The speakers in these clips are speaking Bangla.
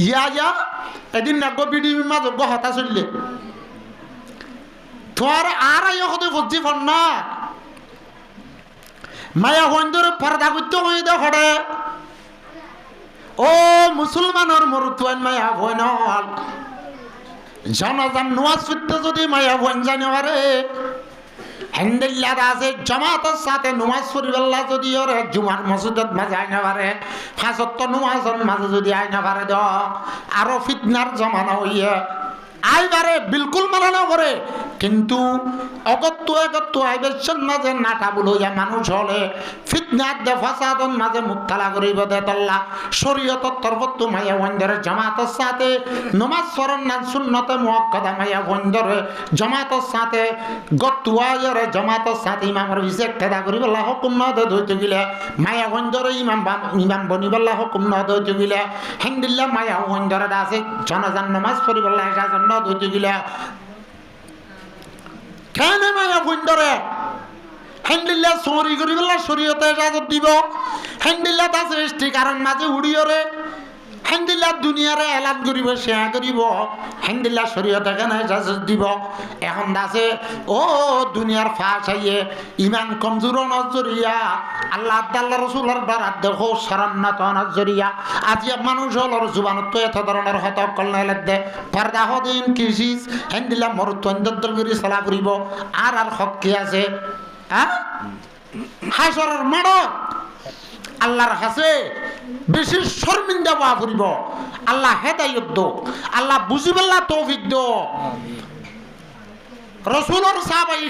ইয়া এদিন নাগো বিডি মাঝ হতা চললে তোর আর হতে বুঝছি ফোন না মায়া হইন্দরে পর্দা করতে হয়ে দে হড়ে ও মুসলমানের মরুত্বান মায়া হইন জনজান নোয়াজ ফিরতে যদি মায়া হইন জানে পারে হেন্দিল্লাদ আছে জামাতের সাথে নামাজ পড়িবেলা যদি ওরে জুমার মসজিদত মাঝে আইনা পারে ফাঁসত্ব নামাজের মাঝে যদি আইনা পারে দ আরো ফিতনার জমানা হইয়া আইবারে বিলকুল মানা না করে কিন্তু অগত্য আইবেশন মাঝে নাটা বলইয়া মানুষ হলে ফিতনাত দে ফাসাদন মাঝে মুক্তালা করিব দে তল্লা শরীয়তর তরফত মায়া বন্ধরে জামাতের সাথে নামাজ পড়ন না সুন্নতে মুআক্কাদা মায়া বন্ধরে জামাতের সাথে গত্তুয়ায়রে জামাতের সাথে ইমামের বিশে ইক্তেদা করিবেলা হুকুম না দে দইতে গিলে মায়া বন্ধরে ইমাম বনিবেলা হুকুম না দইতে গিলে হেন্দিল্লা মায়া বন্ধরে আছে জনজান নামাজ পড়িবেলা এসাজন না দইতে গিলে কেন মায়া বন্ধরে হেন্দিল্লা চুরি করিবেলা শরীয়তে ইজাজত দিব হেন্দিল্লা তা সৃষ্টি কারণ মাঝে উড়িয়রে হেন্দিল্লা দুনিয়ারে এলান করিব শেয়া করিব হেন্দিল্লা শরীয়তে কেন ইজাজত দিব এখন আছে ও দুনিয়ার ফাঁস আইয়ে ইমান কমজোর নজরিয়া আল্লাহ আল্লাহ রসুলের বারাত দেখো শরণাত নজরিয়া আজি মানুষ হলর জুবানত এত ধরনের হত কল্যাণ দে পর্দা হদিন কিসিস হেন্দিল্লা মরুত্বন্দল করি চলা করিব আর হক কি আছে হাসরের মাঠত আল্লাহর কাছে বেশি শর্মিন্দা হওয়া ফুরিব আল্লাহ হেদায়েত দো আল্লাহ বুঝিবেলা তৌফিক দো রসুলের সাহাবায়ে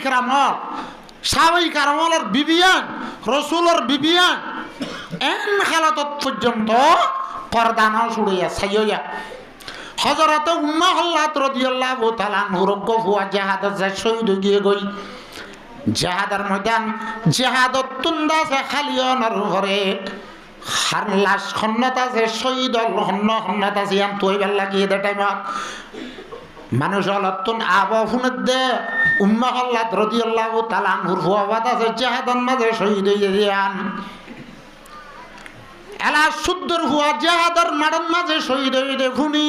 কেরামের বিবিয়ান রসুলের বিবিয়ান এন হালাতত পর্যন্ত পর্দা না ছুড়িয়া ছাইয়া হযরত উম্মাহ হল্লাত রাদিয়াল্লাহু তাআলা নুরগ্গ হুয়া জিহাদত যায় শহীদ হয়ে গই জিহাদের ময়দান জিহাদত তুন্দাছে খালিয়নার ঘরে হারলাস খন্নত আছে শহীদ হন্নত আছে আম তৈবার লাগিয়ে দে টাইমত মানুষ অলতুন আবা ফুনত দে উম্মাহ হল্লাত রাদিয়াল্লাহু তাআলা নুর হুয়া আছে জিহাদন মাঝে শহীদ হয়ে যান এলা সুদ্দর হুয়া জিহাদের মাঠের মাঝে শহীদ হয়ে দে খুনি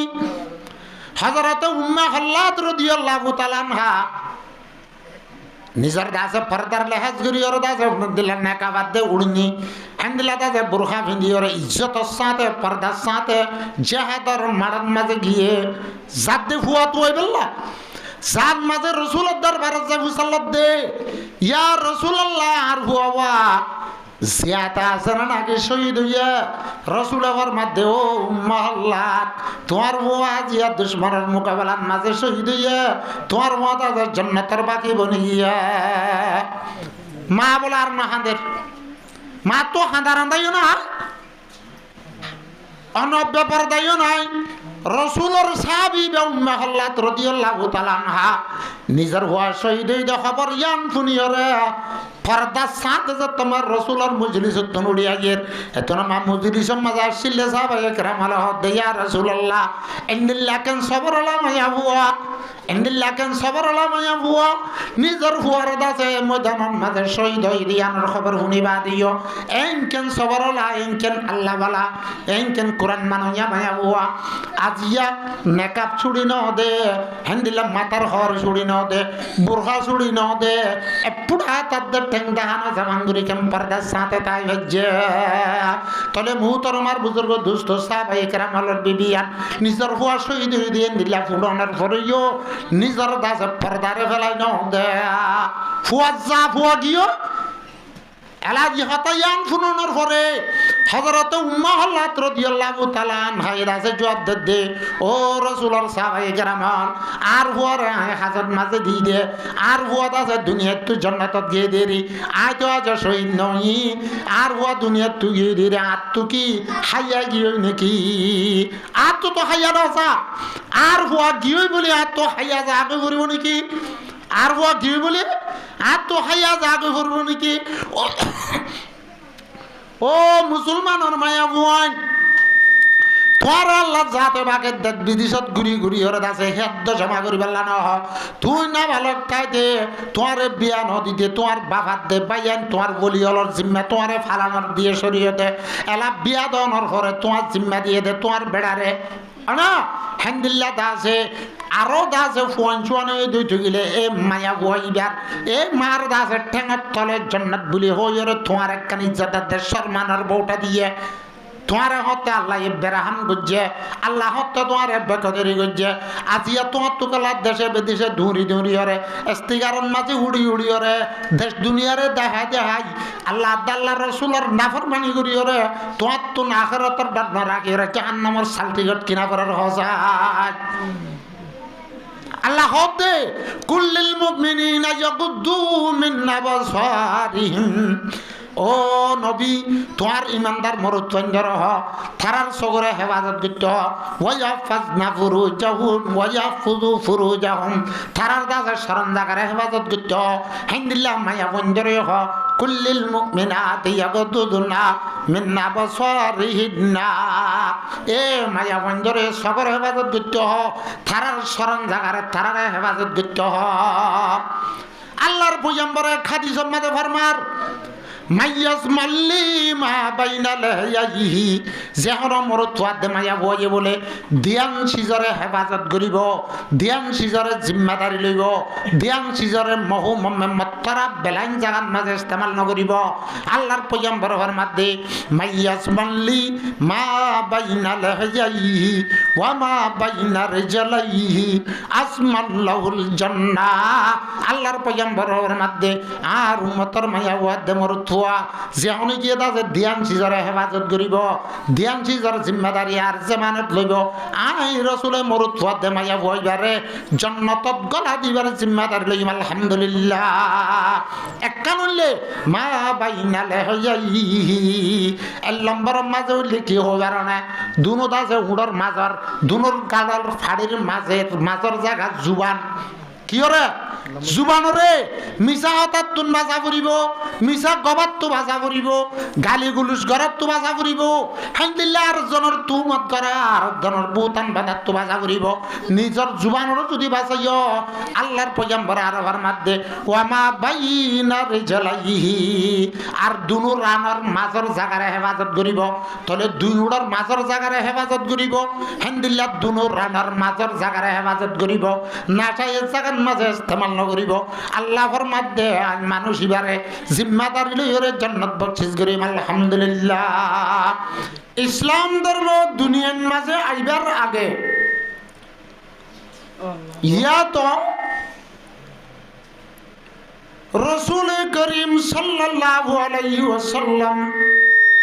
হযরত উম্মাহ হল্লাত রাদিয়াল্লাহু তাআলা আনহা নিজের দাসে পর্দার লেহাজ করি ওর দাসে দিলেন নেকাবাদ দে উড়নি হেন্দিলা দাসে বুরখা ফিন্দি ওর ইজ্জতর সাথে পর্দার সাথে জিহাদের মাঠের মাঝে গিয়ে জাত দে ফুয়া তো বললা জাত মাঝে রসুলের দরবারে যে মুসাল্লাত দে ইয়া রাসূলুল্লাহ আর ফুয়া জিয়াতা আছে না নাকি শহীদ হইয়া রসুলের মধ্যে ও মহল্লাত তোমার বুয়া জিয়া দুশ্মনের মোকাবেলার মাঝে শহীদ হইয়া তোমার মাতা জান্নাতের বাকি বনে গিয়া মা বলে আর না হাঁদের মা তো হাঁদা রান্দাইও না অনব্য পর্দাইও নাই রসুলের সাহাবী উম্মাহ হল্লাত রাদিয়াল্লাহু তাআলা আনহা নিজের হওয়া শহীদ হইয়া খবর ইয়ান শুনিয়রে পর্দা সাথে যে তোমার রসুলের মজলিসত উড়িয়া গিয়ে এত মা মজলিসের মাঝে আসছিলে সাহাবায়ে কেরাম আলাহ ইয়া রাসূলুল্লাহ ইন্নাল্লাহ কান সবর আলা মায়া বুয়া ইন্নাল্লাহ কান সবর আলা মায়া বুয়া নিজের হুয়ার দাসে ময়দানের মাঝে শহীদ হই রিয়ানের খবর শুনিবা দিও এন কান সবর আলা এন কান আল্লাহ বালা এন কান কোরআন মানিয়া মায়া বুয়া আজিয়া নেকাব ছুড়ি ন দে হেন্দিলা মাথার হর ছুড়ি ন দে বুরখা ছুড়ি ন দে এপুড়া তাদের টেংদাহানা জামাঙ্গুরি কেম পর্দার সাথে তাই হজ্জে তলে মুহতরমার বুজুর্গ দুস্থ সাহাবায়ে কেরামের বিবিয়ান নিজের হুয়া শহীদ হয়ে দিয়ে দিলা ফুড়ানোর পরেও নিজের দাসে পর্দারে ফেলাই ন দে ফুয়া যা ফুয়া গিয়ে এলাজি হতায়ান শুনানোর পরে হযরত উম্মাহ হল্লাত রাদিয়াল্লাহু তাআলা আনহা রাসে জবাব দে ও রাসূলুল্লাহ সাহাবায়ে কেরাম আর হুয়ার হাজত মাঝে দি দে আর হুয়া দাসে দুনিয়া তু জান্নাতত গিয়ে দেরি আই তো আজ শহীদ নই আর হুয়া দুনিয়া তু গিয়ে দেরি আর তু কি হাইয়া গিয়ে নাকি আর তো হাইয়া দাসা আর হুয়া গিয়ে বলি আর তো হাইয়া যা আগে করিব নাকি আর হুয়া গিয়ে বলি আর তো হাইয়া যা আগে করব নাকি ও মুসলমানের মায়া বুয়ান তোর আল্লাহ যাতে বাকে বিদেশত ঘুরি ঘুরি হরে আছে হেদ্দ জমা করি পারলা না তুই না ভালো খাইতে তোমার বিয়া নদীতে তোমার বাবার দে বাইয়ান তোমার বলি হলর জিম্মা তোমারে ফালানোর দিয়ে সরিয়ে দে এলা বিয়া দনের পরে তোমার জিম্মা দিয়ে দে তোমার বেড়ারে না হ্যান্দিল্লা দাসে আরো দাসে ফুয়ান চুয়ানো দুই ঠুকিলে এ মায়া বইবার এ মার দাসের ঠেঙার তলে জন্নাত বুলি হইরে তোমার একখানি ইজ্জতের দেশের মানার বউটা দিয়ে তোমার হতে আল্লাহ বেরাহাম গুজে আল্লাহ হতে তোমার বেকদরি গুজে আজিয়া তোমার তুকালার দেশে বিদেশে ধুরি ধুরি হরে স্তিকারণ মাঝে উড়ি উড়ি হরে দেশ দুনিয়ারে দেখাই দেখাই আল্লাহ আল্লাহ রসুলের নাফরমানি করি হরে তোমার তো আখিরাতের ডাক না রাখি হরে জাহান্নামের সালটিগট কিনা করার হসায় আল্লাহ হতে কুল্লিল মুমিনিনা ইয়াগুদ্দু মিন আবসারিহিম ও নবী তোমার ইমানদার মরুৎপঞ্জর হ থারার সগরে হেফাজত করতে ওয়াইয়াফাজনা ফুরুজাহুম ওয়াইয়াফুযু ফুরুজাহুম থারার দাসের সরঞ্জাগারে হেফাজত করতে হিন্দিল্লাহ মায়া পঞ্জরে হ কুল্লিল মুমিনাতি ইয়াগুদ্দুনা মিন আবসারিহিন্না এ মায়া পঞ্জরে সগরে হেফাজত করতে হ থারার সরঞ্জাগারে থারারে হেফাজত করতে হ আল্লাহর পয়গম্বরে খাদি সম্মাদে ফরমার মাইয়াস মাল্লি মা বাইনা লাহিহি যেহর মরুৎওয়া দে মায়া বয়ে বলে দিয়ান সিজরে হেফাজত করিব দিয়ান সিজরে জিম্মাদারি লইব দিয়ান সিজরে মহু মত্তরা বেলাইন জাগান মাঝে ইস্তেমাল নকরিব আল্লাহর পয়গম্বর ফরমাতে মাইয়াস মাল্লি মা বাইনা লাহিহি ওয়া মা বাইনা রিজলাইহি আসমাল্লাহুল জান্নাহ আল্লাহর পয়গম্বর ফরমাতে আর উম্মতর মায়া ওয়া দে মরুৎ যেহনি গিয়ে তাদের ধ্যান সিজরে হেফাজত করিব ধ্যান সিজর জিম্মাদারি আর জমানত লইব আই রসুলে মরুত দে মাইয়া বইবারে জন্নতত গলা দিবার জিম্মাদারি লইম আলহামদুলিল্লাহ একানুল্লে মা বাইনালে হইয়াই এর লম্বর মাঝে লিখি হইবার না দুনো দাসে উড়র মাজর দুনোর গাড়ার ফাড়ির মাজর জায়গা জুবান কি রে জুবানরে মিছা হঠাৎ তুন বাজা ফুরিব মিছা গবাত তো বাজা ফুরিব গালি গুলুস গরাত তো বাজা ফুরিব হান্দিল্লা আর জনের তুমত করা আর জনের বুতান বাজার তো বাজা ফুরিব নিজের জুবানরও যদি বাঁচাইও আল্লাহর পয়গম্বর আরবার মধ্যে ওয়ামা বাইনা রিজলাইহি আর দুনো রানার মাজর জাগারে হেফাজত করিব তাহলে দুনোর মাজর জাগারে হেফাজত করিব হান্দিল্লা দুনো রানার মাজর জাগারে হেফাজত করিব না চাই জাগার মাঝে ইস্তেমাল নকরিব আল্লাহর মধ্যে মানুষ ইবারে জিম্মাদারি লইরে জান্নাত বখশিশ করিম আলহামদুলিল্লাহ ইসলাম ধর্ম দুনিয়ার মাঝে আইবার আগে ইয়া তো রাসূল করিম সাল্লাল্লাহু আলাইহি ওয়াসাল্লাম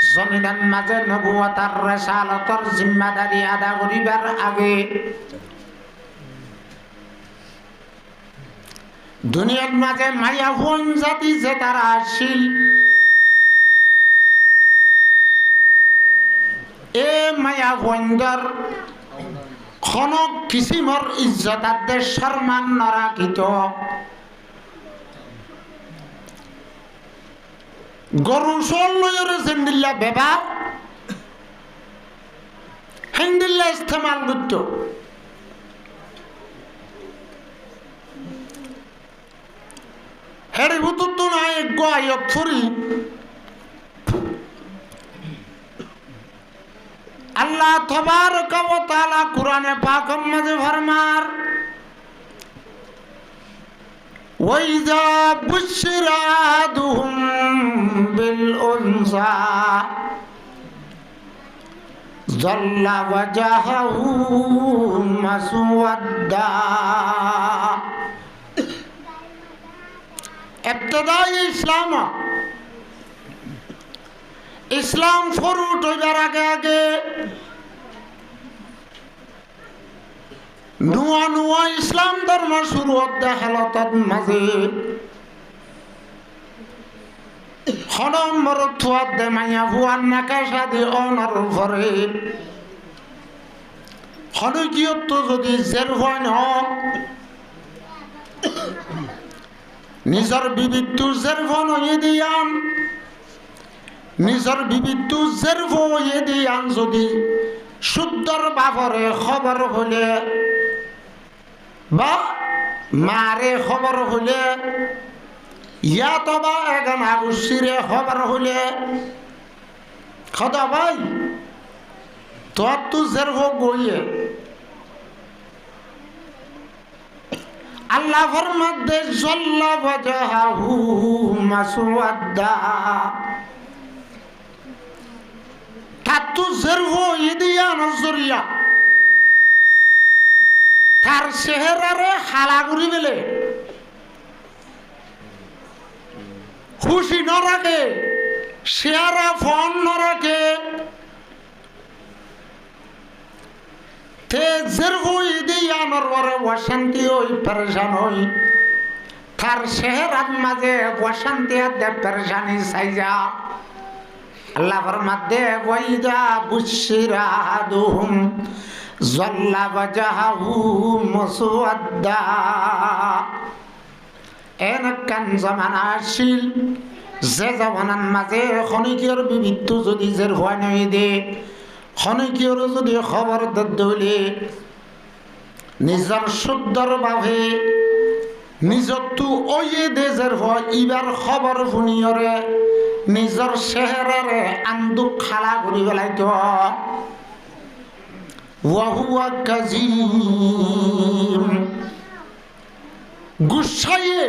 জমিনের মাঝে নবুয়তার রিসালাতের জিম্মাদারি আদা করিবার আগে দুনিয়ার মাঝে মায়া হুন জাতি যে তারা আসিল এ মায়া হুনদের খনক কিসিমর ইজ্জতাদের সম্মান নরাখিত গরু চল লইরে জিন্দিল্লা বেবার হিন্দিল্লা ইস্তেমাল করত হেড়ি বুতুত নাই গায়ক ফুরি আল্লাহ তাবারকা ওয়া তাআলা কুরআনে পাকের মাঝে ফরমার ওয়াইযা বুশিরা আহাদুহুম বিল উনসা যাল্লা ওয়াজহুহু মাসওয়াদ্দা ইবতিদাই ইসলাম ফরুট হইবার আগে আগে নুয়া নুয়া ইসলাম ধর্ম শুরু হতে হালতত মাঝে হনম মরুথুয়াত দে মাইয়া ভুয়ান নাকাশা দি অনর ভরে হনকিয়ত যদি জের হয় ন নিজর বিবিধু জের ভন হয়ে দিয়ান নিজর বিবিধু জের হয়ে দিয়ান যদি শুদ্ধর বাপরে খবর হলে বা মারে খবর হলে ইয়াত বা এগানা উচিরে খবর হলে খদা ভাই তোর তো জের হোক গইয়ে আল্লাহ ফরমাতে জাল্লা ওয়াজহাহু মাসওয়াদা তাতু জরফো ইদিয়া নজরিয়া তার চেহারারে হালা করি বেলে খুশি ন রাখে চেহারা ফোন ন রাখে তে জরফো ইদিয়া নরবরে অশান্তি হই পরেশান হই তার চেহারার মাঝে অশান্তি দে পরেশানি সাইজা আল্লাহ ফরমাতে ওয়াইদা বুশিরাদুহুম জাল্লা ওয়াজহাহু মুসওয়াদা এনকান জামানা আসিল যে জামানার মাঝে খনিকিয়র বিবিত্তু যদি জের হয় নই দে খনিকিয়র যদি খবর দলে নিজর শুদ্ধর ভাবে নিজর তু ওয়ে দেজের হয় ইবার খবর শুনিয়রে নিজর চেহারারে আন্দু খালা করি পেলাইতো ওয়াহুয়া কাজিম গুসাইয়ে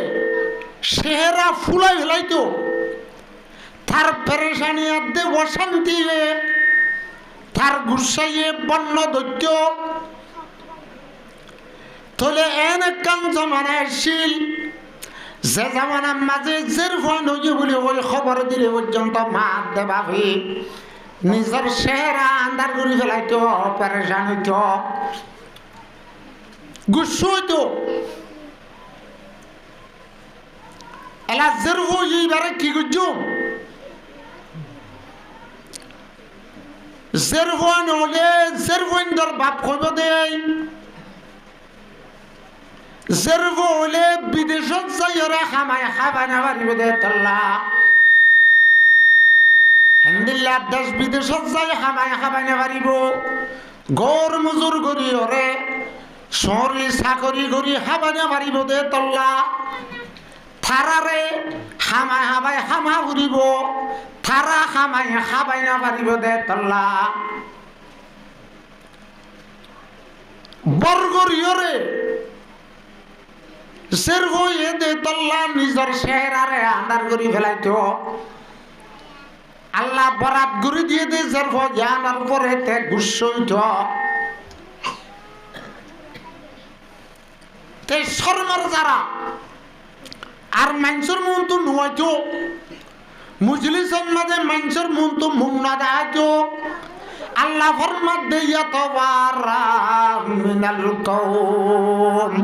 চেহারা ফুলাই ফেলাইতো তার পেরেশানি আদে অশান্তি তার গুসাইয়ে বন্য দৈত্য তলে এন কান জমানা আসিল যে জামানার মাঝে জের ফোন হয়ে বলে ওই খবর দিলে পর্যন্ত মাত দেবাবি নিজের চেহারা আন্দার করে ফেলাইতো পেরেশান হইত গুসু হইতো এলা জের হইবারে কি করছো জের ফোন হলে জের ফোন ধর বাপ কইব দেয় জেরফ হলে বিদেশত যাইরা খামাই খাবা না পারিব দে তল্লা হেন্দিল্লা দেশ বিদেশত যাই খামাই খাবা না পারিব গর মজুর করি ওরে শহরে চাকরি করি খাবা না পারিব দে তল্লা থারারে খামাই খাবাই খামা ফুরিব থারা খামাই খাবাই না পারিব দে তল্লা বর্গরিয়রে সেরফ এ দে তল্লা নিজের চেহারারে আন্দার করি ফেলাইতো আল্লাহ বরাত করে দিয়ে দে সেরফ জানার পরে তে গুসইত তে শর্মার যারা আর মানুষের মন তো নুয়াইতো মুজলিসের মাঝে মানুষের মন তো মুখ না দেখাইতো আল্লাহ ফরমাত দে ইয়াতাওয়ারা মিনাল কওম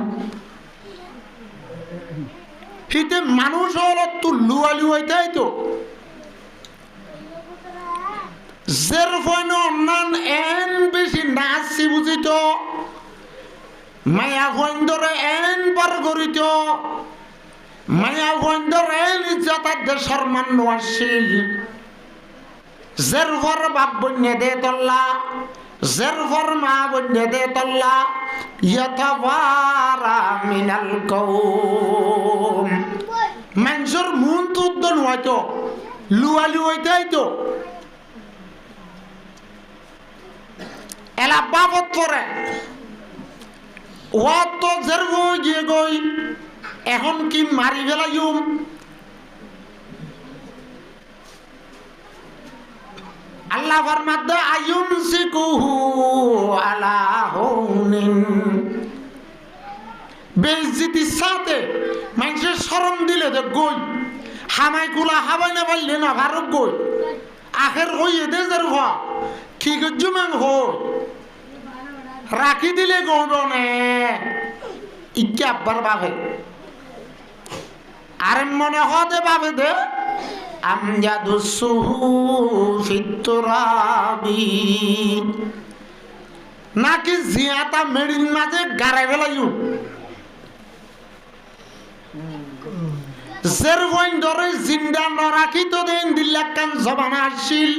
হিতে মানুষ হলো তো লুয়ালু হইতাই তো জের ফোন অন্যান এন বেশি নাচি বুঝিত মায়া ফোন ধরে এন পার করিত মায়া ফোন ধরে এন ইজ্জতার দেশের মান্য আসিল জের ফর বাপ বন্যে দে তল্লা জের ফর মা বন্যে দে তল্লা ইয়াতাওয়ারা মিনাল কওম মানুষের মন তো উদ্দন হয়তো লুয়ালু হইতেই তো এলা বাবত করে ও তো জেরব গিয়ে গই এখন কি মারি ফেলাইম আল্লাহ ফরমাতে আয়ুমসিকুহু আলা হুনিন বেইজ্জতি সাথে মানুষের শরম দিলে তো গই হামাই কুলা হাবাই না পারলে না ভারত গই আখের হইয়ে দে জের ভ কি গজুমাং হো রাখি দিলে গৌরনে ইচ্ছা আব্বার বাপে আর মনে হতে বাপে দে আমজাদুসুহু ফিত্তুরাবি নাকি জিয়াতা মেডিন মাঝে গাড়াই ফেলাইও জের বইন ধরে জিন্দা নরাখি তো দেন দিল্লাকান জবানা আসিল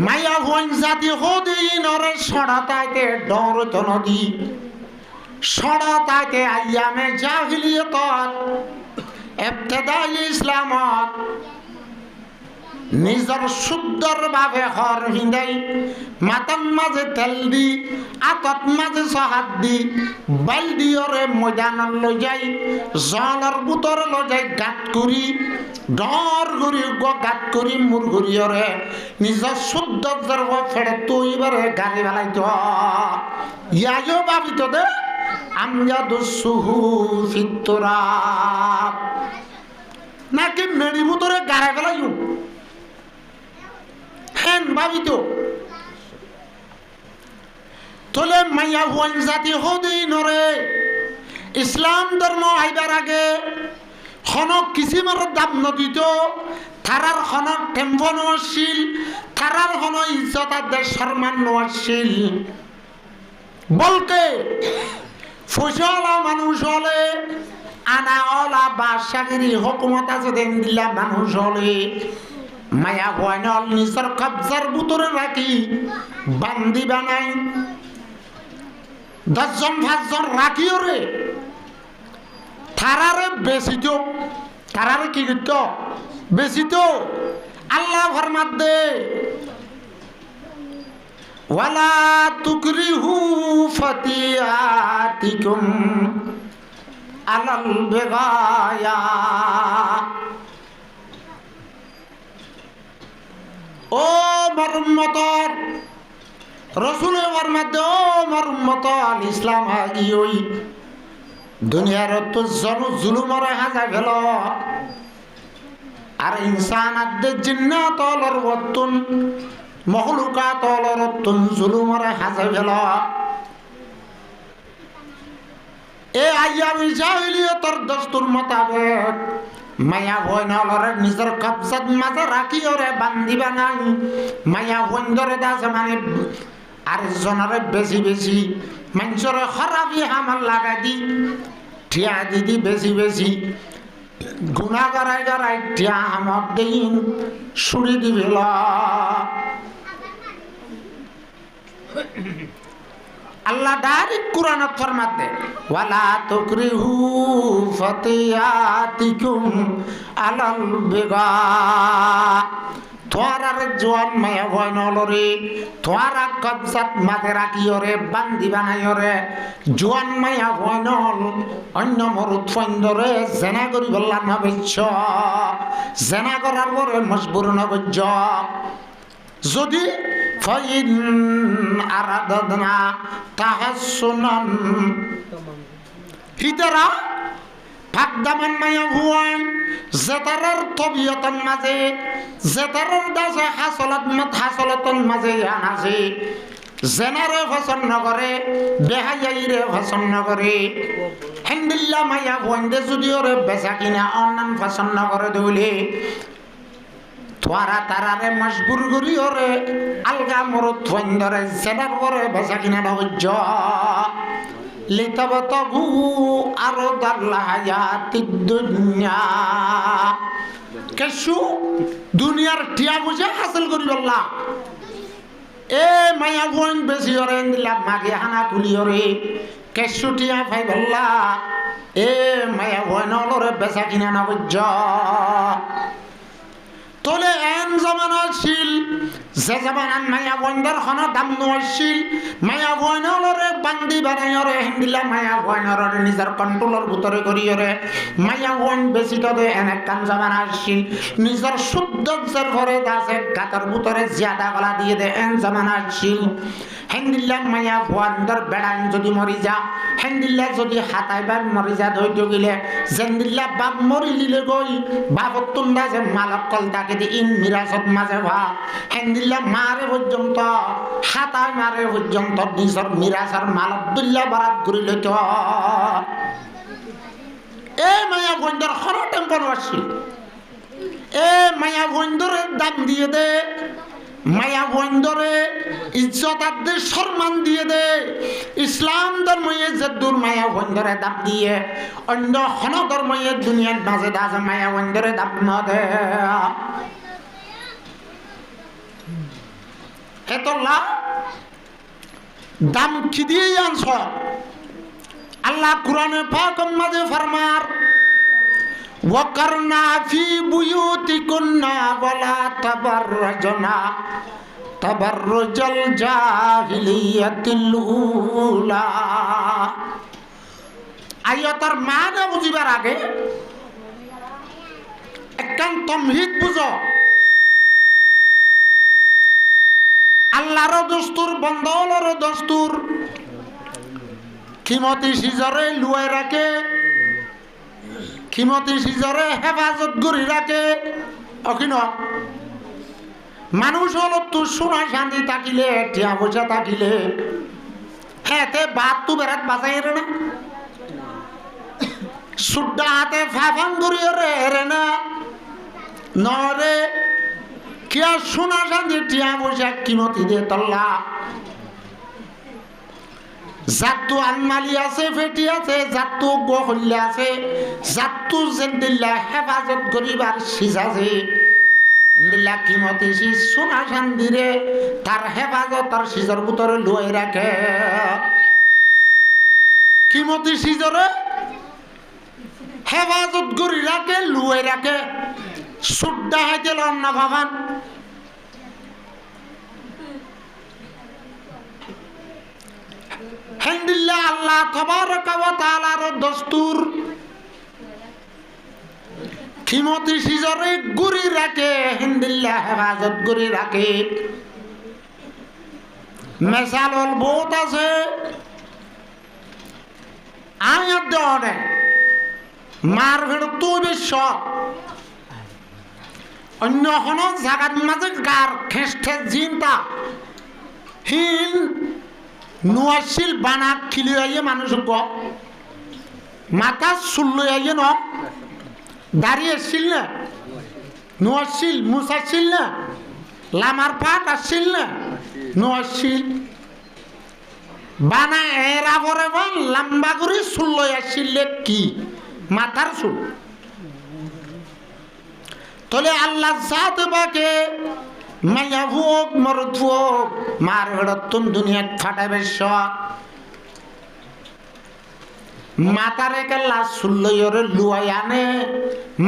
মায়া বইন জাতি হদি নরে সড়াতাইতে ডরত নদী সড়াতাইতে আইয়ামে জাহিলিয়ত ইবতিদাই ইসলামত নিজের সুন্দর ভাবে হর হিন্দাই মাতার মাঝে তেল দি আতত মাঝে সহাত দি বালদিওরে ময়দানত লৈ যাই জলের বুতর লৈ যাই গাত করি ডর ঘুরি গাত করি মুর ঘুরিয়রে নিজের শুদ্ধ ফেড়ে তুই এবারে গাড়ি বেলাইত ইয়াইও ভাবিত দে আমজাদুসুহু ফিত্তুরাব নাকি মেরি বুতরে গাড়ি বেলাইও হেন ভাবিত তোলে মাইয়া হুয়ান জাতি হদি নরে ইসলাম ধর্ম আইবার আগে হনক কিসিমের দাম নদিত তারার হনক টেম্প নছিল তারার হন ইজ্জত আদের সম্মান নছিল বলতে ফসলা মানুষ হলে আনা অলা বাদশাগিরি হুকুমত আছে দেন দিলা মানুষ হলে মায়া হওয়ানল নিজের কবজার ভিতরে রাখি বান্দি বানাই 10 জন 5 জন রাখিও রে তারারে বেশিত তারারে কি করত বেশিত আল্লাহ ফরমাত দে ওয়ালা তুকরিহু ফাতিয়াতিকুম আলাল বেগায়া ও মরুম্মতর রসুলের ফরমাত ও মরুম্মতর ইসলাম আগিওই দুনিয়ার তো জুলুমরে হাজা গেল আর ইনসান আদে জিন্নাত অলর ওয়াতুন মখলুকাত অলর ওয়াতুন জুলুমরে হাজা গেল এ আইয়ামি জাহিলিয়তর দস্তুর মোতাবেক মায়া হইন অলরে নিজের কবজাত মাঝে রাখি ওরে বান্ধি বানাই মায়া হইন ধরে দাস মানে আর জনরে বেশি বেশি মানুষরে খরাবি হামাল লাগা দি ঠিয়া দিদি বেশি বেশি গুণা গড়াই গড়াই ঠিয়া হামক দিন সুরি দিবিল আল্লাহ ডাইরেক্ট কুরআনত ফরমাত দে ওয়ালা তুকরিহু ফাতিয়াতিকুম আলাল বিগা তোয়ার জোয়ান মায়া ভয় নলরে তোয়ার কবজাত মাঝে রাখিওরে বান্দি বানাইরে জোয়ান মায়া ভয় নল অন্য মরুত ফন্দরে জেনা করি বললা না বেচ্ছ জেনা করার পরে মজবুর নগজ্জ যদি ফাইন আরাদনা তাহাসসুনান হিতারা ফাকদামান মায়া ভুয়ান জেতারার তবিয়তন মাঝে জেতারার দাসে হাসলতন মাঝে আনাছে জেনারে পছন্দ করে বেহাইরে পছন্দ করে হেন্দিল্লা মায়া ভুয়ানদে যদি ওরে বেচা কিনা অন্যান পছন্দ করে দৌলে তোরা তারারে মজবুর করি ওরে আলগা মরুত ফন্দরে জেনার করে বেচা কিনা নগজ্জ লিতাবতাগু আরদাল হায়াতিদ দুনিয়া কেশু দুনিয়ার টিয়া বুঝে হাসিল করি বললা এ মায়া বইন বেশি ওরে দিলা মাগে হানা তুলি ওরে কেশু টিয়া ভাই বললা এ মায়া বইন ওরে বেচা কিনা না বুঝ তোলে এন জামানা ছিল যে জামানান মায়া বইনদের হন দাম নছিল মায়া বইনরে বান্দি বানাইরে হিন্দিলা মায়া বইনরে নিজের কন্ট্রোলের ভিতরে করিরে মায়া বইন বেশি তবে এনে কান জামানা ছিল নিজের শুদ্ধের ঘরে দাসে গাতার ভিতরে জিয়াদা গলা দিয়ে দে এন জামানা ছিল হিন্দিলা মায়া বইনদের বেড়ান যদি মরি যা হিন্দিলা যদি হাতাইবার মরি যা ধৈর্য গিলে জেন্দিল্লা বাপ মরি লিলে গই বাপত তুন্দা যে মালক কল তাকে ইন মিরাজত মাঝে ভা হেন্দিল্লা মারে পর্যন্ত হাতায় মারে পর্যন্ত নিজের মিরাজের মালবদুল্লাহ বারাত করিল তো এ মায়া বন্ধুর হর টেম্পন আসছিল এ মায়া বন্ধুরের দাম দিয়ে দে মায়া বন্ধুরে ইজ্জত আদের সম্মান দিয়ে দে ইসলাম ধর্ময়ে যে দূর মায়া বন্ধুরে দাম দিয়ে অন্য হন ধর্ময়ে দুনিয়ার মাঝে দাস মায়া বন্ধুরে দাম না দে এতলা দাম কি দিয়ে আনছ আল্লাহ কুরআনে পাক মাঝে ফরমার ওয়াকারনা ফি বুয়ুতিকুন্না ওয়ালা তাবাররাজনা তাবাররুজাল জাহিলিয়াতিল উলা। আয়াতের মানে বুঝিবার আগে একখান তমহিদ বুঝো। আল্লাহর দস্তুর, বন্দর দস্তুর, খিমতি সিজরে লুয়াই রাখে, খিমতি সিজরে হেফাজত করি রাখে। অখিন মানুষ হল তোর সোনা শান্তি থাকিলে, টিয়া পয়সা থাকিলে, হ্যাঁ তে বাদ তু বেড়াত বাঁচাই রে না, সুড্ডা হাতে ফাফান করিয়ে রে না নরে কিয়া সোনা শান্তি টিয়া পয়সা কিমতি দিয়ে তল্লা। জাতু আনমালি আছে, ফেটি আছে, জাতু গহল্লা আছে, জাতু জেন্দিল্লা হেফাজত করিবার সিজ আছে। এন্দিল্লা কিমতি সিজ সোনা শান্তিরে তার হেফাজত তার সিজর ভিতরে লুয়াই রাখে। কিমতি সিজরে হেফাজত করি রাখে, লুয়াই রাখে। সুড্ডা হাইতে লন না ভাবান। হেন্দিল্লা আল্লাহ তাবারাকা ওয়া তাআলার দস্তুর খিমতি সিজরে গুরি রাখে, হেন্দিল্লা হেফাজত গুরি রাখে। মেসালল বহুত আছে, আয়াত দেওয়া মার ভেড় তো বিশ্ব অন্য কোন জায়গার মাঝে গার খেসঠে জিনটা হিন নোয়াশিল বানা খিলি আইয়ে মানুষ মাথা চুল্লো আইয়ে ন দাঁড়িয়ে আসছিল না, নোয়াশিল মুসাশিল না, লামার পাট আসছিল না, নোয়াশিল বানা এরা পরে বান লম্বা করে চুল্লো আসছিল কি মাথার চুল। তলে আল্লাহ জাত বাকে মাইয়া হোক মরদ হোক মার হেড়তুন দুনিয়া ফাটাবে সব মাতারে কেলা সুল্লয়রে লুয়াই আনে,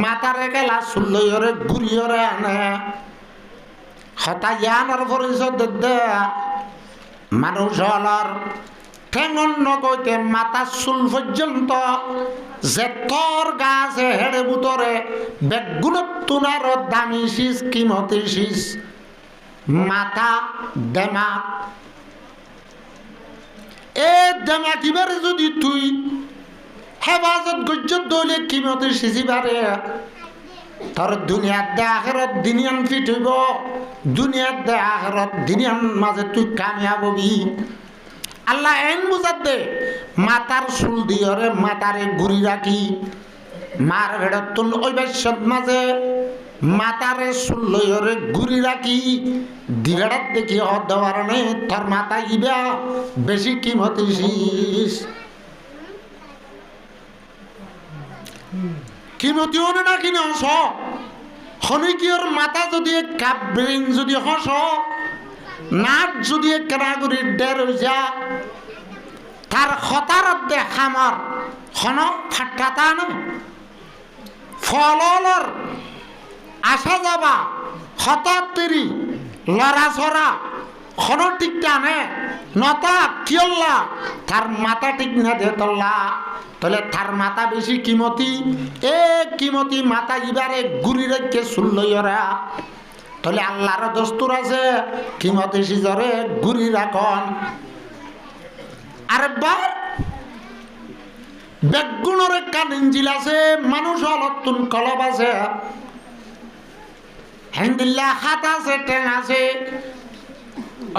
মাতারে কেলা সুল্লয়রে গুড়িয়রে আনে। হতা ইয়ানোর পরিচয় দে মানুষ হলর ঠেঙন নগইতে মাথা চুল পর্যন্ত যে তোর গাছে হেড়ে বুতরে বেগুনত তুনার দামি শীষ কিমতি শীষ মাথা দেমাক। এ দেমাকিবার যদি তুই হেফাজত গজ্জত দইলে কিমতি সিজিবারে তোর দুনিয়ার দে আখেরত দিনিয়ান ফিট হইব, দুনিয়ার দে আখেরত দিনিয়ান মাঝে তুই কামিয়াব হবি। আল্লাহ এন বুঝাত দে মাতার চুল দিয়রে মাতারে ঘুরি রাখি মার ভেড়ত তুল ওই বাইশ্বত মাঝে মাতারে চুল লইরে ঘুরি রাখি দিঘাড়াত দেখি দেওয়ার নে তোর মাথা ইবা বেশি কিমতি শীষ কিমতি হনে না কিনে হস হনিকিয়র মাথা যদি কাপ ব্রেন যদি হস নাট যদি কেনাগুড়ি ডের যা তার হতার দে খামর হন ফাটাতা না ফলর আসা যাবা হঠাৎ তেরি লড়া ছড়া হন ঠিক টানে নতা কিয়ল্লা তার মাথা ঠিক না দে তল্লা তাহলে তার মাথা বেশি কিমতি। এ কিমতি মাথা ইবারে গুড়ি রেখে শুনলইরা তাহলে আল্লাহর দস্তুর আছে কিমতি সিজরে গুড়ি রাখন। আরেকবার বেগুনের একটা ইঞ্জিল আছে, মানুষ অলতুন কলব আছে, হেন্দিল্লা হাত আছে, টেং আছে,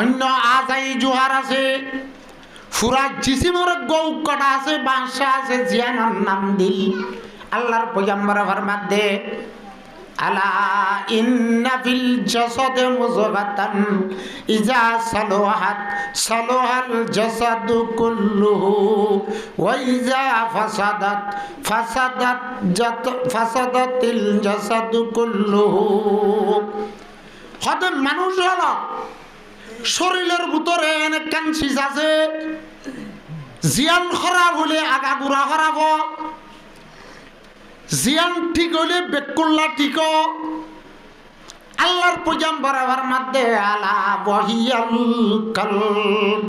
অন্য আজাই জোহার আছে, ফুরা জিসিমর গৌ কটা আছে, বাঁশা আছে, জিয়ানার নাম দিল আল্লাহর পয়গম্বর ফরমাত দে আলা ইন্না ফিল জাসাদে মুযগাতান ইজা সালাহাত সালাহাল জাসাদু কুল্লুহু ওয়া ইজা ফাসাদাত ফাসাদাতিল জাসাদু কুল্লুহু। হতে মানুষ হলো শরীরের ভিতরে অনেক কাঞ্চিস আছে, জিয়ান খারাপ হলে আগা গুড়া খারাপ, জিয়ান ঠিক হইলে বেকুল্লা ঠিক আল্লাহর পয়গম্বর বরাবর মধ্যে আলা ওয়াহিয়াল কলব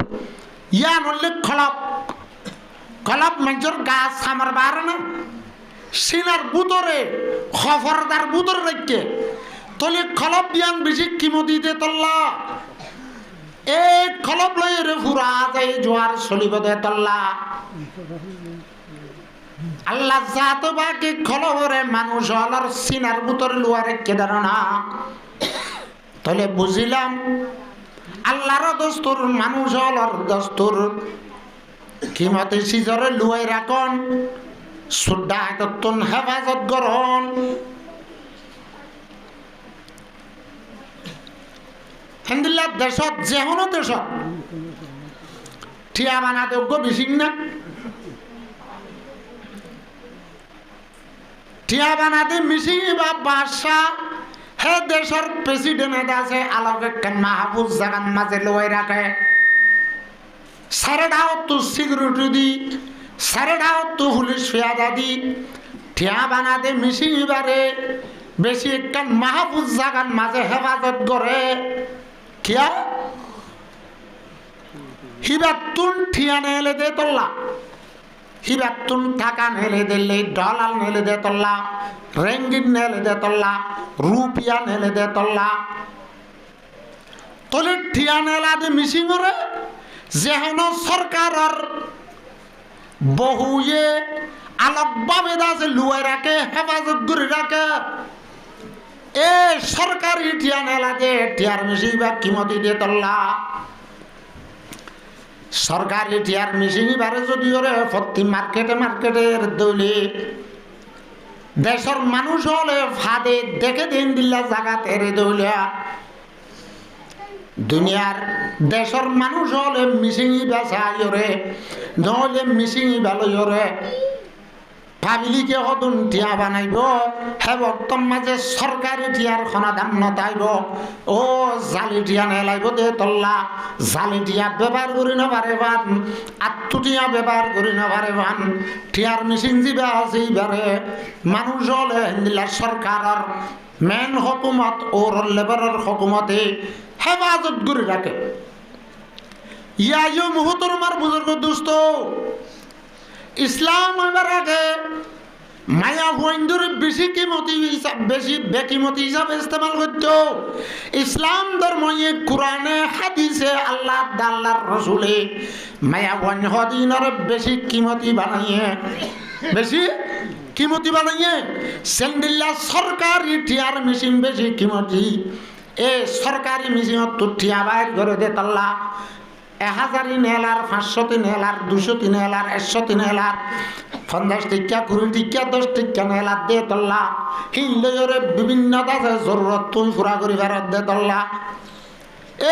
ইয়ান হলে খলব কলব মেজর গাছ আমার বার না সিনার বুতরে খবরদার বুতর রেখে তলে খলব দিয়ান বেশি কিমতি দে তল্লা এই খলব লয়ে রে ফুরা যায় জোয়ার চলিব দে তল্লা আল্লাহ জাত বাকি খলবরে মানুষ হলর সিনার বুতর লুয়ারে কেদার না তলে বুঝিলাম আল্লাহর দস্তুর মানুষ হলর দস্তুর কিমতে সিজরে লুয়াই রাখন সুদ্ধা একতন হেফাজত গ্রহণ হেন্দিল্লা দেশত যেহনো দেশত ঠিয়া বানা যোগ্য বেশি না ঠিয়া বানাতে মিশিং বা বাদশাহ হে দেশের প্রেসিডেন্ট আছে আলোকে মাহফুজ জাগান মাঝে লই রাখে সারে দাও তো সিকিউরিটি দি সারে দাও তো পুলিশ ফিয়াদা দি ঠিয়া বানাতে মিশিং বারে বেশি একটা মাহফুজ জাগান মাঝে হেফাজত করে কিয়া হিবাতুন ঠিয়া নেলে দে তোল্লা হিবাতুন টাকা নেলে দিল্লি ডলার নেলে দে তোল্লা রেঙ্গিন নেলে দে তোল্লা রুপিয়া নেলে দে তোল্লা তলে ঠিয়া নেলা দে মিশিংরে যেহেন সরকারের বহুয়ে আলোক বাবে দাসে লুয়াই রাখে হেফাজত করে রাখে এ সরকারি ঠিয়া নেলা দে ঠিয়ার মিশি বা কিমতি দে তোল্লা সরকারি টিয়ার মিশিং বারে যদি ওরে প্রতি মার্কেটের দৌলে দেশের মানুষ হলে ফাদে দেখে দিন দিল্লা জায়গা তেরে দৌলিয়া দুনিয়ার দেশের মানুষ হলে মিশিংই বেসাই ওরে নহলে মিশিংই ভালো ওরে ফামিলিকে হতুন টিয়া বানাইব হে বর্তম মাঝে সরকারি টিয়ার খনাদান নতাইব ও জালি টিয়া নেলাইব দে তল্লা জালি টিয়া ব্যবহার করি না পারে বান আত্মটিয়া ব্যবহার করি না পারে বান টিয়ার মেশিন যিবা আছে এইবারে মানুষ হলে হিন্দিলা সরকারের মেন হকুমত ওর লেবারের হকুমতে হেফাজত করে রাখে ইয়া মুহতরমার বুজুর্গ দোস্ত ইসলাম আমার আগে মায়া বন্ধুর বেশি কিমতি বেশি বেকিমতি হিসাবে ইস্তেমাল করত ইসলাম ধর্ম কোরআনে হাদিসে আল্লাহ আল্লাহর রসুলে মায়া বন্ধ দিনের বেশি কিমতি বানাইয়ে বেশি কিমতি বানাইয়ে সেন্দিল্লা সরকারি টিয়ার মেশিন বেশি কিমতি এ সরকারি মেশিন তো টিয়া বাইর করে দে তাল্লা 1000 নেলার 500 নেলার 200 নেলার 100 নেলার 50 টিকা 20 টিকা 10 টিকা নেলার দে তল্লা হিলরে বিভিন্ন দাসে জরুরত তুই পুরা করিবার দে তল্লা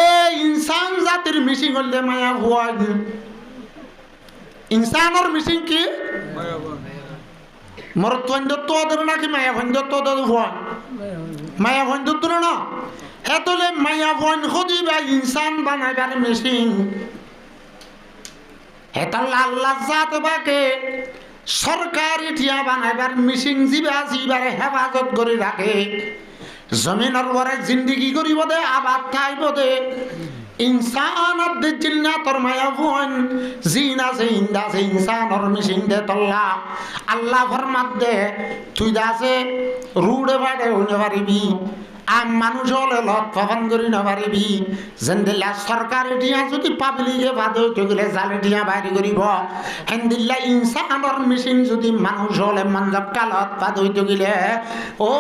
এই ইনসান জাতির মিশিং হলে মায়া ভুয়া ইনসানের মিশিং কি মায়া ভুয়া মরত্বন্ধত্ব ধরে নাকি মায়া ভন্ধত্ব ধরে ভুয়া মায়া ভন্ধত্ব না হেতলে মায়া বন খুদি বা ইনসান বানাইবার মেশিন হেতলে আল্লাহ জাত বাকে সরকারি টিয়া বানাইবার মেশিন জিবা জিবারে হেফাজত করে রাখে জমিনের পরে জিন্দিগি করিব দে আবাদ খাইব দে ইনসানত দে জিন্নাতর মায়া বন জিন আছে ইন্দা আছে ইনসানর মেশিন দে তল্লা আল্লাহ ফরমাত দে তুই দাসে রুড়ে বাড়ে হইতে পারিবি আম মানুষ হলে লত পাফান করি না পারিবি যেদিল্লা সরকারি টিয়া যদি পাবলিকে বাদে গেলে জালে টিয়া বাইরে করিব হেন্দিল্লা ইনসানৰ মেশিন যদি মানুষ হলে মঞ্জব কালত বাদ হইতে গেলে ও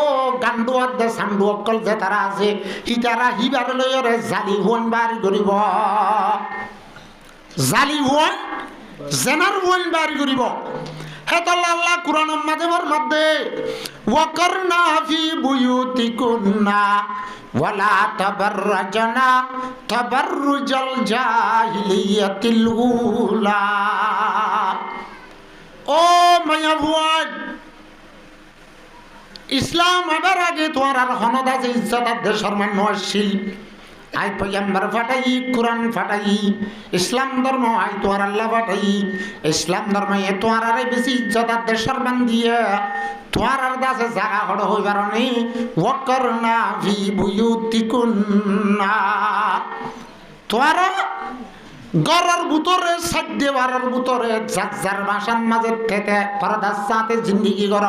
গান্ডুয়াত দে সান্ডু অকল যে তারা আছে হিতারা হিবার লয়রে জালি হুন বাড়ি করিব জালি হুন জেনার হুন বাড়ি করিব হেতল্লা আল্লাহ কুরআনের মাঝের মধ্যে ওয়াকারনা ফি বুয়ুতিকুন্না ওয়ালা তাবাররাজনা তাবাররুজাল জাহিলিয়াতিল উলা ও মায়া ভুয়ান ইসলাম আবার আগে তোমার আর হনদ আছে ইজ্জত দেশের মানুষ আসছিল আই পয়গম্বর ফাটাই কোরআন ফাটাই ইসলাম ধর্ম আই তোর আল্লাহ ফাটাই ইসলাম ধর্ম এ তোর আরে বেশি ইজ্জত আর দেশর বান দিয়ে তোর আর দাসে জায়গা হড় হইবার নি ওয়াকরনা ফি বুয়ুতিকুন্না তোর গরর ভিতরে সাধ্যে বারর ভিতরে যার যার বাসার মাঝে থেকে পরদার সাথে জিন্দিগি কর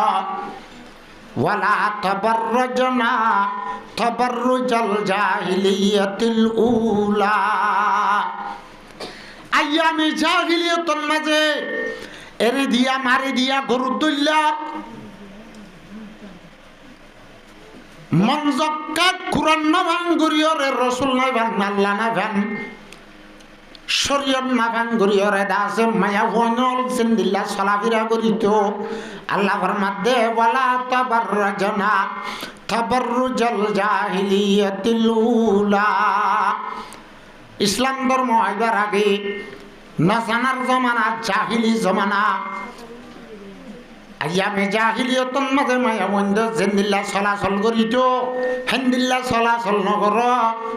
ওয়ালা তাবাররাজনা তাবাররুজাল জাহিলিয়াতিল উলা আইয়ামে জাহিলিয়াতুল মাঝে এরে দিয়া মারি দিয়া গরু তুল্লা মনজক্কা কুরআন না ভাঙ্গুরিয়রে রাসূল না ভান আল্লাহ না ভান শরীয়ত না ভাঙ্গুরিয়রে দাসে মায়া হনল জিন্দিল্লাহ সালাফিরা করিত আল্লাহ ফরমাতে ওয়ালা তাবাররাজনা তাবাররুজাল জাহিলিয়াতিল উলা ইসলাম ধর্ম আইবার আগে নাসানার জমানা জাহিলি জমানা আইয়ামে জাহিলিয়তন মাঝে মায়া বন্ধ জিন্দিল্লাহ চলাচল করিত হেন্দিল্লাহ চলাচল নগর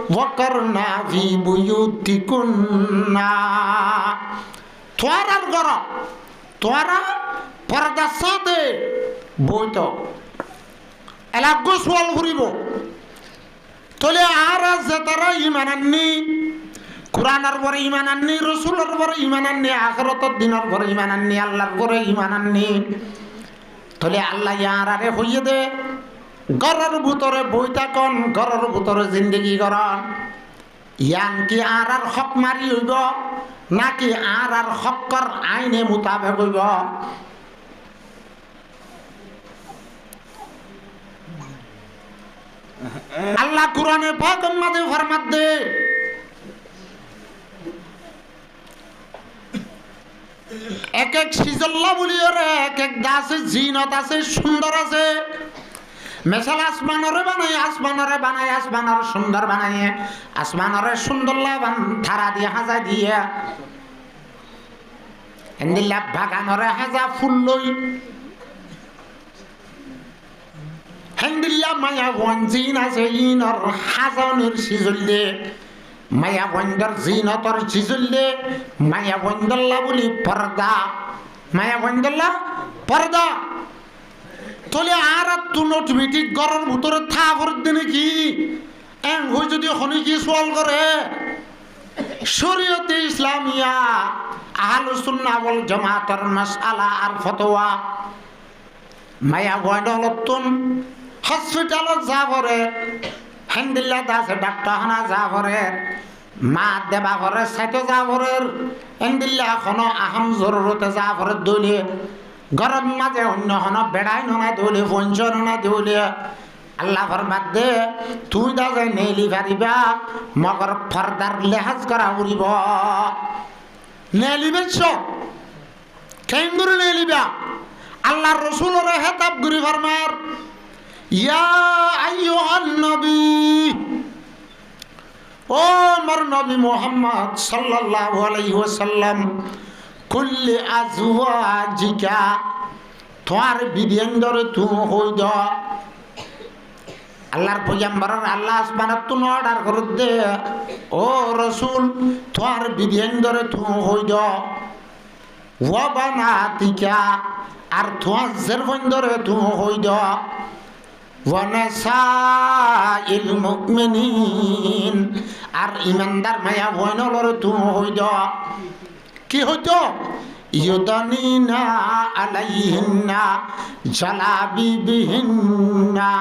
ওয়াকরনা ফি বুয়ুতিকুন্না তোয়ারার ঘর তোয়ারা পর্দার সাথে বইত এলা গোসওয়াল ঘুরিব তলে আর আছে তারা ইমান আননি কোরআনের পরে ইমান আননি রসুলের পরে ইমান আননি আখিরাতের দিনের পরে ইমান আননি আল্লাহর পরে ইমান আননি তলে আল্লাহ ইয়ার আরে হইয়ে দে ঘরের ভিতরে বই থাকন ঘরের ভিতরে জিন্দগি করন ইয়ান কি আর হক মারি হইব নাকি আর হকর আইনে মোতাবেক হইব আল্লাহ কোরআনে পাকের মাঝে ফরমাত দে এক এক সিজল্লা বলিয়ে এক এক দাসে জিনত আছে সুন্দর আছে মেশাল আসমানরে বানায় আসমানরে সুন্দর বানায় আসমানরে সুন্দর লাভান ধারা দিয়ে হাজা দিয়ে এন্দিল্লা বাগানরে হাজা ফুল লই হেন্দিল্লা মায়া বঞ্জিন আছে ইনর হাজনের সিজল্লে মায়া বন্দর জিনতর সিজল্লে মায়া বন্দল্লা বলি পর্দা মায়া বন্দল্লা পর্দা তলে আর তু নোটিফিটি গরর ভিতরে থা ভর দিনে কি এং হই যদি হনি কি সোয়াল করে শরীয়তে ইসলামিয়া আহলুস সুন্নাহ ওয়াল জামাতের মাসআলা আর ফতোয়া মায়া বন্দলতুন হসপিটালত যা ভরে হেন্দিল্লা দাসে ডাক্তারখানা যা ভরে মা দেবা ভরে সাইতে যা ভরে হেন্দিল্লা এখনো আহম জরুরতে যা ভরে দইলে গরম মাঝে অন্য হন বেড়াই ননা দইলে পঞ্চন না দইলে আল্লাহ ফরমাত দে তুই দাসে নেলি পারিবা মগর ফর্দার লেহাজ করা উড়িব নেলি বেশ কেন করে নেলিবা আল্লাহ রসুলরে হেতাব গুরি ফরমার ইয়া আইয়ুহান নবী ও আমার নবী মুহাম্মদ সাল্লাল্লাহু আলাইহি ওয়াসাল্লাম কুল্লি আজওয়াজিকা তোর বিবিয়েন্দরে তু হই দ আল্লাহর পয়গম্বর আল্লাহ আসমানত তু অর্ডার করে দে ও রাসূল তোর বিবিয়েন্দরে তু হই দ ওয়া বানাতিকা আর তোর জেরবন্দরে তু হই দ ওয়ানাসাইল মুমিনিন আর ইমানদার মায়া বয়নলর তু হইদ কি হইত ইউদানিনা আলাইহিন্না জালাবিবিহিন্না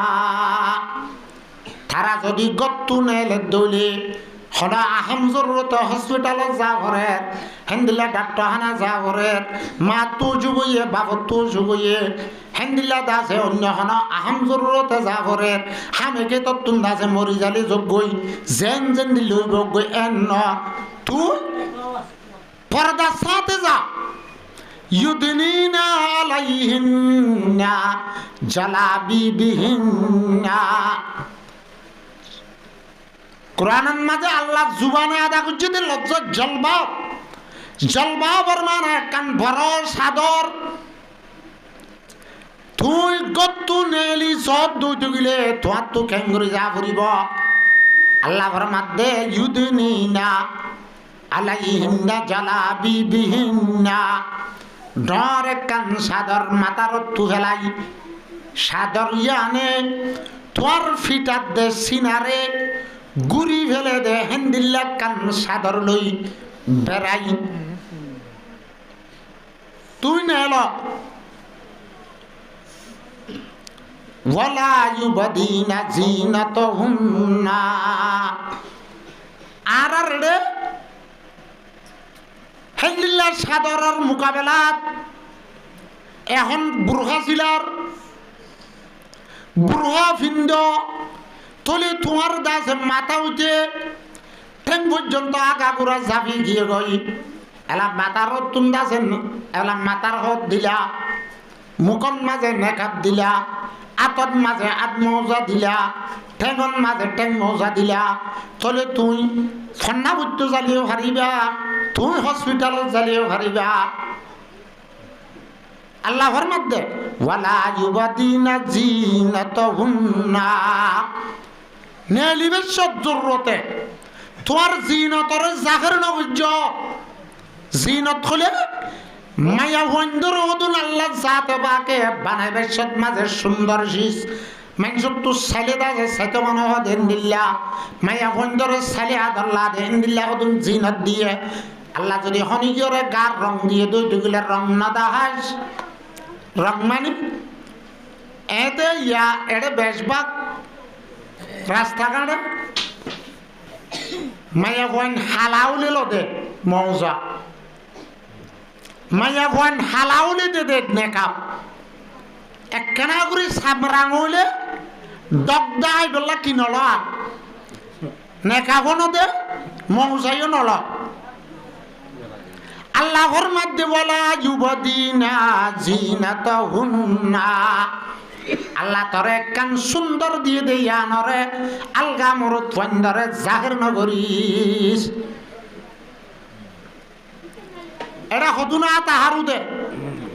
তারা যদি গত্তু নেলে দইলে সদা আহম জরুরত হসপিটালত যা ঘরে হেন্দিল্লা ডাক্তারখানা যা ঘরে মা তো যুগইয়ে বাবত তো যুগইয়ে হেন্দিল্লা দাসে অন্য হন আহম জরুরতে যা ঘরে হামেকে তত্তুন দাসে মরি জালি যোগ্যই জেন জেন দিল যোগ্যই এন ন তুই পর্দার সাথে যা ইউদিনিনা আলাইহিন্না জালাবিবিহিন্না কোরআনের মাঝে আল্লাহ জুবানে আদা করছে যে লজ্জা জলবাবর মানে কান বড় সাদর তুই গত্তু নেলি সব দুই গিলে তোমার তো খেঙ্গুরি যা ফুরিব আল্লাহর মধ্যে ইউদনিনা আলাইহিন্না জালাবিবিহিন্না ডরে কান সাদর মাতার তু হেলাই সাদর ইয়ানে তোর ফিটার দে সিনারে গুড়ি ফেলে দে হেন্দিল্লা কান সাদর লই বেড়াই তুই না এলো ওয়ালা ইউবাদিনা জিনাতাহুন্না আর রে হেন্দিল্লার সাদরের মোকাবেলাত এখন বুরহা ছিলার বুরহা ফিন্দ তলে তোমার দাস মাথা উঠে ঠেং পর্যন্ত আগাগুড়া ঝাঁপি গিয়ে গই এলা মাথার হত তুম দাসেন এলা মাথার হত দিলা মুখন মাঝে নেকাপ দিলা আতত মাঝে আত্মৌজা দিলা ঠেঙন মাঝে ঠেং মৌজা দিলা তলে তুই ফন্না বুদ্ধ জ্বালিয়েও হারিবা তুই হসপিটালত জ্বালিয়েও হারিবা আল্লাহর মধ্যে ওয়ালা ইউবাদিনা জিনাতাহুন্না নেলিবে সজ্জরতে তোর জিনতর জাহির নবুজ্জ জিনত হলে মায়া বন্ধুর ওদুন আল্লাহ জাতে বাকে বানাইবে সৎ মাঝে সুন্দর শীষ মানুষের তো সালে দাজে সাইতে মনে হয় দেন দিল্লা মায়া বন্ধুর সালে আদল্লা দেন দিল্লা ওদুন জিনত দিয়ে আল্লাহ যদি হনিজরে গার রং দিয়ে দুই দুগুলের রং না দাহাস রং মানে এতে ইয়া এড়ে বেশবাগ রাস্তাঘাটে মায়া বন হালাউলে লদে মৌজা মায়া বন হালাউলে দে দে নেকাপ একখানা করে সামরাং হইলে দগদাই বললা কি নল নেকাপও নদে মৌজাইও নল আল্লাহর মধ্যে বলা যুবদিনা জিনাতাহুন্না আল্লাহ তরে কান সুন্দর দিয়ে দেয়া নরে আলগা মরুত বন্দরে জাহির নগরীস এরা হদুনা তাহারু দে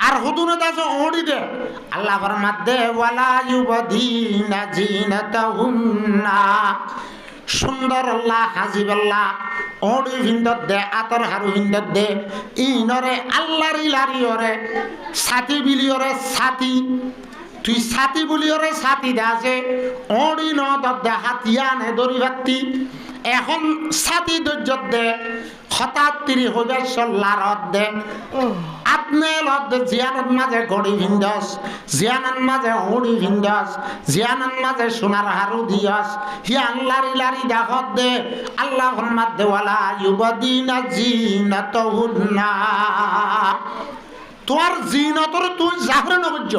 আর হদুনা দাস ওড়ি দে আল্লাহর মধ্যে ওয়ালা যুবদিনা জিনাতাহুন্না সুন্দর আল্লাহ হাজিবাল্লাহ ওড়ি ভিন্দর দে আতর হারু ভিন্দর দে ইনরে আল্লাহর ইলারি ওরে সাথী বিলিয়রে সাথী তুই সাথী বলিওরে সাথী দাসে ওড়ি ন দে হাতিয়ানে দড়ি ভাতি এখন সাথী ধৈর্য দে হঠাৎ তিরি হবে সল্লারত দে আপনি লত জিয়ানের মাঝে গড়ি ভিন্দস জিয়ানের মাঝে ওড়ি ভিন্দস জিয়ানের মাঝে সোনার হারু দিয়স হিয়ান লারি লারি দেখত দে আল্লাহর মধ্যে ওয়ালা ইউবাদিনা জিনাতাহুন্না তোর জিনতর তুই জাহরে নগজ্য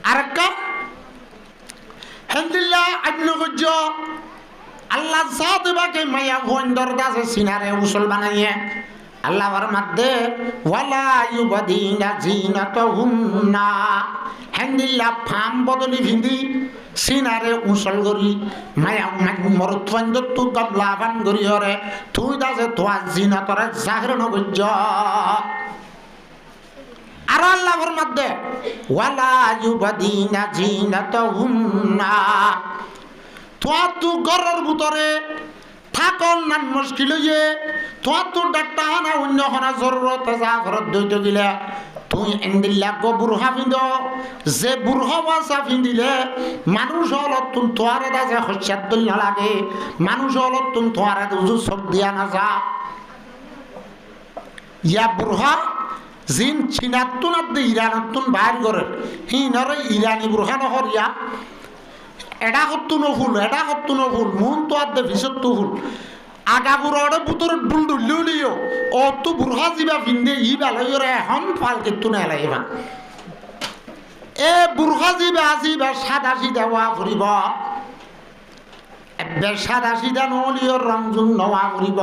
আরেকটা হেন্দিল্লা আইনগজ্য আল্লাহ জাতে বাকে মায়া বন্দর দাসে সিনারে উসল বানাইয়ে আল্লাহর মধ্যে ওয়ালা ইউবাদিনা জিনাতাহুন্না হেন্দিল্লা ফাম বদলি ভিন্দি সিনারে উসল গরি মায়া মরুত বন্দর তু গবলাবান গরি হরে তুই দাসে তোয়া জিনাতরে জাহির নগজ্য আর আল্লাহর মধ্যে ওয়ালা ইউবাদিনা জিনাতাহুন্না তোয়া তু ঘরের ভিতরে থাকন নান মুশকিল হইয়ে তোয়া তু ডাক্তার হানা অন্য হানা জরুরত যা ঘরত দইতে গিলা তুই এন্দিল্লা গো বুরহা ফিন্দ যে বুরহা ওয়াসা ফিন্দিলে মানুষ হলত তুম তোয়ারে দাজে হস্যাত দল না লাগে মানুষ হলত তুম তোয়ারে দুজু সব দিয়া না যা ইয়া বুরহা জিন চিনাতুন আদে ইরানাতুন বাইর করে হিনরে ইরানি বুরহা নহর ইয়া এডা হত্তু নফুল মন তো আদে ভিসত্তু ফুল আগা বুড়ে বুতর ডুল ডুলিও ও তো বুরহা জিবা ফিন্দে ই বালয়রে এখন ফাল কিত্তু না লাইবা এ বুরহা জিবা সাদা সিধা ওয়া ফুরিব এবে সাদা সিধা নলিও রংজুন নওয়া ফুরিব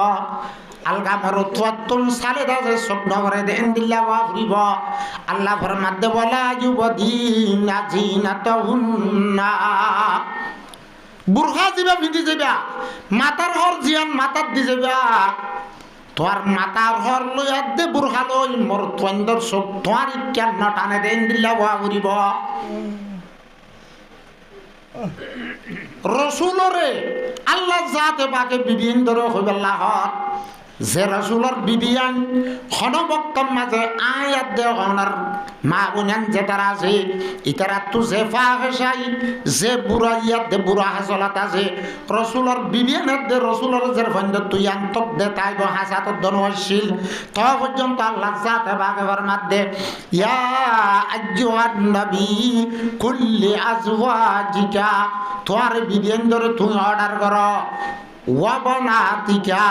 আলগা মরুত্বতুন সালে দাসে স্বপ্ন করে দেন দিল্লা ওয়া ফুরিব আল্লাহ ফরমাতে বলা যুবদিনা জিনাতাহুন্না বুরহা জিবা ফিদি যাবা মাতার হর জিয়ান মাতার দি যাবা তোর মাতার হর লই আদে বুরহা লই মরুত্বন্দর সব তোর কেন টানে দেন দিল্লা ওয়া ফুরিব রসুলরে আল্লাহ জাতে পাকে বিবিন ধরে হইবাল্লাহ যে রসুলর বিবিয়ান হনবক্তম মাঝে আয়াত দে ওনার মা বোনান যে তারা আছে ইতারা তো যে ফাহেসাই যে বুড়া ইয়াত দে বুড়া হাসলাত আছে রসুলর বিবিয়ানের দে রসুলর যে ফন্দ তুই আন্তক দে তাইব হাসাত দনশীল তো পর্যন্ত আল্লাহ জাতে পাকে ফরমাত দে ইয়া আইয়ুহান নবী কুল্লি আজওয়াজিকা তোর বিবিয়ান ধরে তুই অর্ডার করো ওয়াবানাতিকা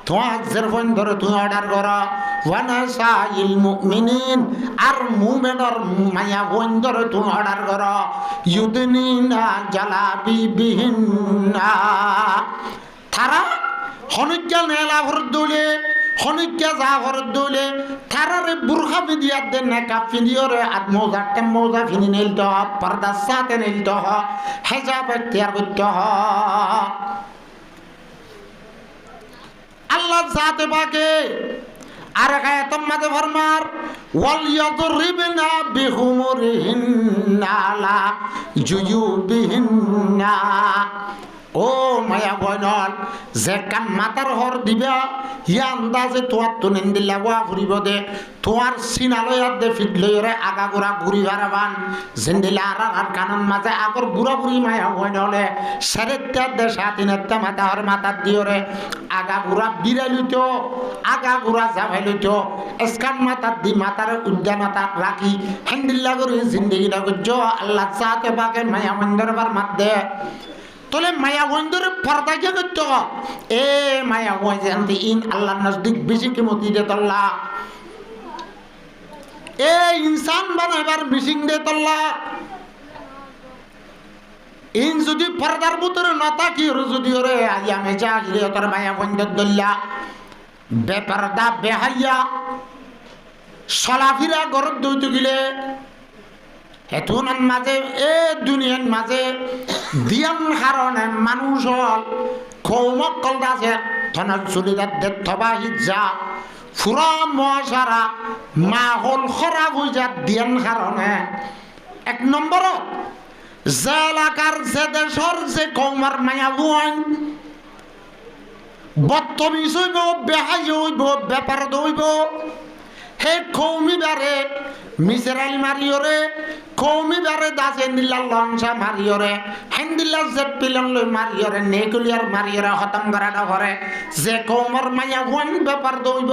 তোমার জেরফন ধরে তুমি অর্ডার করো ওয়ানাসাইল মুমিনিন আর মুমিনের মায়া বোন ধরে তুমি অর্ডার করো ইউদনিনা জালাবিবিহিন্না তারা হনিজ্ঞা নেলা ভরদুলে হনিজ্ঞা যা ভরদুলে তারারে বুরখা বিদিয়া দেন না কাফি দিওরে আত্মজা টেমজা ফিনি নেলত পর্দা সাথে নেলত হেজাব ইখতিয়ার করত আল্লাহ জাতে পাকে আর আয়াতের মাঝে ফরমার ওয়াল ইয়াদরিবনা বিহুমুরিহিন্না আলা জুয়ুবিহিন্না ও মায়া বয়নল যে কান মাতার হর দিবা ইয়া আন্দাজে তোয়ার তো নিন্দিল্লা ওয়া ফুরিব দে তোয়ার সিনালয়ার দে ফিটলয়রে আগা গোড়া ঘুরি হারাবান জিন্দিলা আর কানন মাঝে আগর বুড়া বুড়ি মায়া বয়নলে সারেত্যার দে সাতিনেত্তা মাতা হর মাতার দিওরে আগা গোড়া বিড়াইলিত আগা গোড়া জাভাইলিত এসকান মাতার দি মাতার উদ্যা মাতা রাখি হেন্দিল্লা করি জিন্দিগিটা গুজ্জ আল্লাহ চাতে পাকে মায়া মন্দরবার মাত দে তোলে মায়া বন্ধুর পর্দা কে করত এ মায়া বন্ধু ইন আল্লাহ নজদিক বেশি কিমতি দে তল্লা এ ইনসান বানাইবার মিশিং দে তল্লা ইন যদি পর্দার ভিতরে নতা কি যদি ওরে আয়ামে যা গিয়ে তোর মায়া বন্ধু দল্লা বেপর্দা বেহাইয়া সলাফিরা গরত দইতে গিলে হেতুনান মাঝে এ দুনিয়ার মাঝে দিয়ান কারণে মানুষ হল কৌমক কলদাছে ধনত চুলিদার দেখবা হিজা ফুরা মশারা মাহল খারাপ হয়ে যা দিয়ান কারণে এক নম্বর যে এলাকার যে দেশর যে কৌমার মায়া বুয়ান বদতমিজ হইব বেহাই হইব ব্যাপার দইব হে কৌমি বারে মিসরাইল মারিওরে কৌমি বারে দাসে নিল্লা লঞ্চা মারিওরে হেন্দিল্লা যে পিলন লই মারিওরে নেকুলিয়ার মারিওরে খতম করাটা করে যে কৌমর মায়া হুন ব্যাপার দইব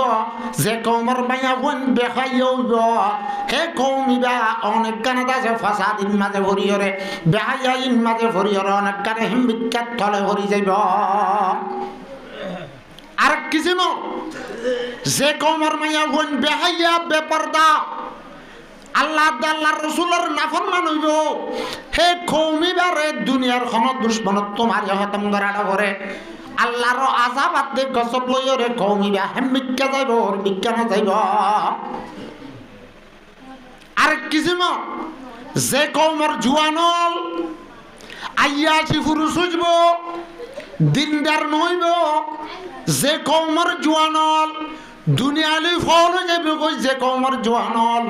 যে কৌমর মায়া হুন বেখাই হইব হে কৌমি বা অনেক কানে দাসে ফাসাদিন মাঝে ভরিওরে বেহাইন মাঝে ভরিওরে অনেক কানে হিমবিখ্যাত থলে ভরি যাইব আর কিছু ন যে কৌমর মায়া হুন বেহাইয়া বেপরদা আল্লাহ আল্লাহ রসুলের নাফরমান হইব হে কৌমি বারে দুনিয়ার ক্ষমত দুশ্মনত তোমার খতম করাটা করে আল্লাহর আজাব আদে গছক লইরে কৌমি বা হেমিকা যাইব বিজ্ঞান যাইব আর কিছু ন যে কৌমর জুয়ানল আইয়াছি পুরুষ হইব দিনদার নইব যে কৌমর জুয়ানল দুনিয়ালি ফল যাবে কই যে কৌমর জুয়ানল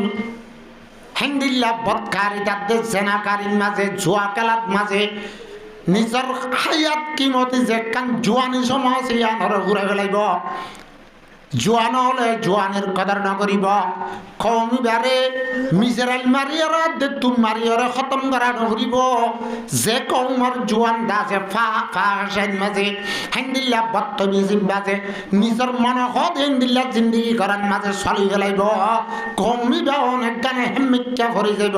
হেন্দিল্লা বদকারী তাদের জেনাকারীর মাঝে জুয়া খেলার মাঝে নিজের হায়াত কিমতি যে কান জুয়ানি সময় আছে ইয়ানর ঘুরে ফেলাইব জুয়ান হলে জুয়ানের কদর নকরিব কৌমি বারে মিজরাইল মারিয়রে দেতুন মারিয়রে খতম করা নকরিব যে কৌমর জুয়ান দাসে ফাহাসাইন মাঝে হেন্দিল্লা বদতমিজিম বাজে নিজের মনে হদ হেন্দিল্লা জিন্দগি করার মাঝে চলি ফেলাইব কৌমি বা অনেক গানে হেমিকা ভরি যাইব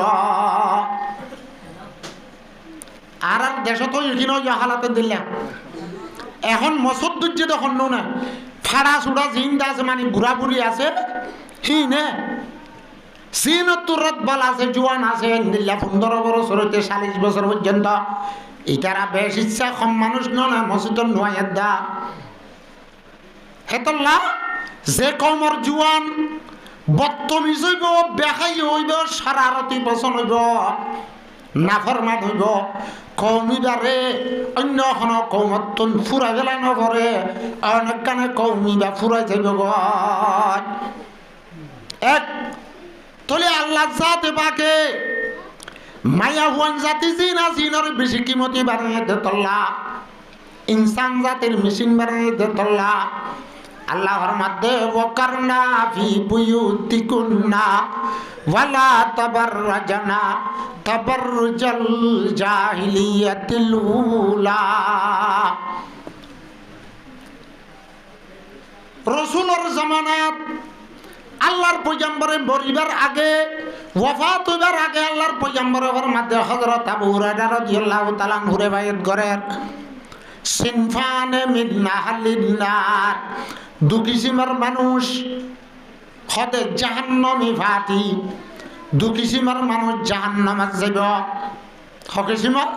আর দেশ তো এখানে হালাতে দিলাম এখন মসদ দুর্য তখন না ফাড়া চুড়া জিন্দা আছে মানে বুড়া বুড়ি আছে হি নে সিনতুরত বল আছে জোয়ান আছে দিল্লা 15 বছর হইতে 40 বছর পর্যন্ত এটারা বেশ ইচ্ছা কম মানুষ নয় মসজিদের নোয়াইয়া দা হেতল্লা যে কমর জোয়ান বদতমিজ হইব বেখাই হইব সারারতি পছন্দ হইব নাফরমান হইব কৌমিবারে অন্য কোনো কৌমতন ফুরা গেলা নভরে অনেক কানে কৌমিবা ফুরাই যাইব এক তলে আল্লাহ জাতে পাকে মায়া হুয়ান জাতি জিনা জিনর বেশি কিমতি বানিয়ে দেতল্লা ইনসান জাতির মেশিন বানিয়ে দেতল্লা আল্লাহর মধ্যে ওয়াকারনা ফি বুয়ুতিকুন্না ওয়ালা তাবাররাজনা তাবাররুজাল জাহিলিয়াতিল উলা। রাসূলের জামানাত আল্লাহর পয়গম্বরের মরিবার আগে ওয়াফাত হইবার আগে আল্লাহর পয়গম্বরের মধ্যে হযরত আবু হুরায়রা রাদিয়াল্লাহু তাআলা ঘুরে বাইত করেন সিনফানে মিন আহলিন নার, দু কিসিমের মানুষ হতে জাহান্নামী ফাটি, দু কিসিমের মানুষ জাহান্নামে যাব। কিসিমের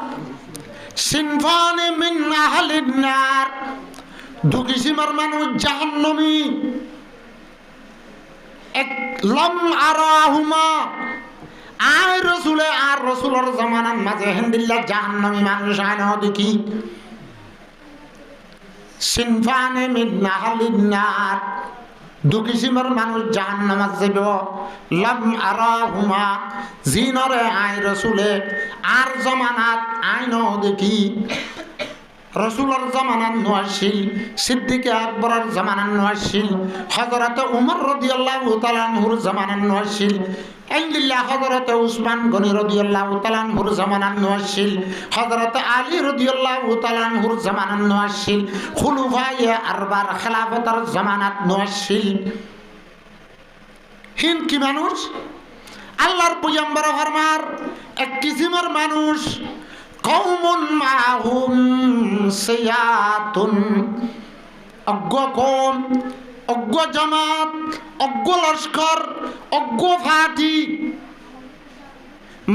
সিনফানে মিন আহলিন নার, দু কিসিমের মানুষ জাহান্নামী। এক লম আরাহুমা, আয় রসুলে আর রসুলের জামানার মাঝে হেন্দিল্লা জাহান্নামী মানুষ আয় না দেখি। সিনফানে মিন আহলিন নার, দু কিসিমের মানুষ জাহান্নামে যাব। লম আরাহুমা, জিনরে আয় রসুলে আর জামানাত আয় না দেখি। রসুলের জামানার নোয়াশিল, সিদ্দিকে আকবরের জামানার নোয়াশিল, হযরত উমর রাদিয়াল্লাহু তাআলা আনহুর জামানার নোয়াশিল, আইন্দিল্লাহ হযরত উসমান গনি রাদিয়াল্লাহু তাআলা আনহুর জামানার নোয়াশিল, হযরত আলী রাদিয়াল্লাহু তাআলা আনহুর জামানার নোয়াশিল, খুলাফায়ে আরবার খেলাফতের জামানাত নোয়াশিল। হিন কি মানুষ? আল্লাহর পয়গম্বর ফরমার এক কিসিমের মানুষ কওমুন মাহুম সিয়াতুন, অজ্ঞ কওম, অজ্ঞ জামাত, অজ্ঞ লস্কর, অজ্ঞ ফাটি।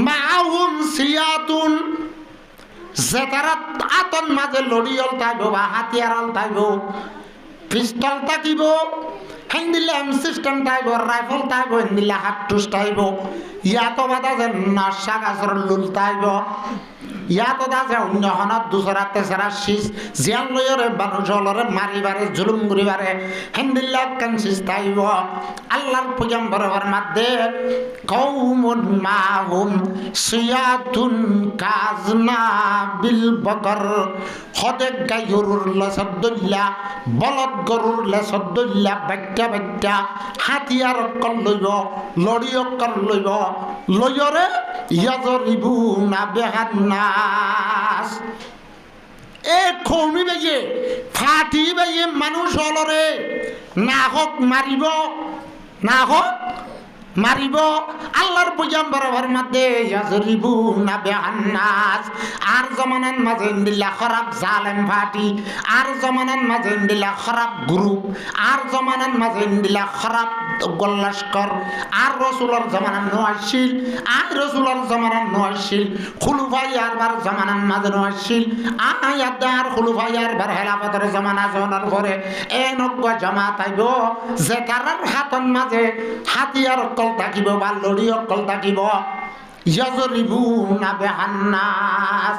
মাহুম সিয়াতুন, যে তারা আতন মাঝে লড়িয়ল থাকব বা হাতিয়ারল থাকব, পিস্তল থাকিব, হেন্দিল্লা সিস্টেম থাকব, রাইফল থাকব, হেন্দিল্লা হাতটুস থাকব, ইয়াত বাদা যে নশা গাছর লুল থাকব, ইয়াত আছে অন্য হনত দুসরা তেসরা শীষ জিয়াল লয়রে মানুষ হলরে মারিবারে জুলুম করিবারে হেন্দিল্লা কানসিস থাকব। আল্লাহর পয়গম্বরের মধ্যে কওমুন মাহুম সিয়াতুন কাজনা বিল বকর, হদে গায়ুরুর লসদ্দুল্লাহ, বলদ গরুর লসদ্দুল্লাহ, বাচ্চা বাচ্চা হাতিয়ার কল লইব, লড়িও কল লইব, লয়রে ইয়াজরিবুনা বিহান্নাস। এ কওমি বেগে ফাটি বেগে মানুষ হলরে না হোক মারিব, না হোক মারিব। আল্লাহর পয়গম্বরের মধ্যে ইয়াজরিবুনা বিহান্নাস। আর জমানার মাঝে ইন্দিল্লা খারাপ জালেম ফাটি, আর জমানার মাঝে ইন্দিল্লা খারাপ গ্রুপ, আর জমানার মাঝে ইন্দিল্লা খারাপ গল্লাস্কর। আর রসুলের জমানার নোয়াশিল, আর রসুলের জমানার নোয়াশিল, খুলুফাই আরবার জমানার মাঝে নোয়াশিল, আয়াত আর খুলুফাই আরবার হেলাফতের জমানা জনার পরে এ নজ্ঞ জামাত আইব যে তারার হাতন মাঝে হাতিয়ার অকল থাকিব বা লড়ি অকল থাকিব। ইয়াজরিবুনা বিহান্নাস,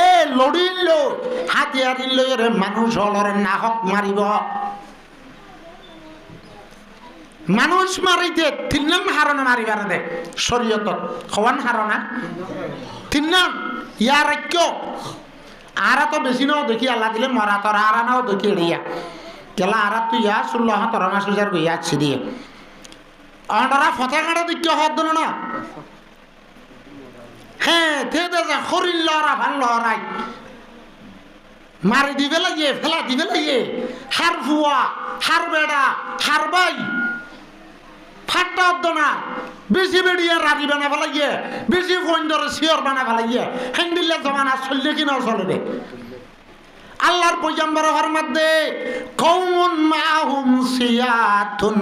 এ লড়িল হাতিয়ার লইরে মানুষ হলরে নাহক মারিব। মানুষ মারিতে তিন নাম হারণে মারিবার দে শরীয়ত খওয়ান হারণা তিন নাম ইয়ার ঐক্য। আর তো বেশি নাও দেখি আল্লাহ দিলে মরা তরা আর নাও দেখি এড়িয়া কেলা আর তুই ইয়া 16 তরমা সুজার গইয়া আছি দিয়ে আন্ডারা ফতে কাটা দিকে হদ দিল না। হ্যাঁ থে দে যা খরিল লরা ভাল লরাই মারি দিবে লাগে ফেলা দিবে লাগে। হার ফুয়া, হার বেড়া, হার বাই ফাটটা হদ না। বেশি বেড়িয়ে রাজি বানা ফেলাইয়ে, বেশি ফোনদরে শিওর বানা ফেলাইয়ে হেন্দিল্লা জমানা চললে কিনা চলবে। আল্লাহর পয়গম্বরের মধ্যে কওমুন মাহুম সিয়াতুন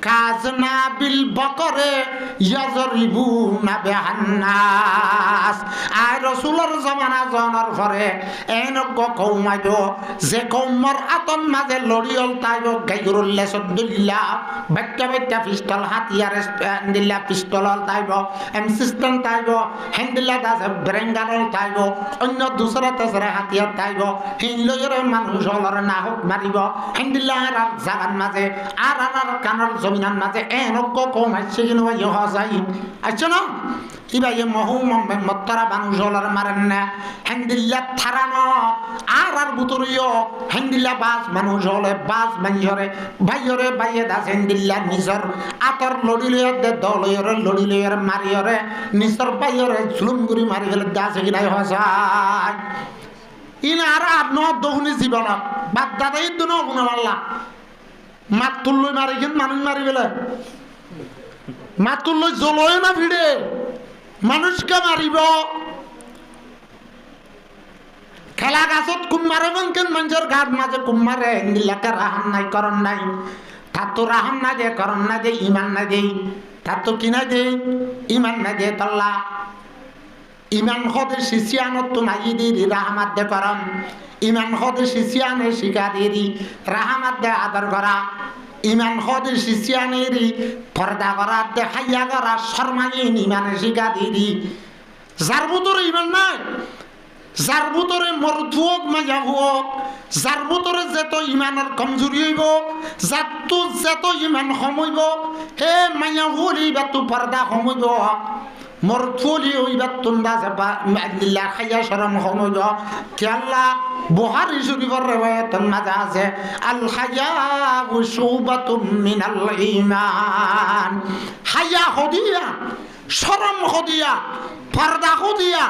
কাজনা বিল বকরে ইয়াজরিবুনা বিহান্নাস। আর রাসূলের জামানা জনার পরে এনেক কওম আইব যে কওমর আতন মাঝে লড়িয়ল তাইব গায়রুল লাসদুল্লাহ, বাচ্চা বাচ্চা পিস্তল হাতিয়ার দিল্লা পিস্তল তাইব, এম সিস্টেম তাইব, হেন্দিল্লা দাস ব্রেঙ্গারল তাইব, অন্য দুসরা তেসরা হাতিয়ার তাইব। হিন্দুরে মানুষ হলরে না হোক মারিব। হিন্দিল্লা আর জাগান মাঝে আর কানের জমিনার মাঝে এনেক কম আসছে কিন্তু যাই আসছে না। ইবাইয়ে মহু মত্তরা মানুষ হলার মারেন না হ্যান্ডিল্লা থারানো আর বুতরিও হ্যান্ডিল্লা বাস মানুষ হলে বাস ভাইয়রে ভাইয়রে ভাইয়ে দাস হ্যান্ডিল্লা নিজর আতর লড়িলে দে দলয়রে লড়িলে মারিয়রে নিজর ভাইয়রে ঝুলুমগুড়ি মারি গেলে দাস কিনাই হসায় ইন আর ন দহুনি জীবন বাদ দাদাই দুনো গুণে মারলা মাত তুল্লই মারি কিন্তু মানুষ মারি গেলে মাত তুল্লই জ্বলয় না ভিড়ে মানুষকে মারিব খেলা গাছত কুম মারবেন কেন মানুষের ঘাট মাঝে কুম মারে হিন্দিলাকে রাহাম নাই করন নাই তার তো রাহাম না দে করন না দে ইমান না দে তার তো কিনা দে ইমান না দে তল্লা ইমান হদে শিশিয়ানত তো নাই দি রাহামাত দে করম ইমান হদে শিশিয়ানে শিখা দি রাহামাত দে আদর করা ইমান হদে শিশিয়ানেরি পর্দা করা দে হাইয়া করা শর্মাইন ইমানে শিখা দি যার ভিতরে ইমান নাই যার ভিতরে মরথুক মাজা হোক যার ভিতরে যেত ইমানের কমজোরি হইব যার তো যেত ইমান সমইব হে মাইয়া হলি বা তু পর্দা সমইব মরথুলি হইবার তুন্দা যাবা আল্লাহ খাইয়া শরম সমইব কি আল্লাহ বুখারী শরীফের রিওয়ায়াতের মাঝে আছে আল হায়াউ শুবাতুম মিনাল ঈমান হায়া হদিয়া শরম হদিয়া পর্দা হদিয়া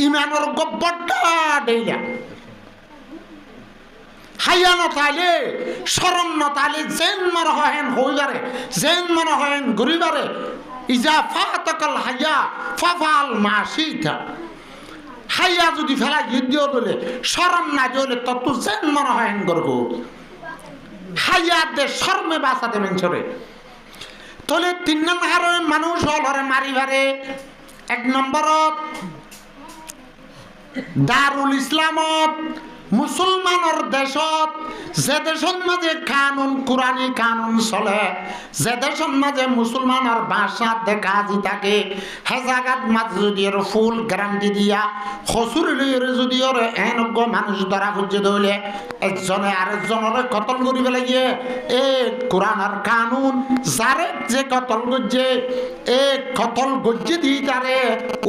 ইমানের গব্বরটা দেইলা হাইয়া নতালে শরম নতালে যেন মনে হয় হইবারে যেন মনে হয় গরিবারে ইজা ফাতাকাল হাইয়া ফাফাল মাশিতা হাইয়া যদি ফেলা গিয়ে বলে শরম না দিলে তত যেন মনে হয় গর্ব হাইয়া দে শর্মে বাঁচাতে মেনছরে তলে 3 নম্বর মানুষ হলরে মারিবারে 1 নম্বরত দারুল ইসলামত মুসলমানের দেশত যে দেশের মাঝে কানুন কোরআনী কানুন চলে যে দেশের মাঝে মুসলমানের ভাষা দেখা আজি থাকে হে জায়গাত মাঝে যদি ফুল গ্যারান্টি দিয়া হসুরির যদি এনেজ্ঞ মানুষ ধরা খুঁজে ধরলে একজনে আরেকজনের কতল করি পেলাইয়ে এ কোরআনের কানুন যারে যে কতল গজ্জে এ কতল গজ্জে দিই তারে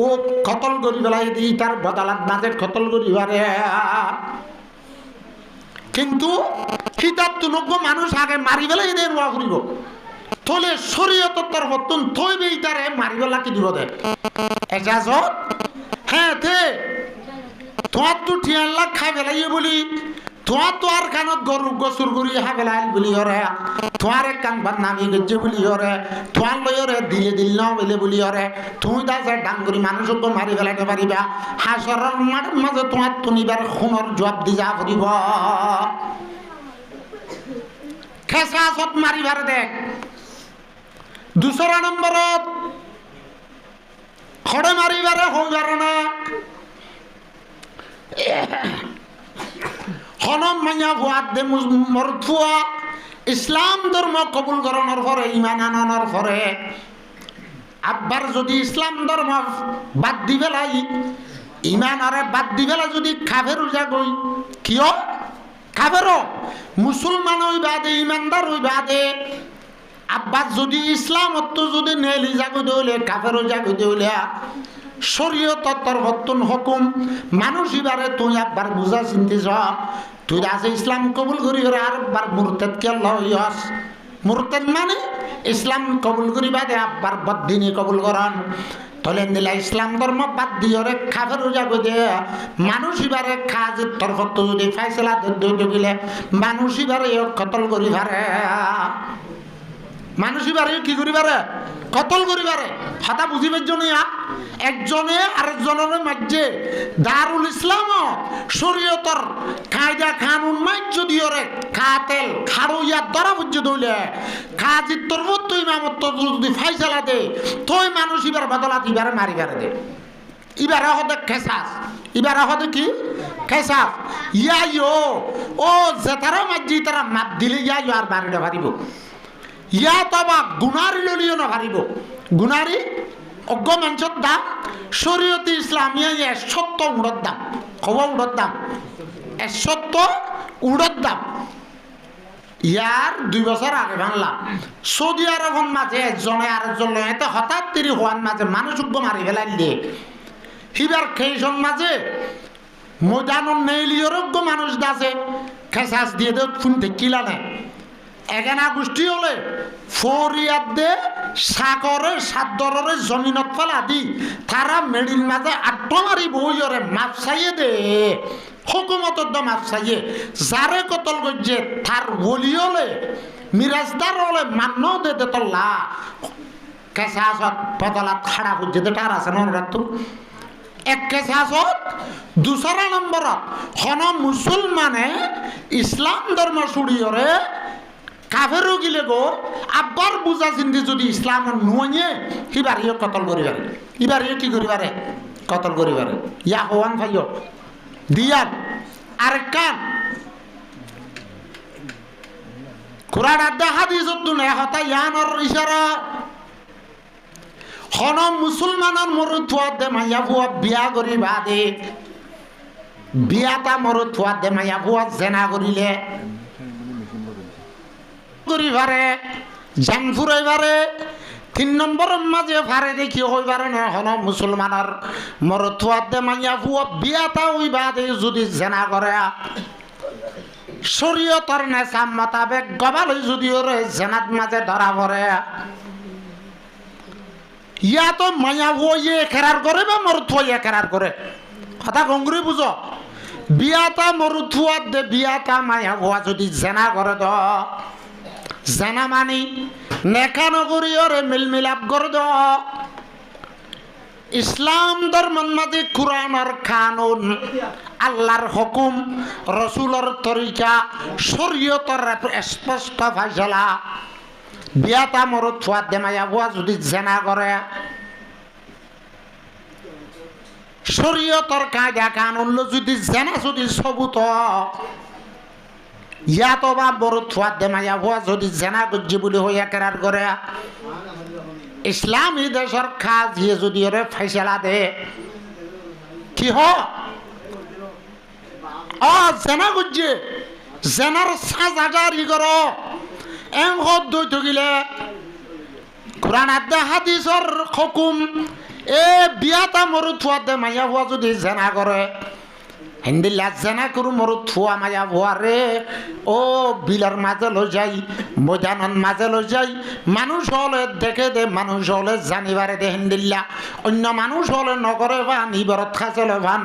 ও কতল করি পেলাই দিই তার বদলাত মাঝে কতল করি পারে কিন্তু কিতাব তুনজ্ঞ মানুষ আগে মারি পেলাই এদের ওয়া করিব থলে শরীয়তের তরফতুন থইবে ইতারে মারি পেলা কি দিব দে এজাজত হ্যাঁ তে তোমার তো 3 লাখ খাই পেলাইয়ে বলি তোমার তো আর কানত গরু গসুর গরি হা পেলাই বলি হরে তোমার এক কান বাদ নামি গেছে বলি হরে তোমার লয়রে দিলে দিল না বলে বলি হরে তুমি দাসে ডাঙ্গুরি মানুষকে মারি পেলাইতে পারিবা হাসরের মাঠের মাঝে তোমার তুনিবার খুনের জবাব দি যা করিব খেসাসত মারিবার দেখ 2 নম্বরত খড়ে মারিবারে হইবার না হনম মাইয়া ভুয়াত দে মরথুয়া ইসলাম ধর্ম কবুল করানোর পরে ইমান আনানোর পরে আব্বার যদি ইসলাম ধর্ম বাদ দি ফেলাই ইমান আরে বাদ দি ফেলা যদি কাফের উজা গই কিয় কাফের মুসলমান ওই বাদে ইমানদার ওই বাদে আব্বার যদি ইসলাম অত যদি নেলি জাগো দইলে কাফের জাগো দইলে শরীয়তের তরফতুন হুকুম মানুষ ইবারে তুই একবার বুঝা চিন্তি য তুই আছে ইসলাম কবুল করি আর একবার মুরতাদ কে লইস মুরতাদ মানে ইসলাম কবুল করি বাদে একবার বদ্দিনী কবুল করান তলে নিলা ইসলাম ধর্ম বাদ দিয়রে কাফের যাগো দে মানুষ ইবারে কাজের তরফত যদি ফয়সালা দই দিলে মানুষ ইবারে কতল করি পারে মানুষ ইবারে কি করি পারে কতল করি পারে কথা বুঝিবার জন্য একজনে আরেকজনের মাঝে দারুল ইসলাম শরীয়তর কায়দা কানুন মাইজ দিয়রে কাতেল খারুইয়া ধরা বুঝে দইলে কাজী তরবত ইমামত যদি ফাইসালা দে তোই মানুষ ইবার বদলাত ইবারে মারিবারে দে ইবারে হদে খেসাস ইবারে হদে কি খেসাস ইয়াইও ও যেতারা মাঝি তারা মাপ দিলে ইয়াইও আর বাড়িটা পারিব ইয়া তবা গুনারি ললিও না পারিব গুনারি অজ্ঞ মানুষের দাম শরীয়তে ইসলামিয়া 170 উড়োর দাম খবর উড়োর দাম 170 উড়োর দাম ইয়ার 2 বছর আগে বাংলাম সৌদি আরবের মাঝে একজনে আরেকজন এতে হঠাৎ তিরি হওয়ার মাঝে মানুষ মারি ফেলাই দিয়ে হিবার খেইজন মাঝে ময়দানন নেইলিয়রজ্ঞ মানুষ দাসে খেসাস দিয়ে দেও ফোন কিলা নেয় এখানে গোষ্ঠী হলে ফরিয়াদ দে সাগরের সাদরের জমিনত ফেলা দি তারা মেডিল মাঝে আট্টমারি বইরে মাপ চাইয়ে দে হুকুমতর দ মাপ চাইয়ে যারে কতল গজ্জে তার বলি হলে মিরাজদার হলে মান্য দে দে তল্লা কেসাসত বদলাত খাড়া করছে তার আছে নরাত এক কেসাসত দুসরা নম্বরত হন মুসলমানে ইসলাম ধর্ম ছুড়িয়রে কাফেরও গিলে গো আব্বার বুঝা চিন্তি যদি ইসলাম নুয়ে সিবার ইয়ে কতল করিবারে ইবার ইয়ে কি করিবারে কতল করিবারে ইয়া হওয়ান ভাইও দিয়ান আরেক কান কুরআন আদা হাদিসত দুনে হতা ইয়ানর ইশারা হন মুসলমানর মরুথুয়া দে মাইয়া ভুয়া বিয়া করিবা দে বিয়াটা মরুথুয়া দে মাইয়া ভুয়া জেনা করিলে করিবারে জান ফুরাইবারে 3 নম্বরের মাঝে ফারে দেখি হইবারে না হন মুসলমানের মরথুয়া দে মাইয়া ভুয়া বিয়াটা হইবা দে যদি জেনা করে শরীয়তর নেশা মোতাবেক গবাল যদি ওরে জেনাত মাঝে ধরা পড়ে ইয়া তো মাইয়া ভুয়া ইয়ে খেরার করে বা মরথুয়া ইয়ে খেরার করে কথা গঙ্গুরি বুঝো বিয়াটা মরথুয়া দে বিয়াটা মাইয়া ভুয়া যদি জেনা করে দ জানা মানি নেকা নগরী ওরে মিলমিলাপ করে দ ইসলাম ধর্মের মাঝে কুরআনের কানুন আল্লাহর হুকুম রাসূলের তরিকা শরীয়তের স্পষ্ট ফায়সালা বিয়াটা মরদ ফুয়াদ দেমায়া বুয়া যদি জেনা করে শরীয়তের কায়দা কানুন যদি জেনা যদি সবুত ইয়াতো বা বড় থুয়াত দে মাইয়া ভুয়া যদি জেনা গজ্জি বলে হইয়া কেরার করে ইসলামী দেশের খাজ ইয়ে যদি ওরে ফাইসলা দে কি হ জেনা গজ্জি জেনার সাজা জারি কর এম হদ দই থগিলে কোরআন আদা হাদিসর হুকুম এ বিয়াতা মরু থুয়াত দে মাইয়া ভুয়া যদি জেনা করে হিন্দিল্লা জেনা করু মরু থুয়া মায়া ভুয়া রে ও বিলার মাঝে লো যাই ময়দানন মাঝে লো যাই মানুষ হলে দেখে দে মানুষ হলে জানিবারে দে হিন্দিল্লা অন্য মানুষ হলে নগরে ভান ইবরত খাচলে ভান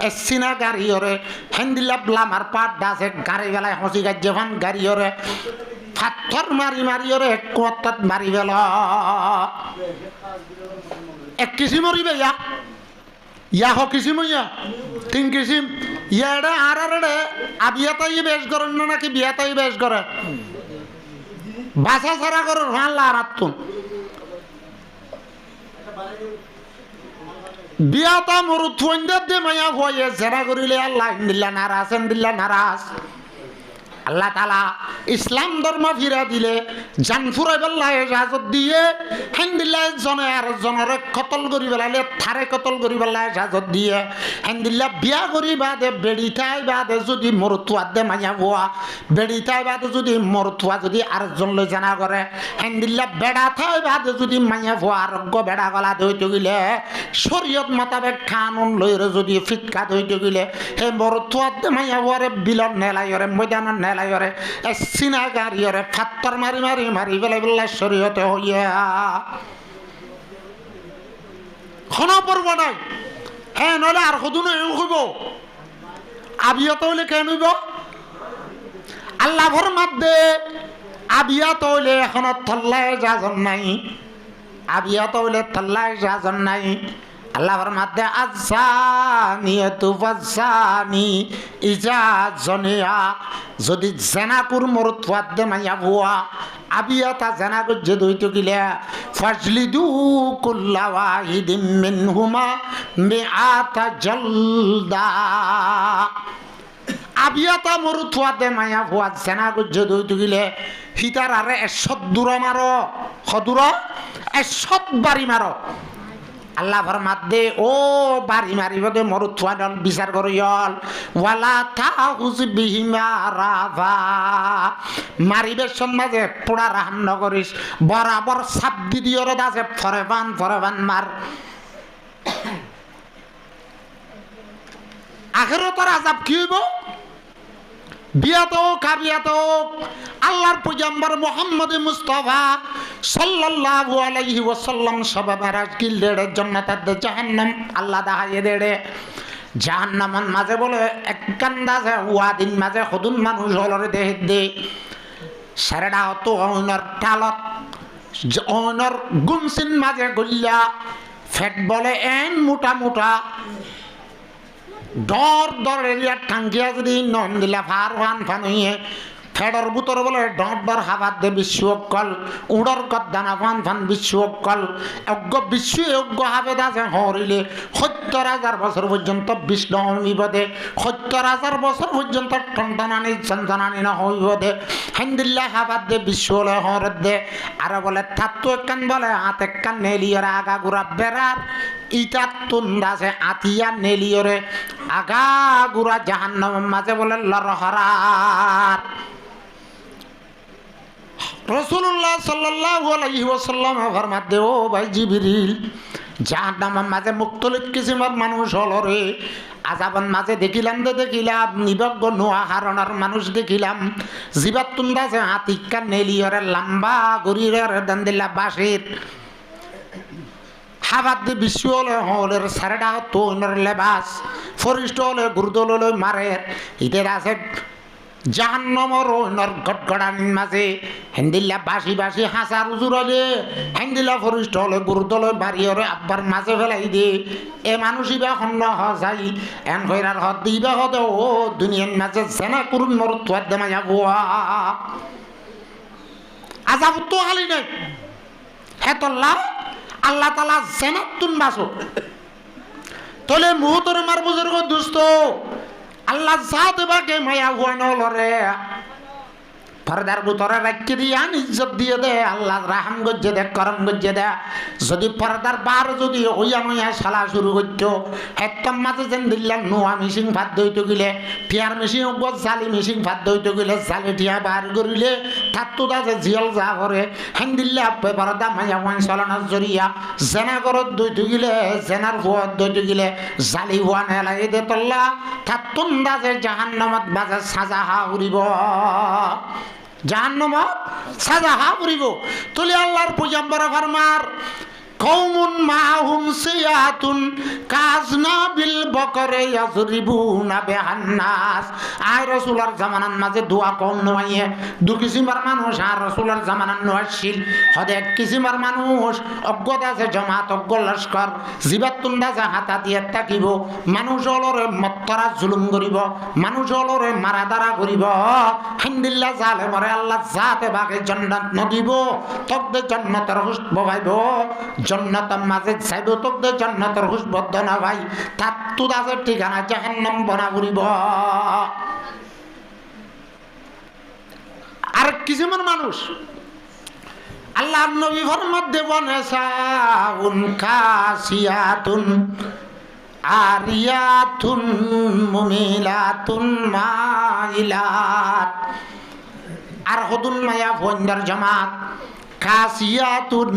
এসিনা গাড়ি ওরে হিন্দিল্লা ব্লামার পাট দাসে গাড়ি বেলায় হসি গাজ্যে ভান গাড়ি ওরে পাথর মারি মারি ওরে কোয়াত মারি বেলা এক কিসি মরিবে ইয়া হ কিসিম ইয়া 3 কিসিম ইয়াড়ে আরারে আবিয়াতাই বেশ করেন না নাকি বিয়াতাই বেশ করে ভাষা ছাড়া করে রান্লা আরাতুন বিয়াতা মরুথুইন্দা দে মায়া হয়ে জেরা করিলে আল্লাহ ইন্দিল্লা নারাজ ইন্দিল্লা নারাজ আল্লাহ তাআলা ইসলাম ধর্ম ফিরা দিলে জান ফুরাইবাল্লাহ ইজাজত দিয়ে হিন্দিল্লাহ জনে আর জনরে কতল করি বেলালে থারে কতল করি বেলাহ ইজাজত দিয়ে হিন্দিল্লাহ বিয়া করি বাদে বেড়িটাই বাদে যদি মরতুয়া দে মাইয়া বুয়া বেড়িটাই বাদে যদি মরতুয়া যদি আরেকজন লই জানা করে হিন্দিল্লাহ বেড়া থাই বাদে যদি মাইয়া বুয়া আরোগ্য বেড়া গলা ধইতে গেলে শরীয়ত মোতাবেক কানুন লইরে যদি ফিটকা ধইতে গেলে হে মরতুয়া দে মাইয়া বুয়ারে বিলন নেলাইরে ময়দানন নেলাইরে সিনা গাড়িরে ফাত্তর মারি মারি মারি বেলা বেলা শরীয়তে হইয়া খনা পড়ব নাই হ্যাঁ নলে আর সদুন হইব আবিয়াত হইলে কেন হইব আল্লাহ ভর মাধ্যে আবিয়াত হইলে এখন থল্লায় যাজন নাই আবিয়াত হইলে থল্লায় যাজন নাই আল্লাহর মাধ্যে আজানিয়াতু ফাজানি ইজাজনিয়া যদি জেনাকুর মরতুয়াত দে মাইয়া ভুয়া আবিয়াতা জেনা গজ্জে দইতে গিলে ফাজলিদু কুল্লা ওয়াহিদিম মিনহুমা মিআতা জালদা আবিয়াতা মরতুয়াত দে মাইয়া ভুয়া জেনা গজ্জে দইতে গিলে হিতার আরে 100 দূর মারো হদুর 100 বাড়ি মারো আল্লাহ ফরমাত দে ও বাড়ি মারিব দে মরুত্বান বিচার করিয়ল ওয়ালা তাহুজ বিহিমা রাফা মারিবের সমাজে পোড়া রাহাম নগরিস বরাবর সাব্দি দিয়রে দাসে ফরেবান মার আখিরাতের আযাব কি হইব বিয়াতো কাবিয়াতো আল্লাহর পয়গম্বর মুহাম্মদ মুস্তাফা সাল্লাল্লাহু আলাইহি ওয়াসাল্লাম সব মেরাজ কি লেড়ে জান্নাত দে জাহান্নাম আল্লাহ দাহায়ে দেড়ে জাহান্নামন মাঝে বলে এক কান্দাছে ওয়াদিন মাঝে খুদুন মানুষ হলরে দেহ দে সারাডা তো অনর টালত অনর গুমসিন মাঝে গল্লা ফেট বলে এন মোটা মোটা ডর এরিয়া টাঙ্গিয়া যদি নন দিলা ফান হইয়ে ফেডর বুতর বলে ডর হাবাত দে বিশ্বকল উড়র কদানা ফান বিশ্বকল অজ্ঞ হাবেদ আছে হরিলে ৭০,০০০ বছর পর্যন্ত বিষ্ণু হইবদে ৭০,০০০ বছর পর্যন্ত টনটনানি চন্দনানি না হইবদে হেন্দিল্লা হাবাত দে বিশ্বলে হরদ দে আর বলে থাত্তু একখান বলে হাত একখান নেলিয়রে আগা গুড়া বেড়ার ইটা তুন্দাছে আতিয়া নেলিয়রে আগা গুড়া জাহান্নামের মাঝে বলে লরহরার রাসূলুল্লাহ সাল্লাল্লাহু আলাইহি ওয়াসাল্লাম ফরমাত দে ও ভাই জিবরিল জাহান্নামের মাঝে মুক্তলিফ কিসিমের মানুষ হলো রে আযাবের মাঝে দেখিলাম নিবজ্ঞ নোয়া হারণার মানুষ দেখিলাম জিবাত তুন্দাছে হাতিকা নেলিয়রে লম্বা গরিরের দন্দিল্লা বাসির হাবাত দি বিশ্ব হলের সারেডা তোনের লেবাস ফরিষ্ট হলে গুরুদল মারে ইদের আছে জাহান্নামর ওনর গটগড়ানির মাঝে হেন্দিল্লা বাসি হাসার উজুরলে হেন্দিল্লা ফরিষ্ট হলে গুরুদল বাড়িয়রে আব্বার মাঝে ফেলাই দে এ মানুষই বা খন্ন যাই এন কইরার হদ দিবা হদে ও দুনিয়ার মাঝে জেনা করুন মরত দে মায়া বুয়া আযাব তো হালি নাই হেতল্লা আল্লাহ তাআলা জেনাত তুন বাসো তলে মুহতর মার বুজুর্গ দোস্ত আল্লাহ জাত বাকে মায়া হুয়া নলরে পর্দার ভিতরে রাখি দিয়ে ইজ্জত দিয়ে দে আল্লাহ রাহাম গজ্জে দে করম গজ্জে দে যদি পর্দার বার যদি ওইয়া মইয়া শালা শুরু করতো একদম মাঝে যেন দিল্লাম নোয়া মিশিং ভাত দইতে গেলে পিয়ার মিশিং জালি মিশিং ভাত দইতে গেলে জালি টিয়া বার করিলে থাকতো দাসে জিয়ল যা করে হেন দিল্লা পর্দা মাইয়া ওয়ান চলানোর জরিয়া জেনা করত দইতে গেলে জেনার ভুয়াত দইতে গেলে জালি হওয়া নেলাই দে তল্লা থাকতুন দাসে জাহান্নামত বাজে সাজা হা উড়িব জাহান্নামত সাজা হা উড়িব তুলি আল্লাহর পয়গম্বর ফরমার কওমুন মাহুম সিয়াতুন কাজনা বিল বকরে ইয়াজরিবুনা বিহান্নাস আয় রাসূলের জামানার মাঝে দোয়া কম নয় দু কিসিমের মানুষ আর রাসূলের জামানার নয়শীল হদে এক কিসিমের মানুষ অজ্ঞতা আছে জামাত অজ্ঞ লস্কর জিবাতুন্দা যা হাতা দিয়ে তাকিব মানুষ হলরে মত্তরা জুলুম করিব মানুষ হলরে মারাদারা করিব হিন্দিল্লা জালে মরে আল্লাহ জাতে বাগে জান্নাত নদিব তকদে জান্নাতের হুস বগাইব জান্নাতের মাঝে চাইব তকদে জান্নাতের হুস বদ্ধ না ভাই তার তুদাজের ঠিকানা জাহান্নাম বনা করিব আর কিসিমের মানুষ আল্লাহর নবী ফরমাত দেবন সাউন কাসিয়াতুন আরিয়াতুন মুমিলাতুন মাইলাত আর হদুন মায়া ফন্দার জামাত কাসিয়াতুন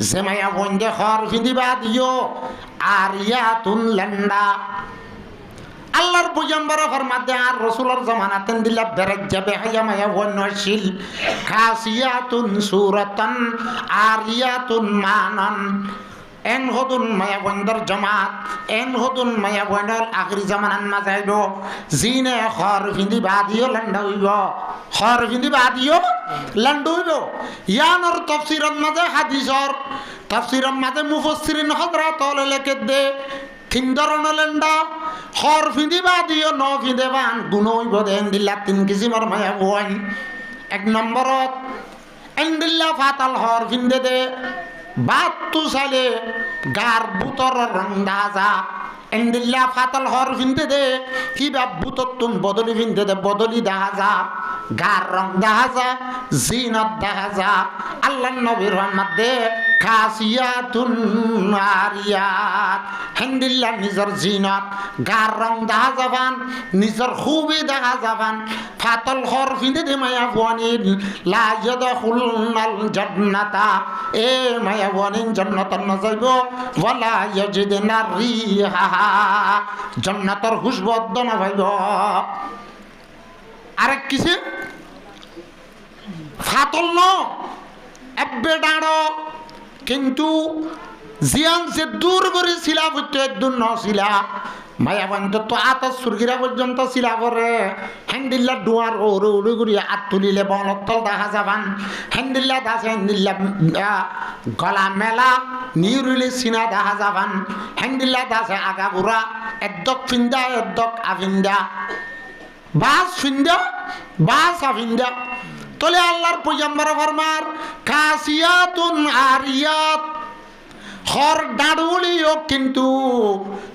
জেমায়া ফন্দে খর ফিদিবা দিও আরিয়াতুন লন্ডা আল্লাহর পয়গম্বর ফরমাতে আর রাসূলের জামানাতেন দিলা বেরেক যাবে হায়া মায়া ওয়ানশিল কাসিয়াতুন সুরাতান আরিয়াতুন মানান এন হদুন মায়া বন্দর জামাত এন হদুন মায়া বন্দর আখরি জামানান মা যাইব জিনে খর ফিন্দি বাদিও লন্ডা হইব খর ফিন্দি বাদিও লন্ডা হইব ইয়ানর তাফসীরের মাঝে হাদিসর তাফসীরের মাঝে মুফাসসিরিন হযরত লেখে দে তিন ধরনের লেন্ডা খর ফিন্দি বাদিও ন ফিন্দে বান গুণ হইব দেন দিলা তিন কিসিমের মায়া বই এক নম্বরত এন্দিল্লা ফাতাল খর ফিন্দে দে বাত তু সালে গার বুতর রংদা যা এন্দিল্লা ফাতাল হর ফিনতে দে কিবা বুতর তুন বদলি ফিনতে দে বদলি দেখা যা গার রং দেখা যা জিনত দেখা যা আল্লাহ নবীর রহমত দে কাসিয়াতুন আরিয়াত হেন্দিল্লা নিজের জিনত গার রং দেখা যাবান নিজের খুবই দেখা যাবান ফাতল হর ফিন্দে দে মায়া বনিন লা ইয়াদখুলনাল জান্নাতা এ মায়া বনিন জান্নাতন না যাইব ওয়ালা ইয়াজিদনা রিহা জান্নাতর খুশবু না পাইব আরেক কিসে ফাতল ন এব্বে ডাড়ো কিন্তু জিয়ান যে দূর করে শিলা বুঝতে দূর নছিলা মায়াবান্ত তো আত সুরগিরা পর্যন্ত শিলা করে হ্যান্ডিল্লা ডুয়ার ওরে উড়ে ঘুরিয়ে আত তুলিলে বনতল দেখা যাবান হ্যান্ডিল্লা দাসে হ্যান্ডিল্লা গলা মেলা নিউরিলে সিনা দেখা যাবান হ্যান্ডিল্লা দাসে আগা ঘুরা এদ্দক ফিন্দা এদ্দক আফিন্দা বাস ফিন্দা বাস আফিন্দা তলে আল্লাহর পয়গম্বর ফরমার কাসিয়াতুন আরিয়াত হর দাড়ুলিও কিন্তু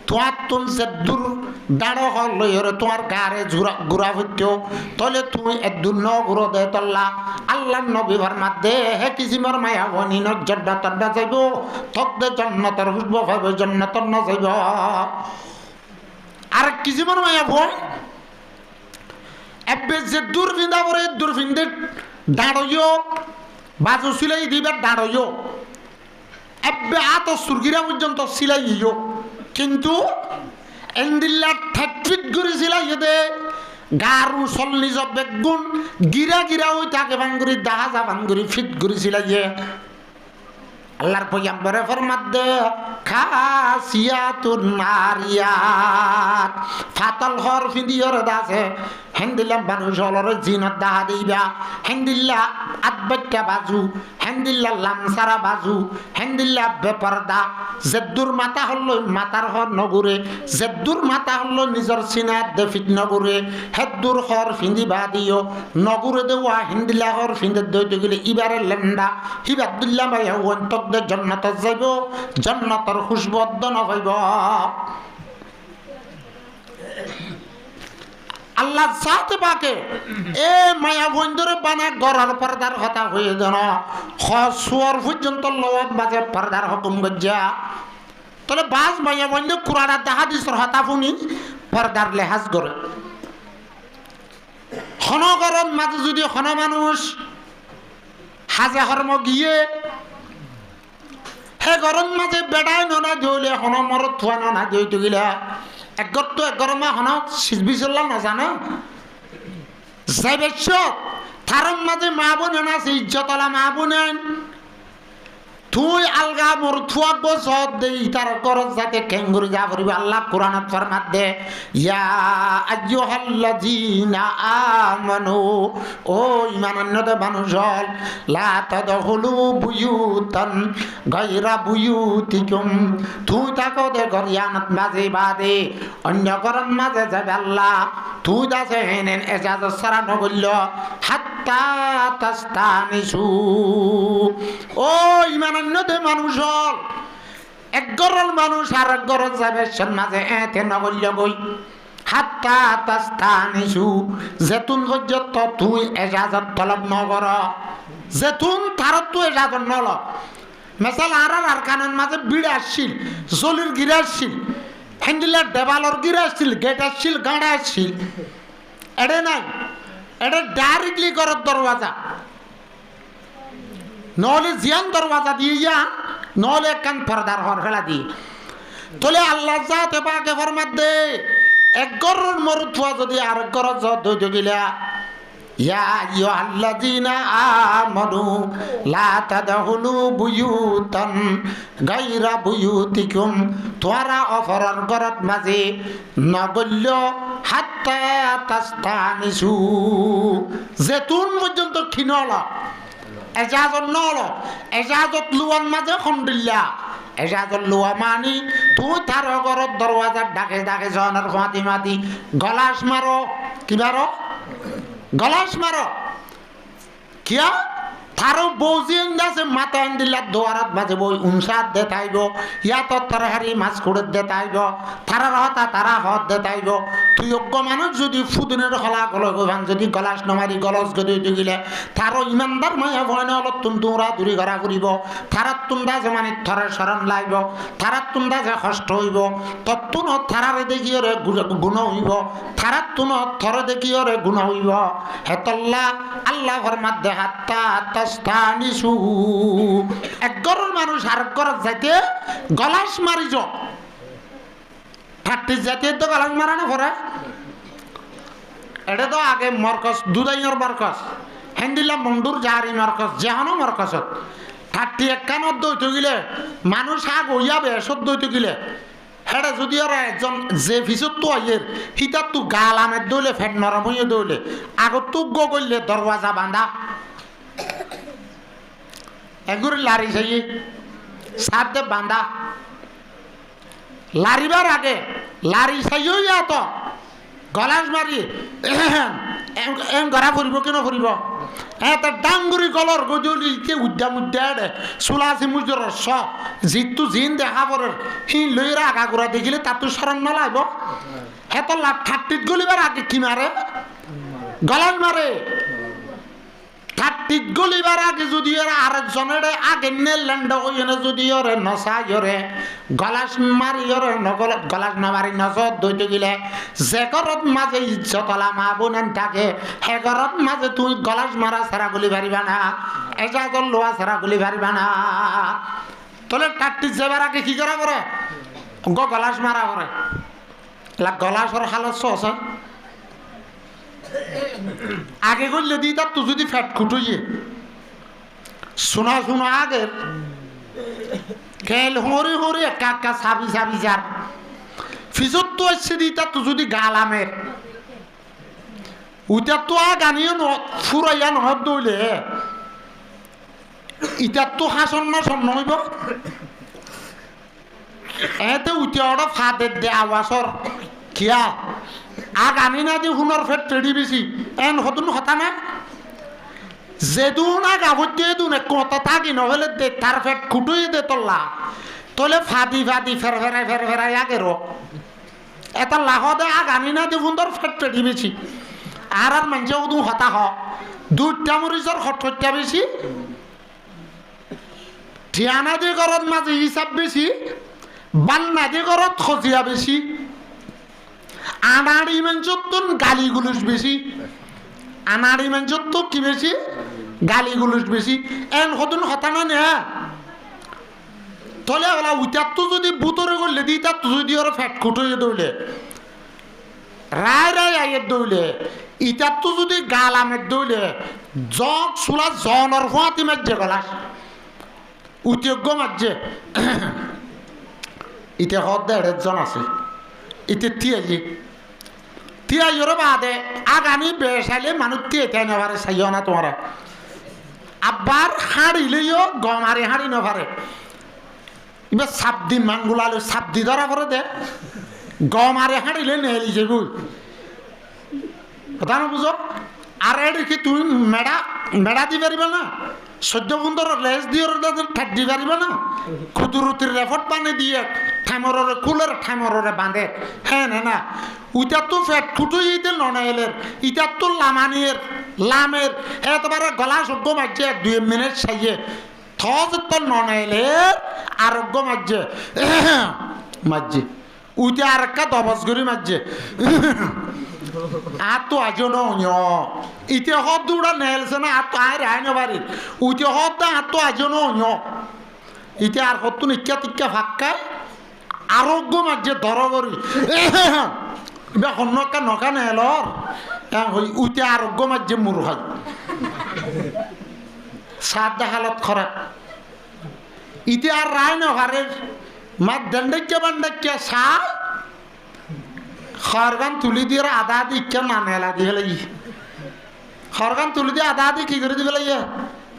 তোমার তুন সে দূর দাঁড়ো হল লইরে তোমার গারে ঘুরা হইতো তলে তুমি একদূর ন ঘুরো দে তল্লা আল্লাহ নবী ফরমার দে হে কিসিমর মায়া বনি ন জান্নাতর না যাইব তক দে জান্নাতর হুসব পাবে জান্নাতর না যাইব আর কিসিমর মায়া বন এবে যে দূর ফিন্দা পরে দূর ফিন্দে দাঁড়ইও বাজু সিলাই দিবার দাঁড়ইও এবে আত সুরগিরা পর্যন্ত সিলাইও কিন্তু এন্দিল্লা 30 ফিট ঘুরে সিলাই দে গারু 40 বেগুন গিরা গিরা ওই তাকে ভাঙ্গুরি দাহা যা ভাঙ্গুরি ফিট ঘুরে সিলাইয়ে আল্লাহর পয়গম্বরে ফরমাত দে খাসিয়াতুন নারিয়াত ফাতল হর ফিদিয়র দাসে হেন্দিল্লা মানুষ হলরে জিনত দাহা দিবা হেন্দিল্লা আদবাচ্চা বাজু হেন্দিল্লা লামসারা বাজু হেন্দিল্লা বেপরদা জেদ্দুর মাথা হল মাতার হর নগুরে জেদ্দুর মাথা হল নিজের সিনাত দেফিত নগুরে হেদ্দুর হর ফিন্দিবা দিও নগুরে দেওয়া হিন্দিল্লা হর ফিন্দে দইতে গেলে ইবারে লেন্ডা হিবাদুল্লাহ ভাই ওয়ন্তক দে জান্নাত যাইব জান্নাতর খুশবু না পাইব আল্লাহ সাথে পাকে এ মায়া বন্ধুরে বানা গড়ার পর্দার কথা হয়ে যেন হসুয়ার পর্যন্ত লওয়াত বাজে পর্দার হুকুম গজ্জা তাহলে বাস মায়া বন্ধু কুরআন দেখা দিছর হতা ফুনি পর্দার লেহাজ করে হনগরম মাঝে যদি হন মানুষ হাজে হর্ম গিয়ে হে গরম মাঝে বেড়ায় ননা ধইলে হন মরত থুয়া ননা ধইতে গিলা একগর তো একগরমা হন সিজবিসল্লা না জানো যাইবেছ থারম মাঝে মা বোন আছে ইজ্জতলা মা বোন তুই আলগা মোর থুয়া বসত দেই তার করজ যাতে কেঙ্গুরি যা করিবে আল্লাহ কোরআনত ফরমাত দে ইয়া আইয়ুহাল্লাযীনা আমানু ও ঈমানান্বিত মানুষ হল লা তাদখুলু বুয়ুতান গায়রা বুয়ুতিকুম তুই তাকো দে গরিয়ানত মাঝে বাদে অন্য গরম মাঝে যাবে আল্লাহ তুই দাসে হেনেন এজাজত সারা নগল্য হাত্তা তাস্তানিসু ও ঈমানান্বিত মানুষ হল এক গরল মানুষ আর এক গরল যাবে সন মাঝে এতে নগল্য গই হাত্তা তাস্তানিসু যেতুন পর্যন্ত তুই এজাজত তলব নগর যেতুন তারত তুই এজাজত নলব মেসাল আর কানের মাঝে বিড়ে আসছিল জলির গিরে আসছিল হ্যান্ডিলার দেবালর গিরে আসছিল গেট আসছিল গাঁড়া আসছিল এডে নাই এটা ডাইরেক্টলি ঘরের দরওয়াজা নহলে জিয়ান দরওয়াজা দিয়ে যা নহলে কান পর্দার হর ফেলা দিয়ে তোলে আল্লাহ যাতে পাকে ফরমাত দে এক গরর মরুথুয়া যদি আর গরর যত গিলা ইয়া আইয়ুহাল্লাযীনা আমানু লা তাদখুলু বুয়ুতান গায়রা বুয়ুতিকুম তোরা অফরর গরত মাঝে নগল্য হাত্তা তাস্তানিসু যেতুন পর্যন্ত খিনল এজাজত নল এজাজত লুয়ান মাঝে খন্ডিল্লা এজাজত লুয়া মানি তুই তার ঘরত দরওয়াজার ডাকে ডাকে জনের ফাঁতি মাতি গলাস মারো কি মারো গলাস মারো কিয়া তারও বৌজিং আছে মাথা দিলা দোয়ারাত বাজে বই উনসাত দে তাইব ইয়াত তরহারি মাছ খুঁড়ে দে তাইব তারা হতা তারা হত দে তাইব তুই অজ্ঞ মানুষ যদি ফুদিনের হলা গল গোভান যদি গলাস নমারি গলস গদি গিলে তারও ইমানদার মায়া ভয়নে অলপ তুমরা দূরি ঘরা ঘুরিব তারাত তুমদা যে মানে থরে শরণ লাইব তারাত তুমদা যে কষ্ট হইব তত্তুন থারারে দেখিয়রে গুণ হইব তারাত তুন থরে দেখিয়রে গুণ হইব হেতল্লা আল্লাহর মধ্যে হাত্তা তাস্তানিসু এক ঘরের মানুষ আর ঘর যাইতে গলাস মারিজ ঠাট্টি যাইতে তো গলাস মারানো করে এটা তো আগে মরকস দুদাইয়র মরকস হেন্দিলা মন্ডুর জাহারি মরকস যেহানো মরকসত ঠাট্টি একখানত দইতে গিলে মানুষ আগ হইয়া বেসত দইতে গিলে হেডা যদি আর একজন যে ফিসত তো আইয়ের হিতার তো গাল আমের দইলে ফেট নরম হইয়ে দইলে আগত তো গো করলে দরওয়াজা বাঁধা এগুলি লারি চাই সাথে বাঁধা লারিবার আগে লারি চাইও ইয়াত গলাস মারি গড়া ফুরিব কেন ফুরিব তার ডাঙ্গুরি কলর গজলিকে উদ্যা মুদ্যা চুলা চিমুজর স জিতু জিন দেখা পরে সি লইরা আগা গুড়া দেখিলে তাতো শরণ নলাইব হেত লাভ ঠাট্টিত গলিবার আগে কি মারে গলাস মারে ঠাট্টিত গলিবার আগে যদি আরেকজনের আগে নেল্যান্ড ওইনে যদি ওরে নসাই ওরে গলাস মারি ওরে নগলত গলাস নামারি নজর দইতে গেলে যে ঘরত মাঝে ইজ্জতলা মা বোনেন থাকে সে ঘরত মাঝে তুই গলাস মারা ছাড়া গুলি পারিবা না এজাজল লোয়া ছাড়া গুলি পারিবা না তাহলে ঠাট্টিত যাবার আগে কি করা করে গলাস মারা করে গলাসর হালত আছে আগে করলে দিই তার তো যদি ফ্যাট খুটুইয়ে শোনা শোনা আগের খেল হরি হরি একা একা সাবি সাবি যার ফিজত তো আসছে দিই তার তো যদি গালামের উইটার তো গানিও ফুরাইয়া নহত দইলে ইটার তো হাসন না সন্ন হইব এতে উঠে ওটা ফাদের দে আওয়াজর কিয়া আগ আনি না দি হুনর ফেট টেডি বেশি এন হতুন হতা না যেদুন আগ আবদ্ধ দুন কথা থাকি নহলে দে তার ফেট খুটুই দে তোল্লা তোলে ফাদি ফাদি ফের ফেরাই আগের এটা লাহ দে আগ আনি না দি হুনর ফেট টেডি বেশি আর আর মানুষ উদুন হতা হ দুইটা মরিচর হট্টা বেশি ঠিয়ানা দি ঘরত মাঝে হিসাব বেশি বান্না দি ঘরত খজিয়া বেশি আনাড়ি মেঞ্চত্তন গালিগুলোস বেশি আনাড়ি মেঞ্চত্ত কি বেশি গালিগুলোস বেশি এন হতুন হতানা নে তলে ওলা উইটার তো যদি বুতরে করলে দি তার তো যদি ওরা ফ্যাট খুটে দৌলে রায় রায় আইয়ের দৌলে ইটার তো যদি গাল আমের দৌলে জগ চুলা জনের ফাঁতি মারছে গলাস উদ্যোগ্য মারছে ইটা হদ দেড়জন আছে ইতে তিয়াই ওর বাদে আগামী বেসাইলে মানুষ তিয়াই নেবারে চাইও না তোমার আবার হাঁড়িলেও গমারে হাঁড়ি নেবারে এবার সাবদি মাঙ্গুলালে সাবদি ধরা করে দে গমারে হাঁড়িলে নেলি যে বুঝ কথা না বুঝো আর এদিকে তুমি মেড়া দি পারিবে না সদ্য বন্ধুর লেজ দিয়ে ঠেক দি পারিবে না খুদুরুতির রেফট পানি দিয়ে ঠামরে কুলের ঠামরে বাঁধে হ্যাঁ না উইটার তো ফেট খুটুই দিল ননাইলের ইটার তো লামানির লামের এতবারে গলা সদ্য মারছে 2 মিনিট সাইয়ে থজ তো ননাইলের আরোগ্য মারছে মারছে উইটা আর একটা দবস করি মারছে আর তো আজ নয় ইতে হদ দুটা নেলছে না আর তো আয় রায় নেবারি উইতে হদ না আর তো আজ নয় ইতে আর হত নিকা টিকা ফাঁকায় আরোগ্য মারছে ধর করি হন্যকা নকা নেলর উইতে আরোগ্য মারছে মুর হয় সাদা হালত খারাপ ইতে আর রায় নেভারের মার দণ্ডাক্যা বান্ডাক্যা সা খরগান তুলি দিয়ে আধা আধি ইচ্ছা না মেলা দিয়ে লাগি খরগান তুলি দিয়ে আধা আধি কি করে দিবে লাগে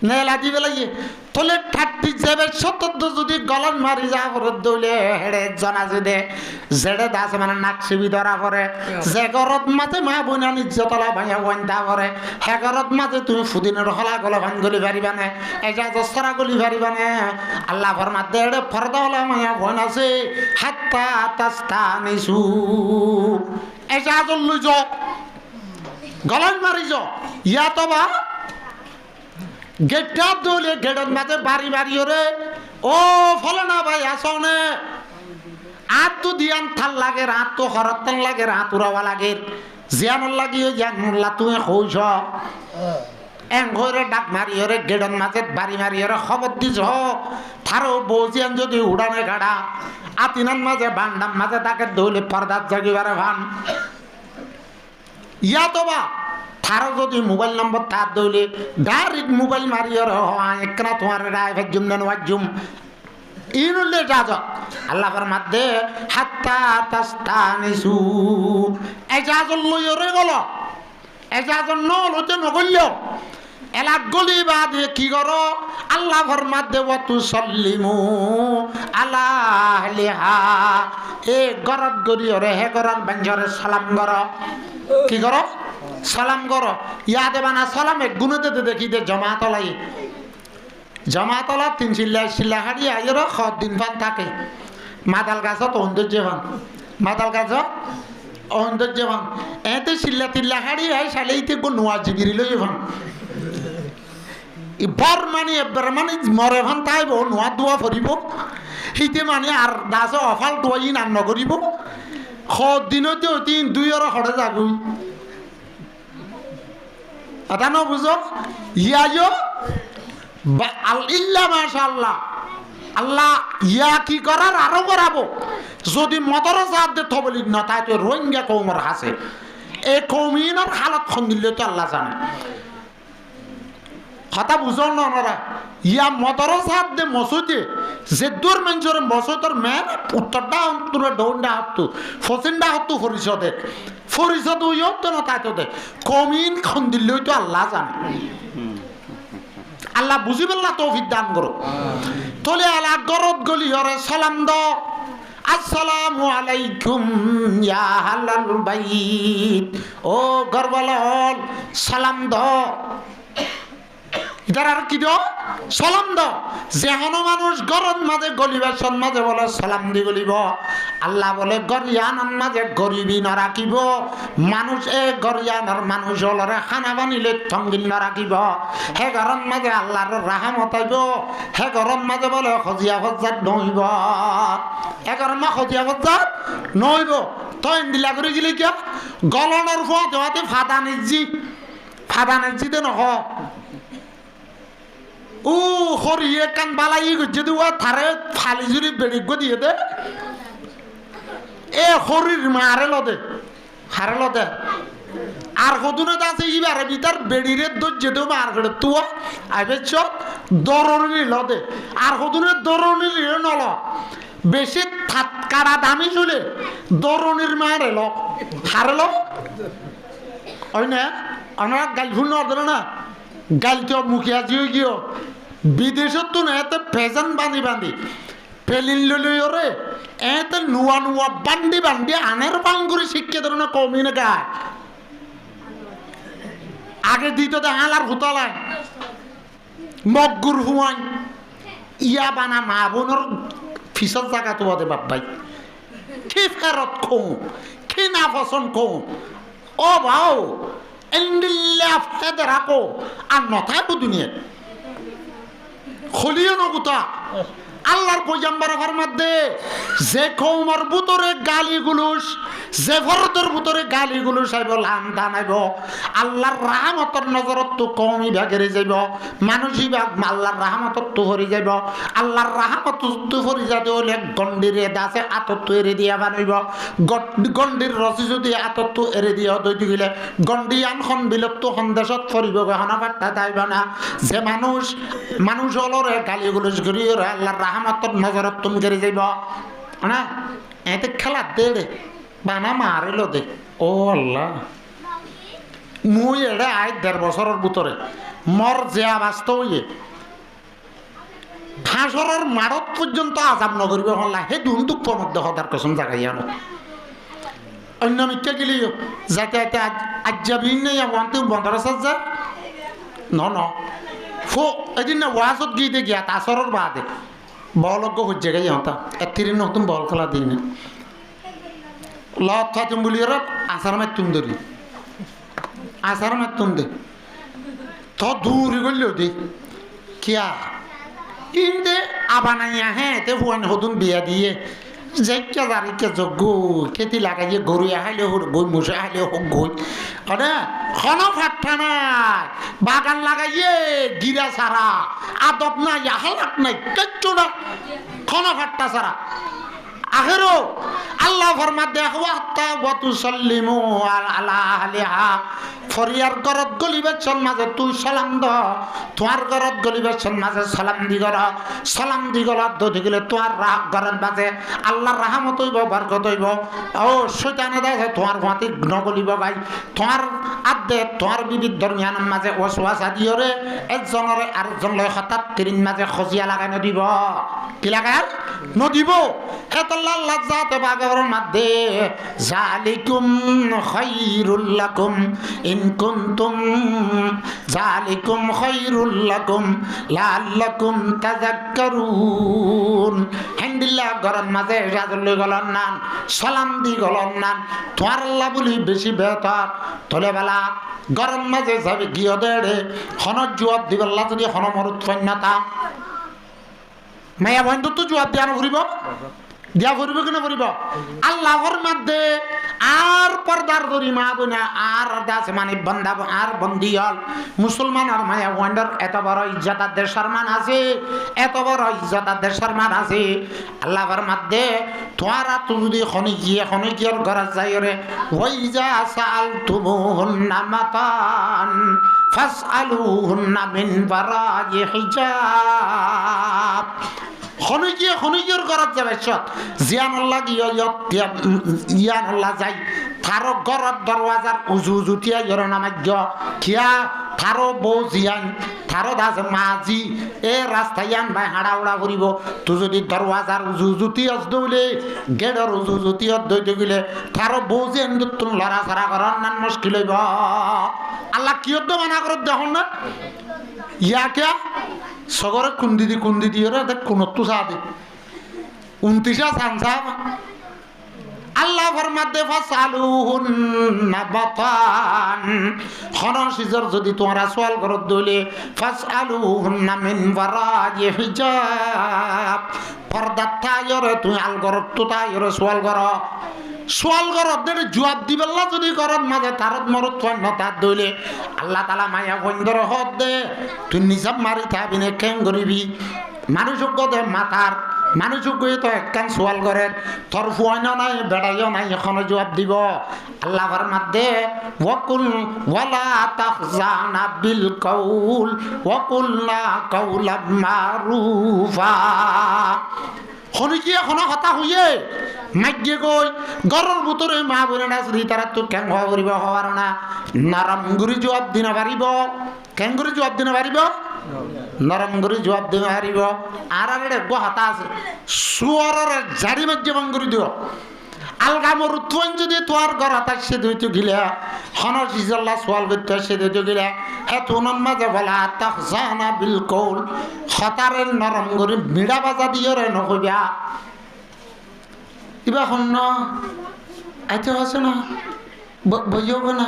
নেলা দি বেলাইয়ে তোলে 37 শতদ্দ যদি গলন মারি যা পরে দইলে হেড়ে জনা যদি জেড়ে দাস মানে নাকসিবি ধরা পরে যে গরত মাঝে মা বইনা নিজ্জতলা ভাইয়া বইনতা পরে হে গরত মাঝে তুমি ফুদিনের হলা গলা ভান গলি পারিবা না এজা দস্তরা গলি পারিবা না আল্লাহ ফরমা দেড়ে ফরদা হলা মাইয়া বইন আছে হাত্তা তাস্তানিসু এজা জল্লু জ গলন মারি জ ইয়া তো বা গেটটা দলে গেটের মাঝে বাড়ি বাড়ি ওরে ও ফলনা ভাই আসনে আর তো দিয়ান থাল লাগে রাত তো হরতন লাগে রাত উড়াওয়া লাগে জিয়ানোর লাগিয়ে জানুল্লা তুই হইছ ঘরে ডাক মারি ওরে গেটের মাঝে বাড়ি মারি ওরে খবর দিছ থারো বৌজিয়ান যদি উড়ানে গাড়া আতিনার মাঝে বান্ডাম মাঝে তাকে দৌলে পর্দার জাগিবারে ভান ইয়া তো বা থারো যদি মোবাইল নম্বর তার দইলে ডাইরেক্ট মোবাইল মারিয়র একনা তোমার রায় ভেজুম নেন ওয়াজুম ইনুলে যাজ আল্লাহর মধ্যে হাত্তা তাস্তানিসু এজাজল লইরে গল এজাজল নলতে নগল্য এলাক গলি বাদ কি করো আল্লাহর মধ্যে ওয়াতু সাল্লিমু আলা আহলিহা এ গরত গরিয়রে হে গরত বঞ্জরে সালাম করো কি করো সালাম করো ইয়াদে বানা সালামে গুণতে দেখি দে জমাতলা 3 শিল্লা হাড়ি আইর দিন পান থাকে মাদাল গাছত সৌন্দর্য পান মাদাল গাছত সৌন্দর্য পান এতে শিল্লা তিল্লা হাড়ি আই সালেইতে গো নোয়া জিবিরি লই ভান বর মানে এবার মানে মরে ভান তাইব নোয়া দোয়া ফরিব হিতে মানে আর দাস অফাল দোয়াই নান নকরিব দিনতে অতি 2 অর হড়ে যাগুই এটা ন বুঝো ইয়া ইল্লা মাশাআল্লাহ আল্লাহ ইয়া কি করার আরো করাবো যদি মদরসাত দে তবলিগ না তাই তো রোহিঙ্গা কওমের হাসে এই কওমিনের হালত খন দিলে তো আল্লাহ জানে কথা বুঝো না ওনারা ইয়া মদরসাত দে মসজিদে যে দূর মানুষের মসজিদের মেন উত্তরটা অন্তরে দৌড়া হতো ফসিনটা হতো ফরিসদ হইও তো না তাই তো দে কমিন খন দিলে তো আল্লাহ জানে আল্লাহ বুঝিবেল্লা তৌফিক দান করো তোলে আলা গরত গলি হরে সালাম দ আসসালামু আলাইকুম ইয়া আহলাল বাইত ও গরবালাল সালাম দ ইদার কি দিও সালাম দাও যেহন মানুষ গরম মাঝে গলিবার সন মাঝে বলে সালাম দি গলিব আল্লাহ বলে গরিয়ানার মাঝে গরিবি না রাখিব মানুষ এ গরিয়ানার মানুষ হলরে খানা বানিলে থঙ্গিন না রাখিব হে গরম মাঝে আল্লাহর রাহমত আইব হে গরম মাঝে বলে খজিয়া ফজ্জাত নইব হে গরম মা খজিয়া ফজ্জাত নইব তো ইন্দিলা করে গেলে কি গলনের ফোয়া দেওয়াতে ফাদানিজি দে নহ ও হরিয়ে কান বালাই যদি ও থারে ফালি জুড়ি বেড়ি দিয়ে দে এ হরির মারে লদে হারে লদে আর কদুনে আছে ইবারে ভিতর বেড়িরে দজ্জে দেও মার করে তু আইবে চ দরনি লদে আর কদুনে দরনি লিয়ে নল বেশি থাত কাড়া দামি চলে দরনির মারে ল হারে ল ওই না আমরা গাল ভুল নদরে না গালতে মুখিয়া জিও গিয়ে বিদেশত তো না এতে ফেজান বান্ধি পেলিন লই রে এতে নুয়া বান্দি আনের বাঙ্গুরি শিক্ষা ধরো না কমিনে গায় আগে দিত হালার হুতালায় মগগুর হুয়াই ইয়া বানা মা বোনের ফিসল জায়গা তো বাদে বাপ ভাই কি ফেরত কো কি না পছন্দ কো ও ভাও এন্ডিল্লা ফেদে রাখো আর নথাকো দুনিয়া খলিও নগুতা আল্লাহর পয়গম্বরের মধ্যে যে কওমের ভিতরে গালিগুলোস যে ফরদের ভিতরে গালিগুলোস আইব লান্দান আইব আল্লাহর রহমতের নজরত তো কমই ভাগেরে যাইব মানুষই ভাগ আল্লাহর রহমতত তো হরি যাইব আল্লাহর রহমত তো হরি যাতে হলে গন্ডিরে দাসে আতত তো এরে দিয়া বানাইব গন্ডির রসি যদি আতত তো এরে দিয়া দইতে গেলে গন্ডি আনখন বিলুপ্ত সন্দেশত ফরিব গহনা পাত্তা তাইব না যে মানুষ হলরে গালিগুলোস করি আল্লাহর রহমতের নজরত তুমি করে যাইব না এতে খেলা দেড়ে বানা মারে লো দে ও আল্লাহ মুই এড়ে আয় 1.5 বছরের ভিতরে মর যে আবাসত হইয়ে হাসরের মারত পর্যন্ত আজাব নগরিব হল্লা হে দুন দুঃখ মধ্যে হদার কসম জাগাই আনো অন্য মিথ্যা গেলি যাতে আজ যাবি নেই আনতে বন্দর আছে যা ন ফো এদিন না ওয়াজত গিয়ে গিয়া তাসরের বাদে বলজ্ঞ হচ্ছে গাই হতা এর নতুন বল খেলা দিই না লত তুমি বলি ওরা আসার মাধ্যম ধরি আসার মাধ্যম দে তো দূর করলেও দে কিয়া কিন্তু আবানাইয়া হ্যাঁ তে হুয়ান হতুন বিয়া দিয়ে যাইকা দাঁড়িয়ে যোগ্য খেতি লাগাইয়ে গরু আহাইলে হোক গই মুসে আহাইলে হোক গই না কোনো ফাট্টা নাই বাগান লাগাইয়ে গিরা সারা আদব নাই আহালাত নাই কিচ্ছু না কোনো ফাট্টা সারা আখেরো আল্লাহ ফরমাত দেখো আত্তা ওয়াতু সাল্লিমু আলা আহলিহা ফরিয়ার গরত গলিবেছন মাঝে তুই সালাম দ তোমার গরত গলিবেছন মাঝে সালাম দি গলা দদি গেলে তোমার গরত মাঝে আল্লাহর রাহমত হইব বরকত হইব ও শয়তানে দেয় তোমার ভাতি নগলিব ভাই তোমার আদে তোমার বিবিধ দরমিয়ান মাঝে ওয়াসওয়াসা দিওরে একজনরে আরেকজন লয় হঠাৎ তিরিন মাঝে খজিয়া লাগাই নদিব কি লাগায় নদিব এতল্লাহ লাজ্জাতে বাগর মধ্যে জালিকুম খায়রুল লাকুম ইন কুনতুম জালিকুম খায়রুল লাকুম লাআল্লাকুম তাযাক্কারুন হামদুলিল্লাহ গরম মাঝে রাজুল গলন নান সালাম দি গলন নান তোমার আল্লাহ বলি বেশি বেহতর তলে বেলা গরম মাঝে যাবে গিয়ে দেড়ে হন জবাব দিব আল্লাহ যদি হন মরুত ফন্যতা মায়া বন্ধু তো জবাব দিয়া নকরিব দিয়া করিব কিনা করিব আল্লাহর মধ্যে আর পর্দার ধরি মা বোনা আর দাস মানে বন্দা আর বন্দি হল মুসলমান আর মায়া ওয়ান্ডার এত বড় ইজ্জতার দেশের মান আছে এত বড় ইজ্জতার দেশের মান আছে আল্লাহর মধ্যে তোরা তো যদি খনিকিয়ার ঘর যাই রে ওই যা সাল তুমুহুন্না মাতান ফাসআলুহুন্না মিন ওয়ারাই হিজাব খনিকিয়র ঘৰত যাবে সত জিয়ান আল্লাহ ইয়ান আল্লাহ যাই থারো ঘৰত দরওয়াজার উজু তিয়া ইয়র নামাজ্য খিয়া থারো বউ জিয়ান থারো দাস মাজি এ রাস্তা ইয়ান ভাই হাড়া উড়া করিব তুই যদি দরওয়াজার উজু তিয়াস দৌলে গেডর উজু তিয়াস দইতে গেলে থারো বউ জিয়ান তুন লড়া সারা করার নান মুশকিল হইব আল্লাহ কিয়ত মানা করত দেখুন না ইয়া কে সগরে কুন্দি দিয়ে রে দেখ কোন তো সাদে 29 সানসা আল্লাহ ফরমাতে ফাসালুহুন্না বাতান খনসিজর যদি তোমরা সওয়াল করত দইলে ফাসালুহুন্না মিন ওয়ারাই হিজাব পর্দা তায়রে তুই আল করত তো তায়রে সওয়াল করত দে জবাব দিবেল্লা যদি করত মাঝে তারত মরত ফন্যতা দইলে আল্লাহ তাআলা মায়া বন্ধর হদ দে তুই নিজাম মারি থাকবি না কেন করিবি মানুষজ্ঞ দে মাথার মানুষজ্ঞ তো একখান সোয়াল করে তোর ফুয়াইনা নাই বেড়াইও নাই এখনো জবাব দিব আল্লাহর মধ্যে ওয়াকুল ওয়ালা তাহজানা বিল কাউল ওয়াকুলনা কাউলাম মারুফা খনিকি এখনো কথা হইয়ে মাইগে গই ঘরের ভিতরে মা বোনেরা যদি তারা তো কেন হওয়া করিব হওয়ার না নরম গুরি জবাব দিন পারিব কেন গুরি জবাব দিন পারিব নরম গুরি জবাব দিন পারিব আর গো হাতা আছে সুয়ারের জারি মাঝে বাঙ্গুরি দিও আলগা মরুত্বন যদি তোর ঘর হাতা সে দইতে গিলা হনর জিজাল্লাহ সোয়াল করতে সে দইতে গিলা হে তুনন মাঝে বলা তাহজানা বিল কৌল হতারের নরম গুরি মিড়া বাজা দিও রে নকইবা ইবা হন্ন আইতে আছে না বইব না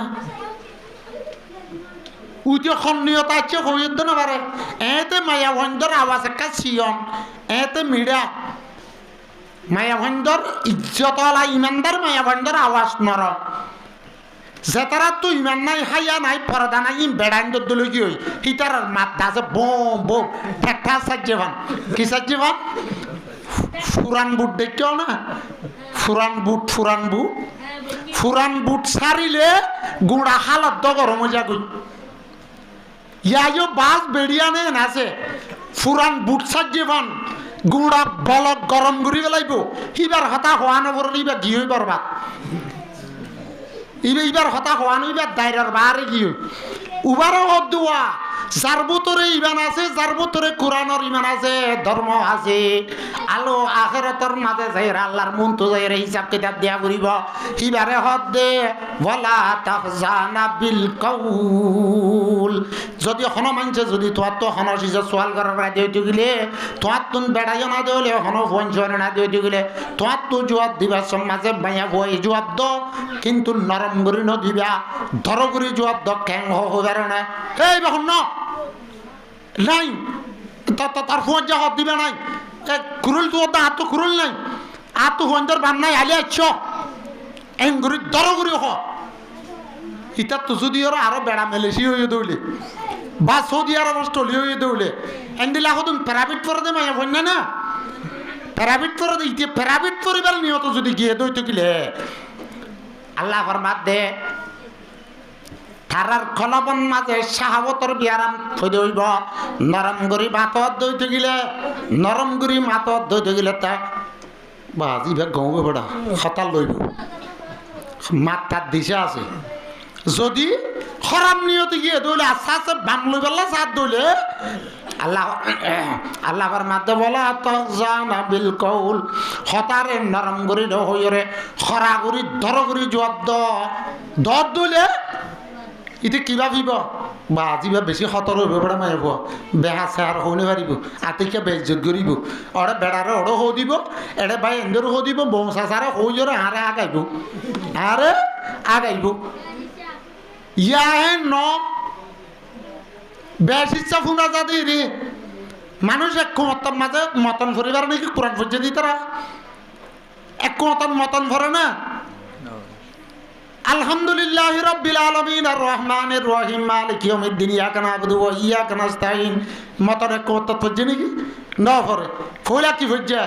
উঠে খন্নিয়তা আছে হইত না পারে এতে মায়া ভন্দর আওয়াজ একটা সিয়ন এতে মিড়া মায়া ভন্দর ইজ্জতওয়ালা ইমানদার মায়া ভন্দর আওয়াজ নর যেতারা তো ইমান নাই হাইয়া নাই পর্দা নাই বেড়াইন দলে কি হই হিতার মাত দাসে বোম বোম একটা সাজ্জেবান কি সাজ্জেবান ফুরান বুট দেখিও না ফুরান বুট সারিলে গুড়া হালত দ গরম যা গই ইয়ায়ো বাস বেড়িয়া নে নাছে ফুরান বুট সাজ্জেবান গুড়া বলক গরম গুড়ি গলাইব হিবার হতা হওয়া নবর নিবা গি হই বরবাদ ইবার হতা হওয়ানো ইবার দায়রার বাহারে গিয়ে উবারও হদুয়া যার ভিতরে ইমান আছে, যার ভিতরে কোরআনের ইমান আছে, ধর্ম আছে, আলো আখিরাতের মাঝে যাইরা আল্লাহর মন তো যাইরা হিসাব কিতাব দিয়া করিব। ইবারে হদ দে ওয়ালা তাহজানা বিল কাউল। যদি হন মানছে যদি তোর তো হন সিজা সোয়াল করার রাজি হইতে গেলে তোর তুন বেড়াইও না দেলে হন পঞ্চনে না দিয়ে গেলে তোর তো জবাব দিবা সমাজে মাইয়া বই জবাব দ, কিন্তু নরম করি ন দিবা, ধর করি জবাব দ ক্যাং হবে না। এই দেখুন না নাই তার ফোন যা হত দিবে নাই কুরুল তো হাত তো কুরুল নাই আর তো ফোন তোর বান নাই আলি আচ্ছ এম করি দর করি হ ইতার তো যদি ওরা আরো বেড়া মেলেসি হয়ে দৌলে বা সৌদি আরব স্টলি হয়ে দৌলে এন্ডিলা হতুন প্রাইভেট করে দে মায়া ফোন না প্রাইভেট করে দে ইতি প্রাইভেট পরিবার নিয়ত যদি গিয়ে দইতে গেলে আল্লাহ ফরমাত দে তারার খলবন মাঝে সাহাবতর বিয়ারাম থইতে হইব। নরম গরি মাতত দইতে গেলে নরম গরি মাতত দইতে গেলে তা বাজি ভাগ গৌ বেড়া হতাল লইব মাথার দিশা আছে। যদি খরাম নিয়তে গিয়ে দইলে আস্তে আস্তে বাম লই পেলা সাত দইলে আল্লাহ আল্লাহর মাধ্যমে বলা তাহজানা বিল কাউল হতারে নরম গরি হইরে খরা গরি ধর গরি জবাব দর দইলে ইতে কিবা ভিব বা আজিবা বেশি খতর হইব বেড়া মাইব বেহা চেহার হইনে পারিব আতিকে বেজত করিব ওরা বেড়ারে ওড়ো হো দিব এড়ে ভাই এন্দর হো দিব বংশা সারা হই জোরে হারে আগাইব আরে আগাইব ইয়াহে ন বেশ ইচ্ছা ফুনা যাদি রে মানুষ এক মতন মাঝে মতন পরিবার নাকি কোরআন পর্যে দি তারা এক মতন ভরে না। আলহামদুলিল্লাহি রাব্বিল আলামিন আর রহমানির রহিম মালিক ইয়াউমিদ্দিন ইয়াকা না'বুদু ওয়া ইয়াকা নাস্তাইন মতরে কত পর্যে নাকি না পড়ে ফলা কি হজ্জা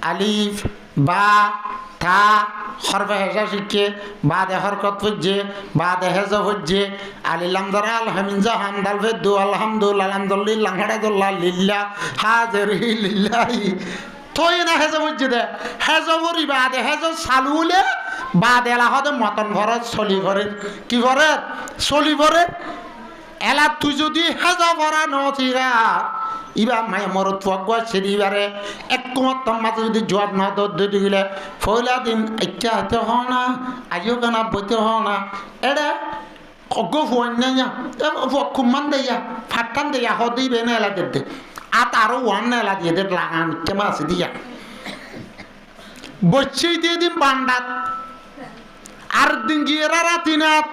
আলিফ বা তা হরফে হেজা শিখে বাদে হরকত হজ্জে বাদে হেজা হজ্জে আলিলাম দারা আলহামিনজা হামদাল ফেদু আলহামদুলিল্লাহ আলহামদুলিল্লাহ হামদুলিল্লাহ লিল্লাহ হাজিরি লিল্লাহি তোই না হেজা হজ্জে দে হেজা করি বাদে হেজা সালুলে বাদ এলা হতে মতন ভরত চলি ভরে কি ভরে চলি ভরে এলা তুই যদি হেজা ভরা নথিরা ইবা মাই মরত ফগুয়া সেদিবারে এক মতন মাঝে যদি জবাব না দিতে গেলে ফয়লা দিন ইচ্ছা হতে হ না আইও কানা বইতে হ না এড়ে অজ্ঞ ফোন না খুমান দেয়া ফাটান দেয়া হ দিবে না এলা দিতে আত আরো ওয়ান না এলা দিয়ে লাগান কেমন আছে দিয়া বচ্চেই দিয়ে দিন বান্ডাত আর দিন গিয়েরা রাতিনাথ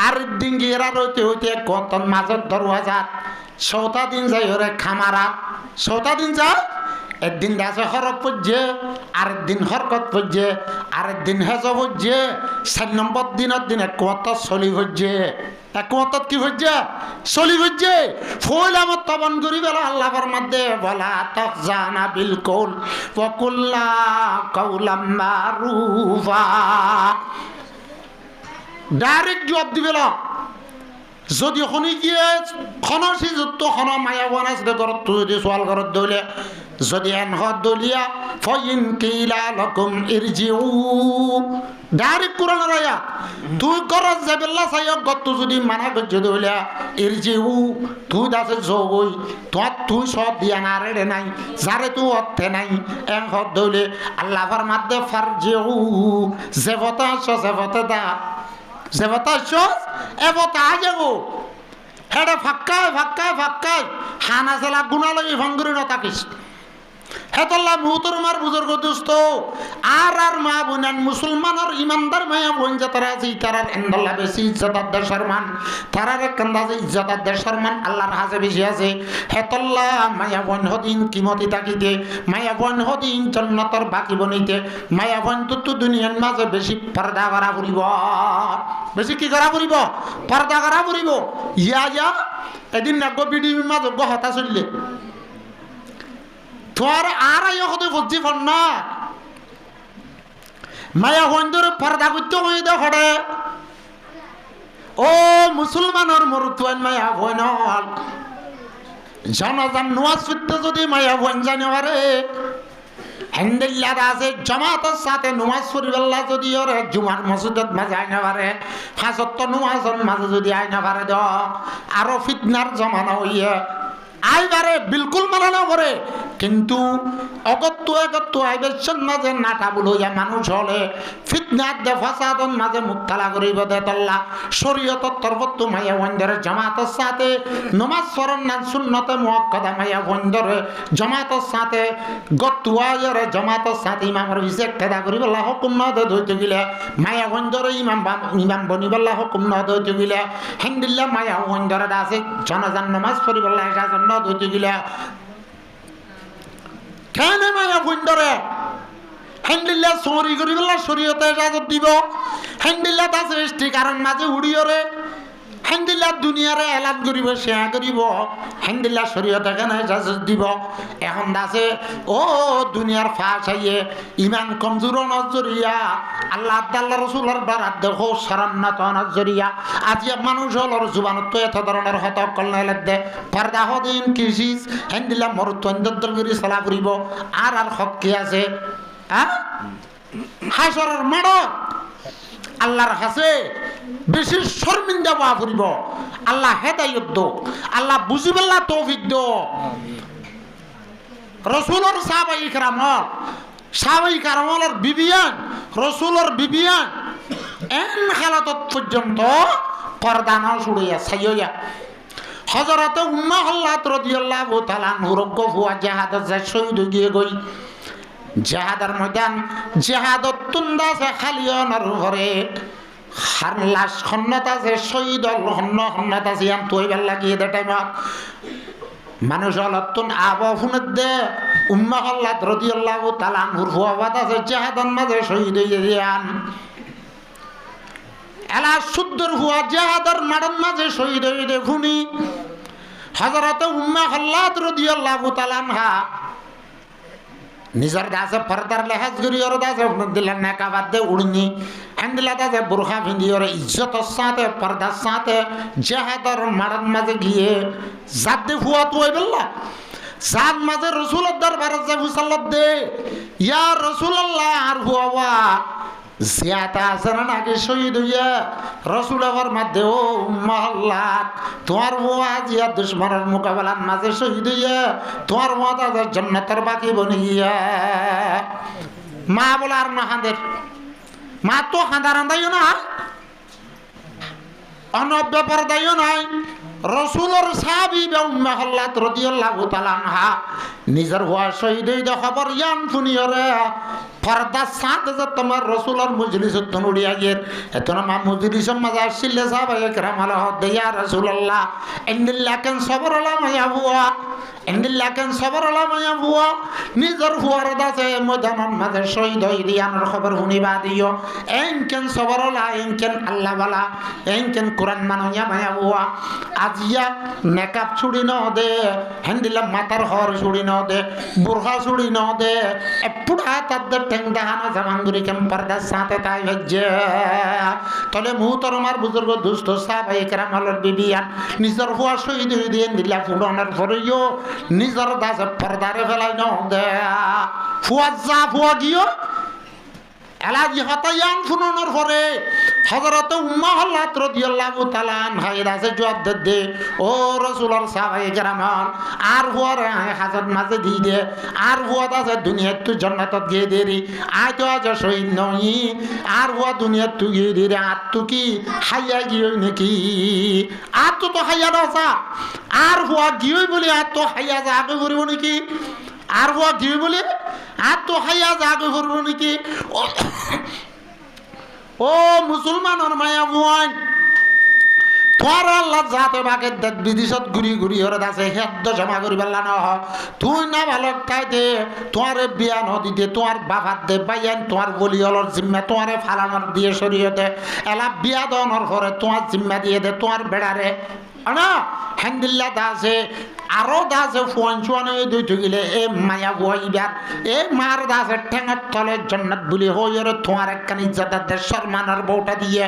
আর দিন গিয়েরা রইতে হইতে কতন মাঝের দরওয়াজাত সৌতা দিন যাই হরে খামারা সৌতা দিন যা একদিন আছে হরক পর্যে আরেকদিন হরকত পর্যে আরেকদিন হেজ পর্যে 4 নম্বর দিনের দিন একমাত্র চলি হচ্ছে একমাত্র কি হচ্ছে চলি হচ্ছে ফুল আমার তবন করি বেলা আল্লাহর মধ্যে বলা তাহজানা বিল কৌল ওয়া কুল্লা কাউলাম মারুফা ডাইরেক্ট জবাব দিবে না। যদি শুনি গিয়ে খনসি যুক্ত খন মায়া বনাইছে ঘৰত তুই যদি সোয়াল ঘৰত দৌলে যদি এনহত দলিয়া ফইন কিলা লকুম ইরজিউ ডাইরেক্ট কোরআনের আয়াত তুই ঘৰত যাবেলা চাই গত যদি মানা গজ্জ দলিয়া ইরজিউ তুই দাসে জগই তুই সব দিয়া না রে নাই যারে তুই অর্থে নাই এনহত দৌলে আল্লাহর মাধ্যমে ফারজিউ জেবতা সজেবতা দা জেবতাশোস এবতা আজেগো হেডে ফাক্কায় ফাক্কায় ফাক্কায় হানা সেলা গুণা লাগি ভঙ্গুরি নতাকিস হেতল্লা মুহতরমার বুজুর্গ দোস্ত আর মা বোনান মুসলমানের ইমানদার মায়া বোন যে তারা আছে তারার এন্দাল্লাহ বেশি ইজ্জতার দেশের মান তারার কান্দাজে ইজ্জতার দেশের মান আল্লাহর হাজে বেশি আছে হেতল্লা মায়া বোন হদিন কিমতি তাকিতে মায়া বোন হদিন জন্নতর বাকি বনিতে মায়া বোন তো দুনিয়ার মাঝে বেশি পর্দা করা পড়িব বেশি কি করা পড়িব পর্দা করা পড়িব ইয়া এদিন নাগো বিডির মাঝে হতা চললে তোর আর হতে বুঝছি ফোন না মায়া হইন্দর পর্দা করতে হয়ে দে হড়ে ও মুসলমানের মরুত্বান মায়া হইন জানাজান নোয়াজ করতে যদি মায়া হইন জানে আরে হেন্দিল্লা আছে জামাতের সাথে নমাজ পড়িবেলা যদি ওরে জুমার মসজিদত মাঝে আইনা পারে ফাঁসত্ব নমাজের মাঝে যদি আইনা পারে দ আরো ফিতনার জমানা হইয়া আইবারে বিলকুল মানা না করে কিন্তু অগত্য আইবেশন মাঝে নাটা বলইয়া মানুষ হলে ফিতনাত দে ফাসাদন মাঝে মুক্তালা করিব দে তল্লা শরীয়তর তরফত মাইয়া বন্ধরে জামাতের সাথে নমাজ পড়ন না সুন্নতে মুআক্কাদা মাইয়া বন্ধরে জামাতের সাথে গতুয়ায়রে জামাতের সাথে ইমামের বিশেষ তেদা করিবলা হুকুম না দে দইতে গিলে মাইয়া বন্ধরে ইমাম বনিবলা হুকুম না দইতে গিলে হেন্দিল্লা মাইয়া বন্ধরে আছে জনজান নমাজ পড়িবলা একাজন না দইতে গিলে কেন মায়া বন্ধরে হেন্দিল্লা চুরি করিবলা শরীয়তে ইজাজত দিব হেন্দিল্লা তার সৃষ্টি কারণ মাঝে উড়িয়রে হেন্দিল্লা দুনিয়ারে এলান করিব শেয়া করিব হেন্দিল্লা শরীয়তে কেন ইজাজত দিব এখন আছে ও দুনিয়ার ফাঁস আইয়ে ইমান কমজোর নজরিয়া আল্লাহ আল্লাহ রসুলের বারাত দেখো সারান্নাত নজরিয়া আজি মানুষ হলর জুবানত এত ধরনের হত কল্যাণ দে পর্দা হদিন কিসিস হেন্দিল্লা মরুত্বন্দল করি চলা ফুরিব আর হক কি আছে হাসরের মাঠ আল্লাহর কাছে বেশি শর্মিন্দা হওয়া ফুরিব আল্লাহ হেদায়েত দো আল্লাহ বুঝিবেলা তৌফিক দো রসুলের সাহাবায়ে কেরামের বিবিয়ান রসুলের বিবিয়ান এন হালাতত পর্যন্ত পর্দা না ছুড়িয়া ছাইয়া হযরতে উম্মে হাল্লাত রাদিয়াল্লাহু তাআলা নুরগ্গ হুয়া জিহাদত যা শহীদ গিয়ে গই জিহাদের ময়দান জিহাদত তুন্দাছে খালিয়নার ঘরে হার লাশ খন্নত আছে শহীদ হন্নত আছে আম তৈবার লাগিয়ে দে টাইমত মানুষ অলতুন আবু ফুনত দে উম্মে হাল্লাত রাদিয়াল্লাহু তাআলা নুর হুয়া আছে জিহাদন মাঝে শহীদ হয়ে যান এলা সুদ্দর হুয়া জিহাদের মাঠের মাঝে শহীদ হয়ে দেখুনি হযরতে উম্মে হাল্লাত রাদিয়াল্লাহু তাআলা আনহা নিজের দাসে পর্দার লেহাজ করি ওর দাসে দিলেন নেকাবাদ দে উড়নি এন্দিলা দাসে বুরখা ভিন্দি ওর ইজ্জতের সাথে পর্দার সাথে জিহাদের মাঠের মাঝে গিয়ে জাত দে হুয়া তো বললা জাত মাঝে রসুলের দরবারে যে মুসাল্লাত দে ইয়া রাসূলুল্লাহ আর হুয়া জিয়াতা আছে না নাকি শহীদ হইয়া রসুল আবার মাধ্যে ও মহল্লাত তোমার হুয়া জিয়া দুশ্মনের মোকাবেলার মাঝে শহীদ হইয়া তোমার মাতা জান্নাতের বাকি বনি গিয়া মা বলে আর না হাঁদের মা তো হাঁদা রান্দাইও না অনব ব্যাপার দাইও নাই রসুলের সাহাবী উম্মে হাল্লাত রাদিয়াল্লাহু তাআলা আনহা নিজের হুয়া শহীদ হইয়া খবর ইয়ান শুনিয়রে পর্দা সাথে যে তোমার রসুলের মজলিসত নুড়িয়া গিয়ে এত মা মজলিসের মাঝে আসছিলে সাহাবায়ে কেরাম আলা হদ্দে ইয়া রাসূলুল্লাহ ইন্দিল্লাহ কেন সবর আলা মায়া হুয়া ইন্দিল্লাহ কেন সবর আলা মায়া হুয়া নিজের হুয়ার দাসে ময়দানের মাঝে শহীদ হই রিয়ানোর খবর শুনিবা দিও এন কেন সবর আলা এন কেন আল্লাহ বালা এন কেন কোরআন মানইয়া মায়া হুয়া আজিয়া মেকআপ ছুড়ি ন দে হেন্দিল্লাহ মাথার হর ছুড়ি ন দে বুরখা ছুড়ি ন দে এপুড়া তাদের টেংদাহানা জামাঙ্গুরি কেম পর্দার সাথে তাই হজ্জে তলে মুহতরমার বুজুর্গ দুস্থ সাহাবায়ে কেরামের বিবিয়ান নিজের হুয়া শহীদ হয়ে দিয়ে দিলা ফুরনের পরেও নিজের দাসে পর্দারে ফেলাই ন দে ফুয়া যা ফুয়া গিয়ে এলাজি হতায়ান শুনানোর পরে হযরতে উম্মে হাল্লাত রাদিয়াল্লাহু তাআলা আনহা আছে জবাব দে ও রাসূলুল্লাহ সাহাবায়ে কেরাম আর হুয়ার হাজত মাঝে দি দে আর হুয়া আছে দুনিয়াত তু জান্নাতত গিয়ে দেরি আই তো আজ শহীদ নই আর হুয়া দুনিয়াত তু গিয়ে দেরি আর তু কি হাইয়া গিয়ে নাকি আর তো হাইয়া দসা আর হুয়া গিয়ে বলি আর তো হাইয়া যা আগে করিব নাকি আর হুয়া গিয়ে বলি আর তো হাইয়া যা আগে করব নাকি ও মুসলমানের মায়া বুয়ান তোর আল্লাহ যাতে বাকে বিদেশত ঘুরি ঘুরি হরে আছে হেদ্দ জমা করি পেলা না তুই না ভালো খাইতে তোমার বিয়া নদীতে তোমার বাবার দে বাইয়ান তোমার বলিয়লর জিম্মা তোমার ফালানোর দিয়ে সরিয়ে দে এলা বিয়া দনের পরে তোমার জিম্মা দিয়ে দে তোমার বেড়ারে না হ্যান্দিল্লা দাসে আরো দাসে ফোন চুয়ানো দুই গিলে এ মায়া বইবার এ মার দাসে ঠেঙার তলে জন্নাত বলি হইরে তোমার একখানি ইজ্জতের দেশের মানার বউটা দিয়ে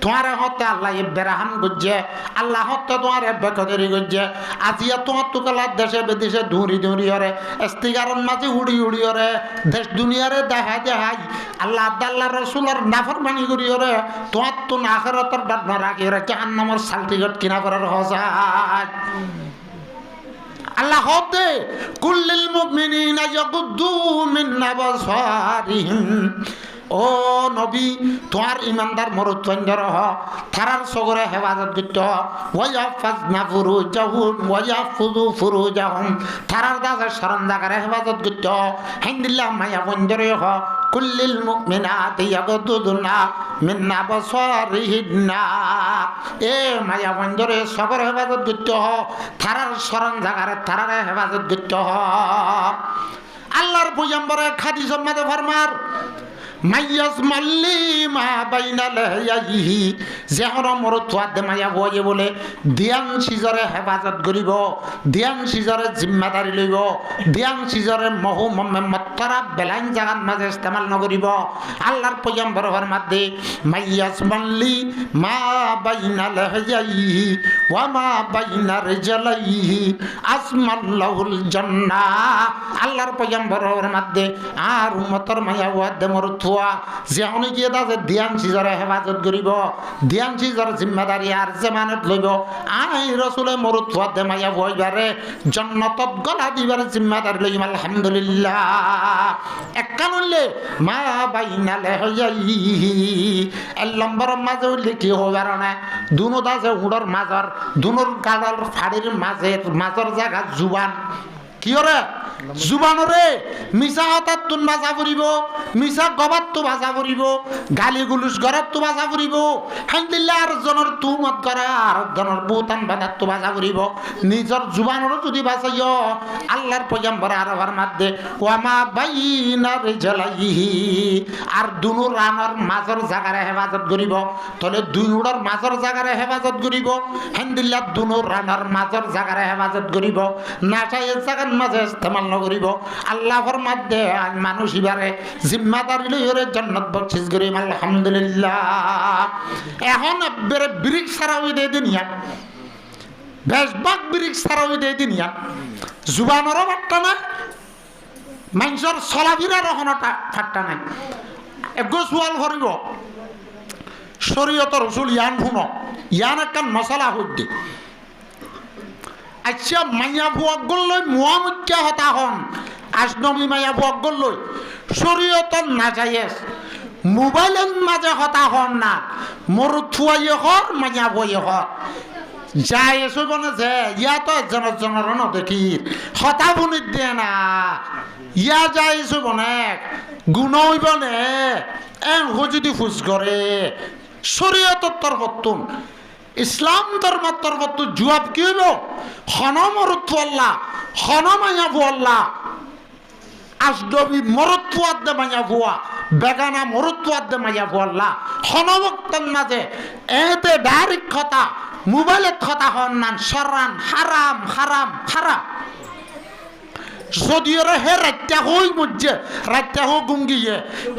তোমার হতে আল্লাহ বেরাহান গুজে আল্লাহ হতে তোমার বেকদরি গুজে আজিয়া তোমার তুকালার দেশে বিদেশে ধুরি ধুরি হরে স্তিকারণ মাঝে উড়ি উড়ি হরে দেশ দুনিয়ারে দেখাই দেখাই আল্লাহ আল্লাহ রসুলের নাফরমানি করি হরে তোমার তো আখিরাতের ডাক না রাখি হরে জাহান্নামের সালটিগট কিনা করার হসায় আল্লাহ হতে কুল্লিল মুমিনিনা ইয়াগুদ্দু মিন আবসারিহিম ও নবী তোমার ইমানদার মরুৎপঞ্জর হ থারার সগরে হেফাজত করতে হ ওয়াইয়াফাজনা ফুরুজাহুম ওয়াইয়াফুযু ফুরুজাহুম থারার দাসে শরণ জাগারে হেফাজত করতে হ হিন্দিল্লাহ মায়া পঞ্জরে হ কুল্লিল মুমিনাতি ইয়াগুদ্দুনা মিন আবসারিহিন্না এ মায়া পঞ্জরে সগরে হেফাজত করতে হ থারার শরণ জাগারে থারারে হেফাজত করতে হ আল্লাহর পয়গম্বরে খাদি সম্মাদে ফরমার মাইয়াস মাল্লি মা বাইনা লাহিহি যেহর মরুৎওয়াদ মায়া বয়ে বলে দিয়াং সিজরে হেফাজত করিব দিয়াং সিজরে জিম্মাদারি লইব দিয়াং সিজরে মহু মত্তরা বেলাইন জাগান মাঝে ইস্তেমাল নকরিব আল্লাহর পয়গম্বর ফরমাতে মাইয়াস মাল্লি মা বাইনা লাহিহি ওয়া মা বাইনা রিজলাইহি আসমাল্লাহুল জান্নাহ আল্লাহর পয়গম্বর ফরমাতে আর উম্মতর মায়া ওয়াদ মরুৎ যেহনে গিয়ে তাদের ধ্যান সিজরে হেফাজত করিব ধ্যান সিজর জিম্মাদারি আর জমানত লইব আই রসুলে মরুত ফাদে মায়া বইবারে জান্নাতত গলা দিবার জিম্মাদারি লইম আলহামদুলিল্লাহ একানলে মা বাইনা লাহিহি এল নম্বর মাঝে হইলে কি হবার না দুনো দাসে উড়র মাজর দুনোর গালার ফাড়ির মাঝে মাজর জায়গা জুবান কি ওরে জুবানরে মিছা হঠাৎ তুন বাজা ফুরিব মিছা গবাত তো বাজা ফুরিব গালি গুলুস গরত তো বাজা ফুরিব হান্দিল্লা আর জনের তুমত করে আর জনের বুতান বাজার তো বাজা ফুরিব নিজের জুবানরও যদি বাঁচাইয় আল্লাহর পয়গম্বর আর হওয়ার মধ্যে ওয়ামা বাইনা রিজলাইহি আর দুনো রানর মাঝর জাগারে হেফাজত করিব তাহলে দুই উড়র মাঝর জাগারে হেফাজত করিব হান্দিল্লা দুনো রানর মাঝর জাগারে হেফাজত করিব না চাই জাগার মাঝে ইস্তেমাল নকরিব আল্লাহর মধ্যে মানুষ ইবারে জিম্মাদারি লইরে জান্নাত বকশিস করিম আলহামদুলিল্লাহ এখন বেরে ব্রিক সারা হই দে দুনিয়া বেশবাগ ব্রিক সারা হই দে দুনিয়া জুবানরও ফাট্টা না মানুষের চলাফিরার ওখানটা ফাট্টা নাই এগো সোয়াল করিব শরীয়তের রসুল ইয়ান শুন ইয়ান একটা মশলা হইতে আচ্ছা মাইয়া বুয়াগল লই মুয়ামুক্কা হতা হন আজনবী মাইয়া বুয়াগল লই শরীয়তন না যাইয়েস মোবাইলের মাঝে হতা হন না মরুথুয়াইয়ে হর মাইয়া বইয়ে হর যাই এসো বনে যে ইয়া তো জনের ন দেখি হতা বুনিত দিয়ে না ইয়া যাই এসো বনে গুণ হইব নে এন যদি ফুস করে শরীয়তর তরফতুন ইসলাম ধর্মের তরফত জুয়াব কি হইব হন মরুত্ব আল্লাহ হন মাইয়া ভু আল্লাহ আজনবী মরুত্ব আদে মাইয়া ভুয়া বেগানা মরুত্ব আদে মাইয়া ভু আল্লাহ হনবক্তর মাঝে এতে ডাইরেক্ট কথা মোবাইলের কথা হন নান সরান হারাম হারাম হারাম যদিও হে রাত্যা হই মজ্জে রাত্যা হো গুঙ্গিয়ে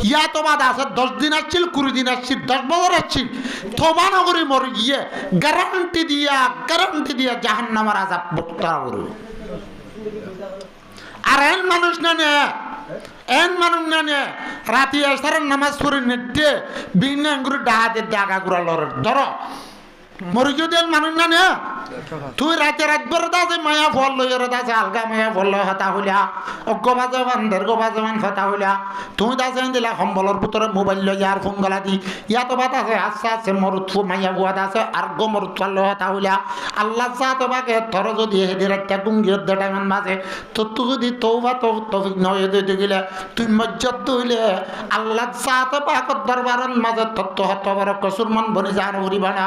ইয়া তো বাদ আছে 10 দিন আসছিল 20 দিন আসছিল 10 বছর আসছিল তোবা নগরী মর গিয়ে গ্যারান্টি দিয়া জাহান্নামের আযাব ভুক্ত করবে আর এন মানুষ না নে রাতি এসারের নামাজ পড়ে নেটে বিনা আঙ্গুর ডাহাতে দাগা গুড়া লড় ধর মরি যদি মানুষ না নে তুই রাতে রাতভর দাসে মায়া ফল লইর দাসে আলগা মায়া ফল হতা হইলা অজ্ঞবাজবান দীর্ঘবাজবান হতা হইলা তুই দাসে দিলা সম্বলর পুতরে মোবাইল লই আর ফোন গলা দি ইয়া তো বাত আছে আচ্ছা আছে মরুৎফু মায়া বুয়া দাসে আর গো মরুৎফাল হতা হইলা আল্লাহ চা তোমাকে ধর যদি হেদি রাতটা গুঙ্গির দেটামান মাঝে তো তুই যদি তওবা তো তৌফিক নয় দিতে গেলে তুই মজ্জত হইলে আল্লাহ চা তো পাকত দরবারন মাঝে তত্ত্ব হত বড় কসুরমান বনি জান হরিবা না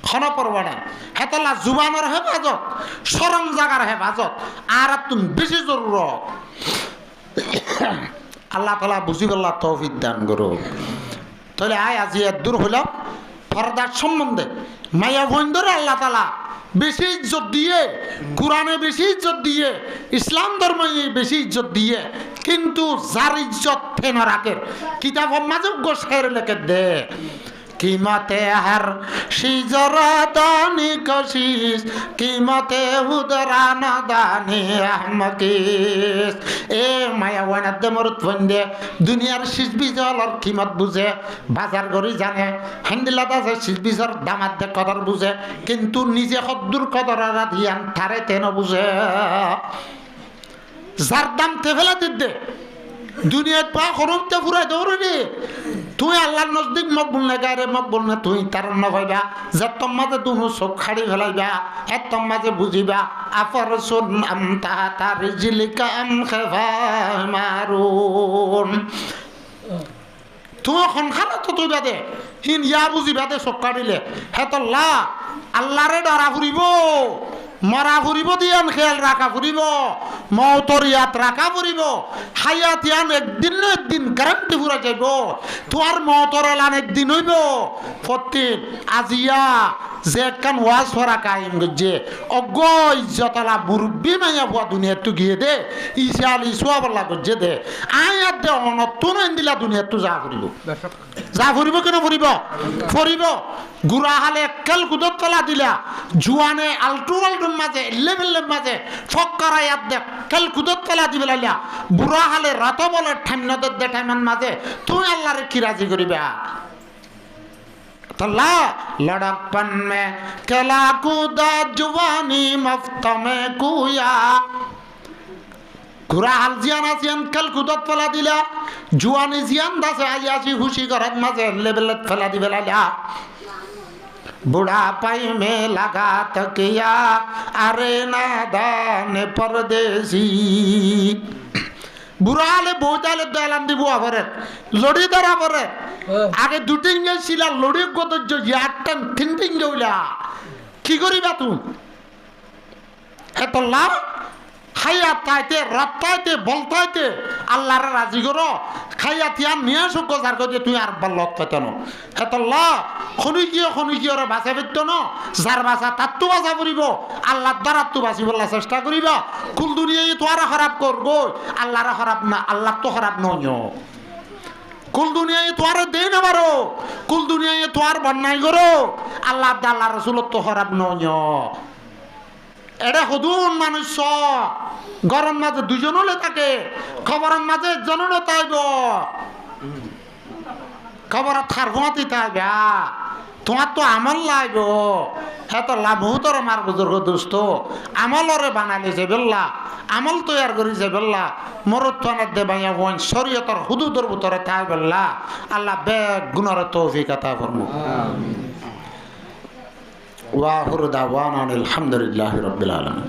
খনা পড়বা না হেতলা জুবানের হেফাজত শরম জাগার হেফাজত আর তুমি বেশি জরুরত আল্লাহ তাআলা বুঝি বল্লা তৌফিক দান করো তাহলে আয় আজি দূর হইলাম পর্দার সম্বন্ধে মায়া বন্ধুরে আল্লাহ তাআলা বেশি ইজ্জত দিয়ে, কোরআনে বেশি ইজ্জত দিয়ে, ইসলাম ধর্মে বেশি ইজ্জত দিয়ে, কিন্তু যার ইজ্জত থেন রাখে কিতাব মাঝে গোসের লেখে দে कीमते हर शीजरा दानी कशीस कीमते हुदरा न दानी अहमकीस ए माया वाना दमरत वंदे दुनियार शीज बिजलर कीमत बुझे बाजार गरी जाने हंदिला दासे शीज बिजर दामात दे कदर बुझे किंतु निजे खद्दुर कदर राधियान थारे तेन बुझे जार दाम ते फेला दे दुनिया पा खरम ते फुराय दौरे रे তুই আল্লাহর নজদিক মকবুল না গায়রে মকবুল না তুই তার না ভাইবা যত মাঝে দুনো চোখ খাড়ি ফেলাইবা এত মাঝে বুঝিবা আফরসুন আম তাহাতা রিজলিকা আম খাফামারুন তুই খনখানা তো তুই বাদে হিন ইয়া বুঝিবা দে চোখ কাটিলে হেতল্লা আল্লাহরে ডরা ফুরিব মরা ফুরিব দিয়ান খেয়াল রাখা ফুরিব মৌতর ইয়াত রাখা ফুরিব হায়াত ইয়ান একদিন না একদিন গ্যারান্টি ফুরা যাইব তোমার মৌতর এলান একদিন হইব প্রত্যেক আজিয়া যে একখান ওয়াজ ফরা কায়েম গজ্জে অজ্ঞ ইজ্জতলা মুরব্বী মাইয়া বুয়া দুনিয়ার তু গিয়ে দে ইসাল ইসুয়াবল্লা গজ্জে দে আয়াত দে অনতুন দিলা দুনিয়ার তু যা ফুরিব যা ফুরিব কেন ফুরিব ফুরিব গুড়া হালে একেল কুদত তলা দিলা জুয়ানে আলটু আলটুর মাঝে লেভেলের মাঝে ফক্কার আয়াত দে কেল কুদত তলা দিবে লাইলা বুড়া হালে রাত বলে ঠান্নদের দে ঠাইমান মাঝে তুই আল্লাহরে কি রাজি করিবা तल्ला लड़कपन में केला कूदा जुवानी मफ्त में कुया घुरा हाल जियान आसियान कल कुदत फला दिला जुवानी जियान दासे आयासी खुशी करत मजे लेबलत फला दिबेला ला बुढ़ापाई में लगा तकिया अरे नादान परदेसी বুড়ালে বউতালে দয়ালান দিব আবরে লড়ি ধরা পরে আগে দুটি ইঞ্জে ছিল লড়ি কত ইয়ারটান তিনটি ইঞ্জে হইলা কি করিবা তুমি এত লাভ খাইয়া তাইতে রাত্তাইতে বলতাইতে আল্লাহর রাজি করো খাইয়া তিয়া নিয়ে আসো গজার গজে তুই আর বলত পেতেন এত লাভ খনুকিয় বাঁচা পেত ন যার বাঁচা তার তো বাঁচা পড়িব আল্লাহর দ্বারা তো বাঁচিব চেষ্টা করিবা কুল দুনিয়ায় তোয়ারা খারাপ করবো আল্লাহরা খারাপ না আল্লাহ তো খারাপ নয় কুল দুনিয়ায় তোয়ারে দেই না পারো কুল দুনিয়ায় তোয়ার বন্যায় করো আল্লাহ আল্লাহ রসুলত তো খারাপ নয় এটা সদুন মানুষ গরম মাঝে দুজন হলে থাকে খবরের মাঝে একজন তাইব খবর থার ভুঁতি তাইবা তোমার তো আমল লাইব হ্যাঁ তো লাভতর মার বুজুর্গ দোস্ত আমলরে বানাইলে যে বেল্লা আমল তৈয়ার করি যে বেল্লা মরুত্থানের দে ভাইয়া বোন শরীয়তর হুদুদর ভিতরে তাই বেল্লা আল্লাহ বেগ গুণর তৌফিক আতা ফরমু ওয়া আখিরু দাওয়ানা আলহামদুলিল্লাহি রাব্বিল আলামিন।